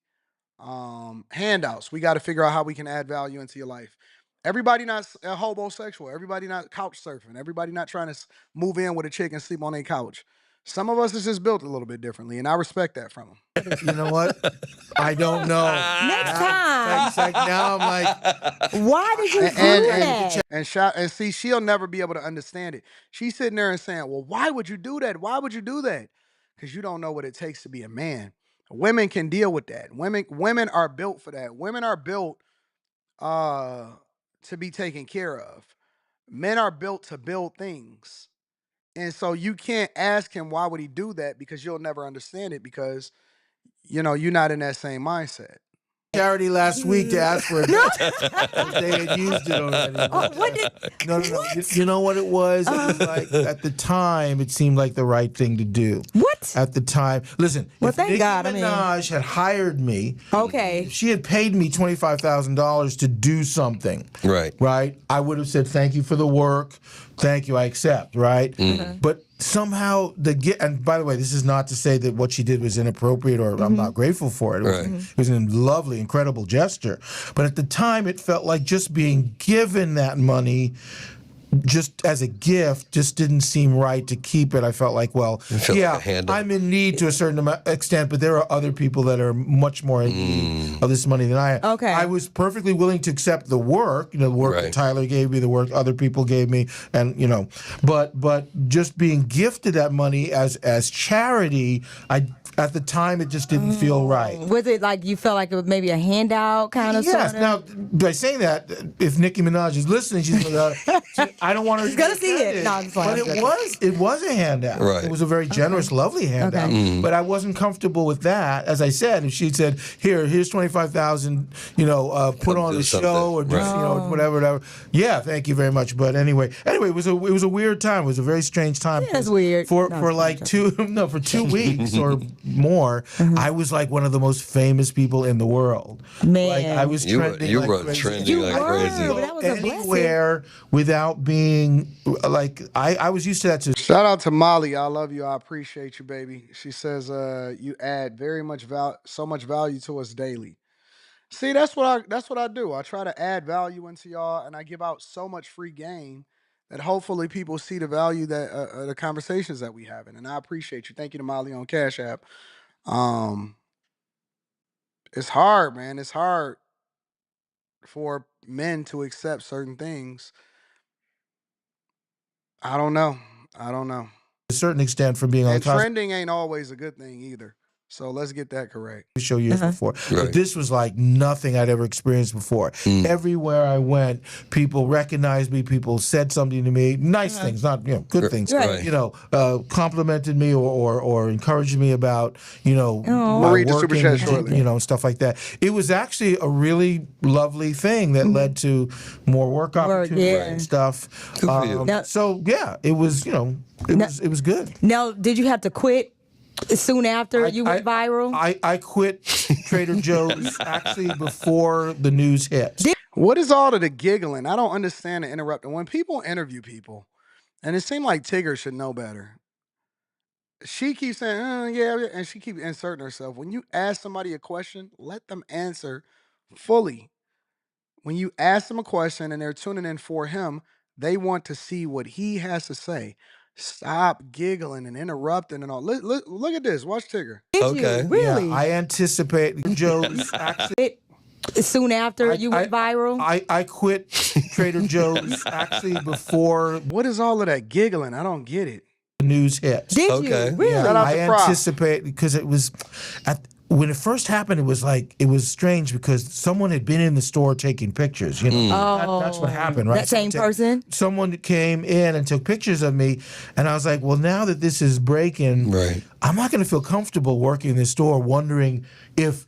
handouts. We got to figure out how we can add value into your life. Everybody not homosexual. Everybody not couch surfing. Everybody not trying to move in with a chick and sleep on a couch. Some of us is just built a little bit differently, and I respect that from them. You know what? I don't know. Next time. It's like now I'm like, why did you do that? And see, she'll never be able to understand it. She's sitting there and saying, well, why would you do that? Why would you do that? Because you don't know what it takes to be a man. Women can deal with that. Women are built for that. Women are built to be taken care of. Men are built to build things. And so you can't ask him why would he do that, because you'll never understand it, because you know you're not in that same mindset. Charity last week to ask for it. They had used it already. No. You know what it was? It was like at the time it seemed like the right thing to do. What? At the time. Listen, well, if thank Nicki God, Minaj had hired me, if she had paid me $25,000 to do something. Right? I would have said thank you for the work. Thank you, I accept, right? But somehow and by the way, this is not to say that what she did was inappropriate or I'm not grateful for it. It was a lovely, incredible gesture. But at the time, it felt like just being given that money just as a gift just didn't seem right to keep it. I felt like, well, I'm in need to a certain extent, but there are other people that are much more in need of this money than I am. I was perfectly willing to accept the work, the work that Tyler gave me, the work other people gave me, and but just being gifted that money as charity, at the time, it just didn't feel right. Was it like you felt like it was maybe a handout kind of? Yes. Sort Now, by saying that, if Nicki Minaj is listening, she's I don't want her. She's gonna see it. No, but it was a handout. It was a very generous, lovely handout. But I wasn't comfortable with that. As I said, if she said, here's $25,000, put on the show or just, whatever. Yeah, thank you very much. But anyway, it was a weird time. It was a very strange time. Yeah, it's weird. For 2 weeks or more, I was like one of the most famous people in the world. Man, like, I was trending. You were trending like crazy. That was anywhere without being like I was used to that. Shout out to Molly. I love you. I appreciate you, baby. She says you add so much value to us daily. See, that's what I do. I try to add value into y'all, and I give out so much free game that hopefully people see the value that the conversations that we having, and I appreciate you. Thank you to Molly on Cash App. It's hard, man. It's hard for men to accept certain things. I don't know. a certain extent from being on And the Cosby trending ain't always a good thing either. So let's get that correct. Show years before. But this was like nothing I'd ever experienced before. Everywhere I went, people recognized me, people said something to me, nice things, not good things. Complimented me or encouraged me about, We'll read the super chat shortly. Stuff like that. It was actually a really lovely thing that led to more work opportunities and stuff. So yeah, it was it was good. Now, did you have to quit soon after you went viral? I quit Trader Joe's actually before the news hit. What is all of the giggling? I don't understand the interrupting. When people interview people, and it seemed like Tigger should know better. She keeps saying, yeah, and she keeps inserting herself. When you ask somebody a question, let them answer fully. When you ask them a question and they're tuning in for him, they want to see what he has to say. Stop giggling and interrupting and all. Look at this. Watch Tigger. Did you? Really? Yeah, I anticipate Joe's actually. Soon after you went viral? I quit Trader Joe's actually before. What is all of that giggling? I don't get it. The news hit. Did you? Really? Yeah, I anticipate because it was when it first happened, it was strange because someone had been in the store taking pictures. That's what happened, right? That same person? Someone came in and took pictures of me, and I was like, well, now that this is breaking, I'm not going to feel comfortable working in this store, wondering if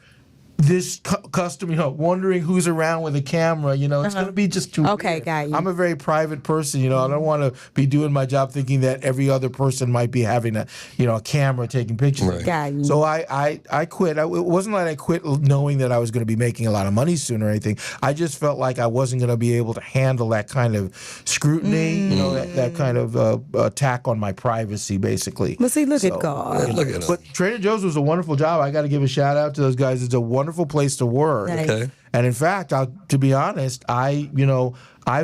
this customer, wondering who's around with a camera, it's going to be just too weird. Got you. I'm a very private person, I don't want to be doing my job thinking that every other person might be having a camera taking pictures. Got you. So I quit. It wasn't like I quit knowing that I was going to be making a lot of money soon or anything. I just felt like I wasn't going to be able to handle that kind of scrutiny, that kind of attack on my privacy, basically. But see, look at God. Look at but Trader Joe's was a wonderful job. I got to give a shout out to those guys. It's a wonderful place to work. Nice. Okay. And in fact, to be honest, I've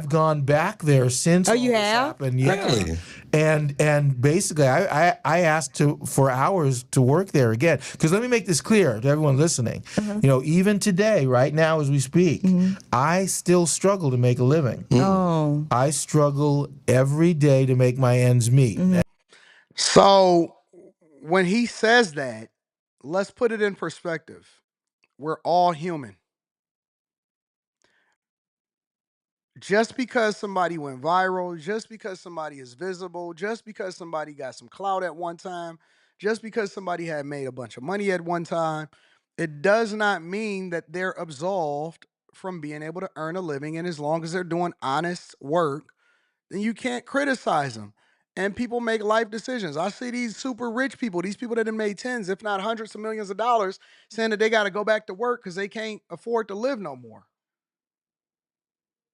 gone back there since. Oh, you have? Happened. Yeah. Really? And basically, I asked for hours to work there again. Because let me make this clear to everyone listening. Even today, right now as we speak, I still struggle to make a living. Oh. I struggle every day to make my ends meet. So when he says that, let's put it in perspective. We're all human. Just because somebody went viral, just because somebody is visible, just because somebody got some clout at one time, just because somebody had made a bunch of money at one time, it does not mean that they're absolved from being able to earn a living. And as long as they're doing honest work, then you can't criticize them. And people make life decisions. I see these super rich people, these people that have made tens, if not hundreds of millions of dollars, saying that they got to go back to work because they can't afford to live no more.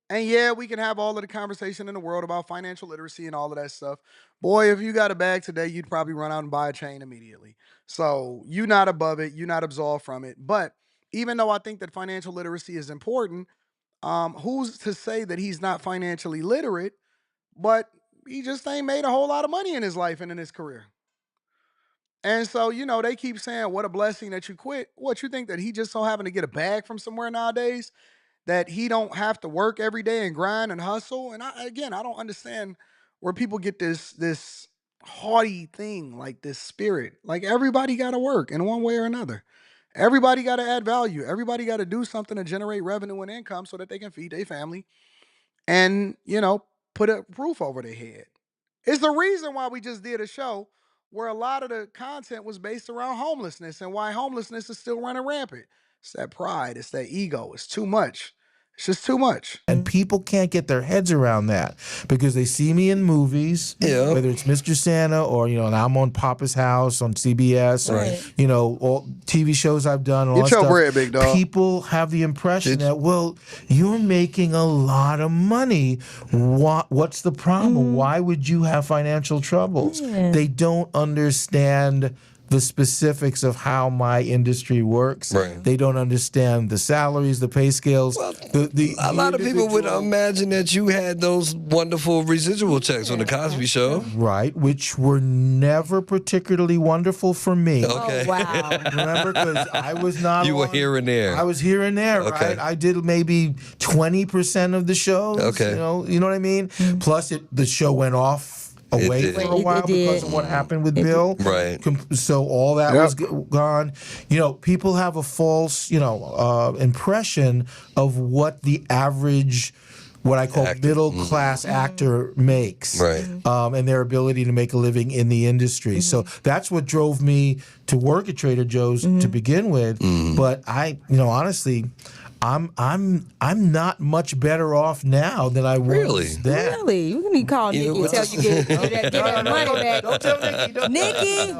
And yeah, we can have all of the conversation in the world about financial literacy and all of that stuff. Boy, if you got a bag today, you'd probably run out and buy a chain immediately. So you're not above it. You're not absolved from it. But even though I think that financial literacy is important, who's to say that he's not financially literate, but he just ain't made a whole lot of money in his life and in his career. And so, they keep saying, what a blessing that you quit. What, you think that he just so happened to get a bag from somewhere nowadays? That he don't have to work every day and grind and hustle? And I don't understand where people get this haughty thing, like this spirit. Like everybody got to work in one way or another. Everybody got to add value. Everybody got to do something to generate revenue and income so that they can feed their family and, put a roof over their head. It's the reason why we just did a show where a lot of the content was based around homelessness and why homelessness is still running rampant. It's that pride. It's that ego. It's too much. It's just too much. And people can't get their heads around that because they see me in movies, whether it's Mr. Santa or, and I'm on Papa's House on CBS or, all TV shows I've done. All Get that your stuff. bread, big dog. People have the impression that, well, you're making a lot of money. What's the problem? Why would you have financial troubles? They don't understand the specifics of how my industry works. Right. They don't understand the salaries, the pay scales. Well, a lot of people would imagine that you had those wonderful residual checks on the Cosby Show. Right, which were never particularly wonderful for me. Okay. Oh, wow. Remember, because I was not You were here and there. I was here and there, Okay. right? I did maybe 20% of the shows. Okay. You know what I mean? Plus, the show went off away for a while because of what happened with Bill. Right. So all that was gone. You know, people have a false, impression of what the average, what I call middle class actor makes, right? And their ability to make a living in the industry. So that's what drove me to work at Trader Joe's to begin with. But I, honestly, I'm not much better off now than I was then. Really? You need to call Nikki and tell you get that money back. Don't tell Nikki. Nikki.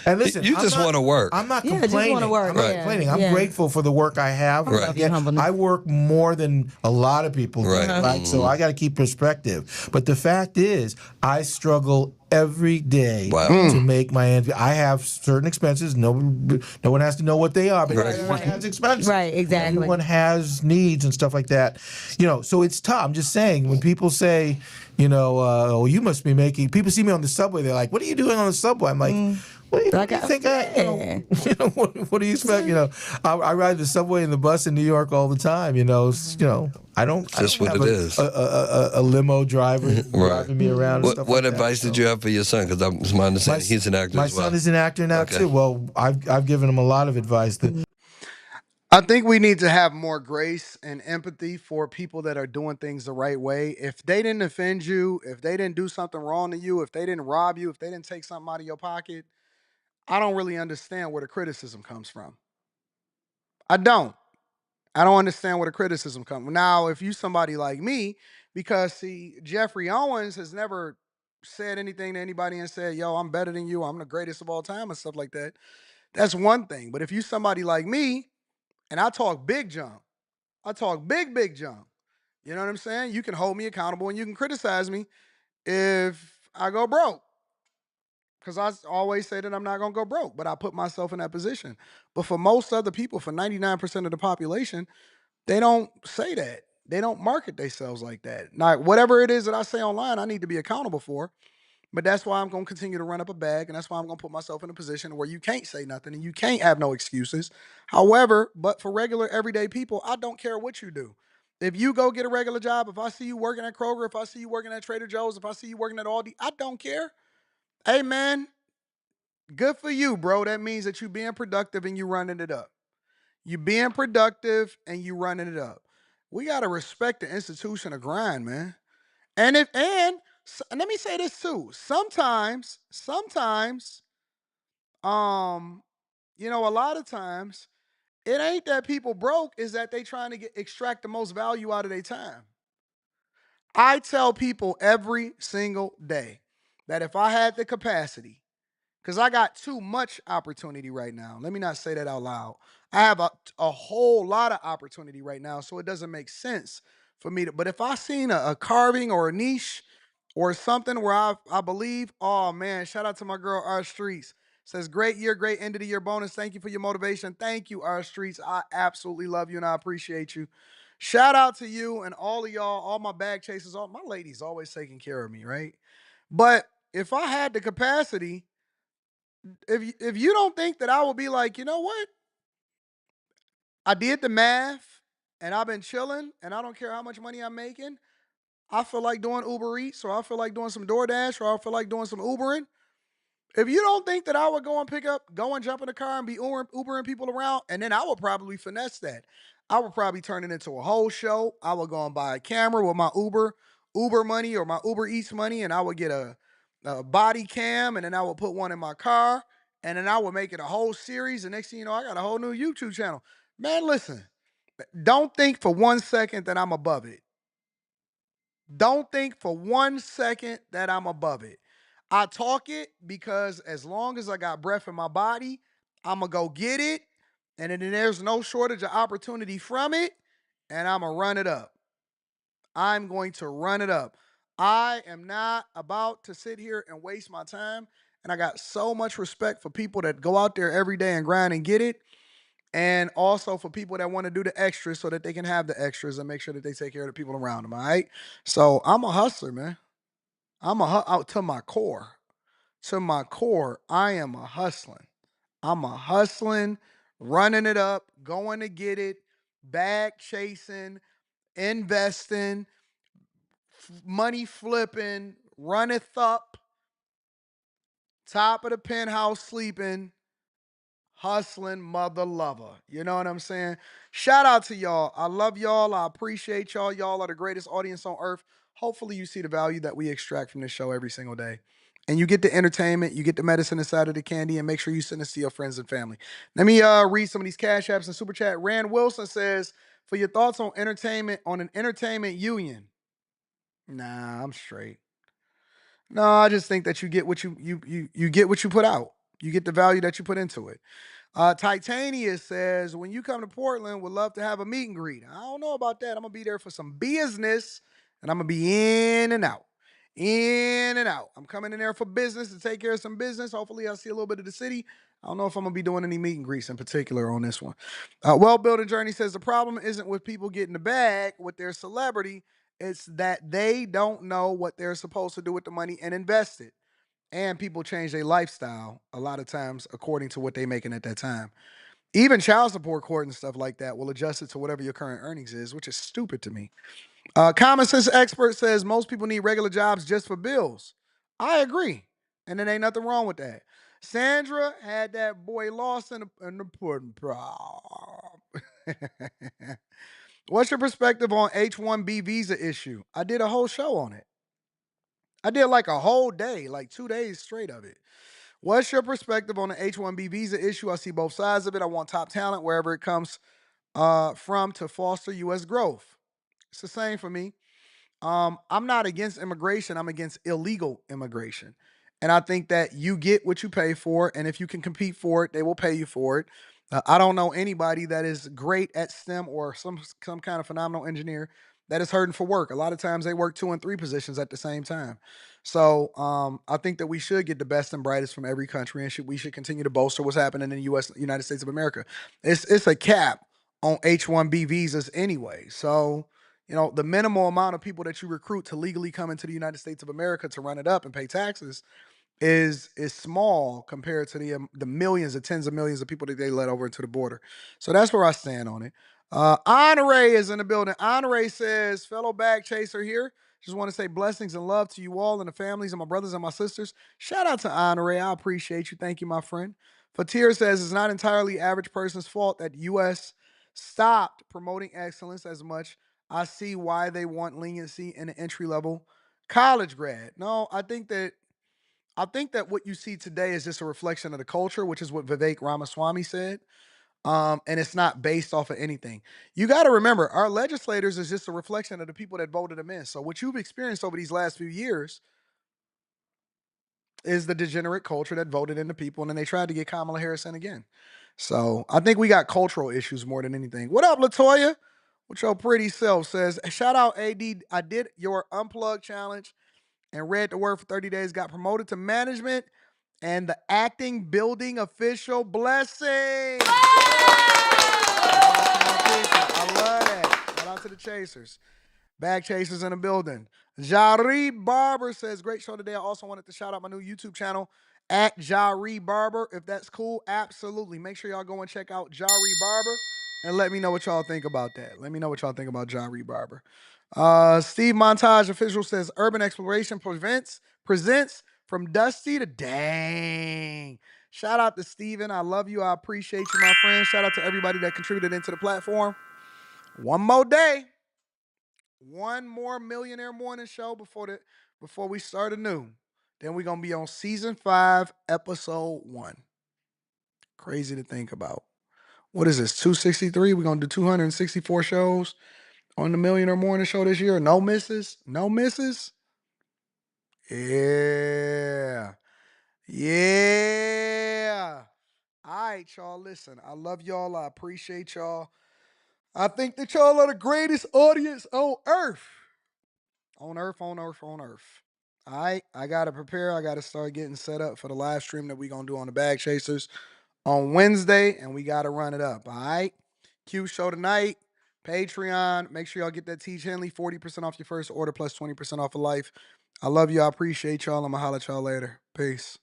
And listen, you just want to work. I'm not Yeah, complaining. just wanna work. I'm not Yeah. complaining. I'm Yeah. grateful for the work I have. Right. Yet I work more than a lot of people do, right? So I got to keep perspective. But the fact is, I struggle every day to make my ends. I have certain expenses. No one has to know what they are, but everyone has expenses. Right, exactly. Everyone has needs and stuff like that. So it's tough. I'm just saying, when people say, oh, you must be making. People see me on the subway. They're like, "What are you doing on the subway?" I'm like, "What do you think? What do you expect?" I ride the subway and the bus in New York all the time. I don't. Just what have it is. A limo driver driving me around. And stuff What like advice that, did you have for your son? Because it's my understanding he's an actor as well. My son is an actor now too. Well, I've given him a lot of advice. I think we need to have more grace and empathy for people that are doing things the right way. If they didn't offend you, if they didn't do something wrong to you, if they didn't rob you, if they didn't take something out of your pocket, I don't really understand where the criticism comes from. I don't understand where the criticism comes from. Now, if you somebody like me, because see, Geoffrey Owens has never said anything to anybody and said, yo, I'm better than you, I'm the greatest of all time and stuff like that. That's one thing. But if you somebody like me, and I talk big jump, I talk big jump. You know what I'm saying? You can hold me accountable and you can criticize me if I go broke. Because I always say that I'm not going to go broke, but I put myself in that position. But for most other people, for 99% of the population, they don't say that. They don't market themselves like that. Now, whatever it is that I say online, I need to be accountable for. But that's why I'm going to continue to run up a bag, and that's why I'm going to put myself in a position where you can't say nothing and you can't have no excuses. However, but for regular, everyday people, I don't care what you do. If you go get a regular job, if I see you working at Kroger, if I see you working at Trader Joe's, if I see you working at Aldi, I don't care. Hey, man, good for you, bro. That means that you being productive and you running it up. You being productive and you running it up. We got to respect the institution of grind, man. And let me say this too. Sometimes, a lot of times, it ain't that people broke, is that they trying to extract the most value out of their time. I tell people every single day that if I had the capacity, because I got too much opportunity right now. Let me not say that out loud. I have a whole lot of opportunity right now, so it doesn't make sense for me to. But if I seen a carving or a niche or something where I believe, oh man, shout out to my girl R Streets. Says, great year, great end of the year bonus. Thank you for your motivation. Thank you, R Streets. I absolutely love you and I appreciate you. Shout out to you and all of y'all, all my bag chasers, all my ladies always taking care of me, right? But if I had the capacity, if you don't think that I would be like, you know what? I did the math and I've been chilling and I don't care how much money I'm making. I feel like doing Uber Eats, or I feel like doing some DoorDash, or I feel like doing some Ubering. If you don't think that I would go and jump in the car and be Ubering people around, and then I would probably finesse that. I would probably turn it into a whole show. I would go and buy a camera with my Uber money or my Uber Eats money, and I would get a body cam, and then I would put one in my car, and then I would make it a whole series, and next thing you know, I got a whole new YouTube channel. Man, listen, don't think for 1 second that I'm above it. Don't think for 1 second that I'm above it. I talk it because as long as I got breath in my body, I'm going to go get it. And then there's no shortage of opportunity from it. And I'm going to run it up. I'm going to run it up. I am not about to sit here and waste my time. And I got so much respect for people that go out there every day and grind and get it. And also for people that want to do the extras so that they can have the extras and make sure that they take care of the people around them, all right? So I'm a hustler, man. I'm out to my core. To my core, I am a hustling. I'm a hustling, running it up, going to get it, bag chasing, investing, money flipping, runneth up. top of the penthouse sleeping, hustling mother lover. You know what I'm saying? Shout out to y'all. I love y'all. I appreciate y'all. Y'all are the greatest audience on earth. Hopefully you see the value that we extract from this show every single day. And you get the entertainment, you get the medicine inside of the candy, and make sure you send this to your friends and family. Let me read some of these cash apps and super chat. Rand Wilson says, for your thoughts on entertainment, on an entertainment union. Nah, I'm straight. No, I just think that you get what you get what you put out. You get the value that you put into it. Titania says, when you come to Portland, would love to have a meet and greet. I don't know about that. I'm going to be there for some business, and I'm going to be in and out. In and out. I'm coming in there for business to take care of some business. Hopefully, I'll see a little bit of the city. I don't know if I'm going to be doing any meet and greets in particular on this one. Well-Building Journey says, the problem isn't with people getting the bag with their celebrity. It's that they don't know what they're supposed to do with the money and invest it. And people change their lifestyle a lot of times according to what they're making at that time. Even child support court and stuff like that will adjust it to whatever your current earnings is, which is stupid to me. Common sense expert says most people need regular jobs just for bills. I agree. And there ain't nothing wrong with that. Sandra had that boy lost in the pudding problem. What's your perspective on H-1B visa issue? I did a whole show on it. I did like a whole day, like 2 days straight of it. What's your perspective on the H-1B visa issue? I see both sides of it. I want top talent wherever it comes from to foster U.S. growth. It's the same for me. I'm not against immigration. I'm against illegal immigration. And I think that you get what you pay for. And if you can compete for it, they will pay you for it. I don't know anybody that is great at STEM or some kind of phenomenal engineer that is hurting for work. A lot of times they work 2 and 3 positions at the same time. So I think that we should get the best and brightest from every country, and we should continue to bolster what's happening in the United States of America. It's a cap on H-1B visas anyway. So, you know, the minimal amount of people that you recruit to legally come into the United States of America to run it up and pay taxes is small compared to the millions of tens of millions of people that they let over into the border. So that's where I stand on it. Honore is in the building. Honore says, fellow bag chaser here. Just want to say blessings and love to you all and the families and my brothers and my sisters. Shout out to Honore. I appreciate you. Thank you, my friend. Fatir says, it's not entirely average person's fault that U.S. stopped promoting excellence as much. I see why they want leniency in the entry-level college grad. No, I think that what you see today is just a reflection of the culture, which is what Vivek Ramaswamy said. And it's not based off of anything. You got to remember, our legislators is just a reflection of the people that voted them in. So what you've experienced over these last few years is the degenerate culture that voted in the people, and then they tried to get Kamala Harris in again. So I think we got cultural issues more than anything. What up, LaToya? What your pretty self says. Shout out, AD. I did your unplugged challenge and read the word for 30 days, got promoted to management and the acting building official. Blessing. I love that. Shout out to the chasers. Bag chasers in the building. Jari Barber says, great show today. I also wanted to shout out my new YouTube channel at Jari Barber. If that's cool, absolutely. Make sure y'all go and check out Jari Barber and let me know what y'all think about that. Let me know what y'all think about Jari Barber. Steve Montage Official says, urban exploration presents from dusty to dang. Shout out to Steven. I love you. I appreciate you, my friend. Shout out to everybody that contributed into the platform. One more day. One more Millionaire Morning Show before we start anew. Then we're going to be on season 5, episode 1. Crazy to think about. What is this, 263? We're going to do 264 shows on the Millionaire Morning Show this year. No misses? No misses? Yeah. Yeah. All right, y'all. Listen, I love y'all. I appreciate y'all. I think that y'all are the greatest audience on earth. On earth. All right, I got to prepare. I got to start getting set up for the live stream that we're going to do on the Bag Chasers on Wednesday, and we got to run it up, all right? Q show tonight, Patreon. Make sure y'all get that Tiege Hanley, 40% off your first order plus 20% off of life. I love you. I appreciate y'all. I'm going to holler at y'all later. Peace.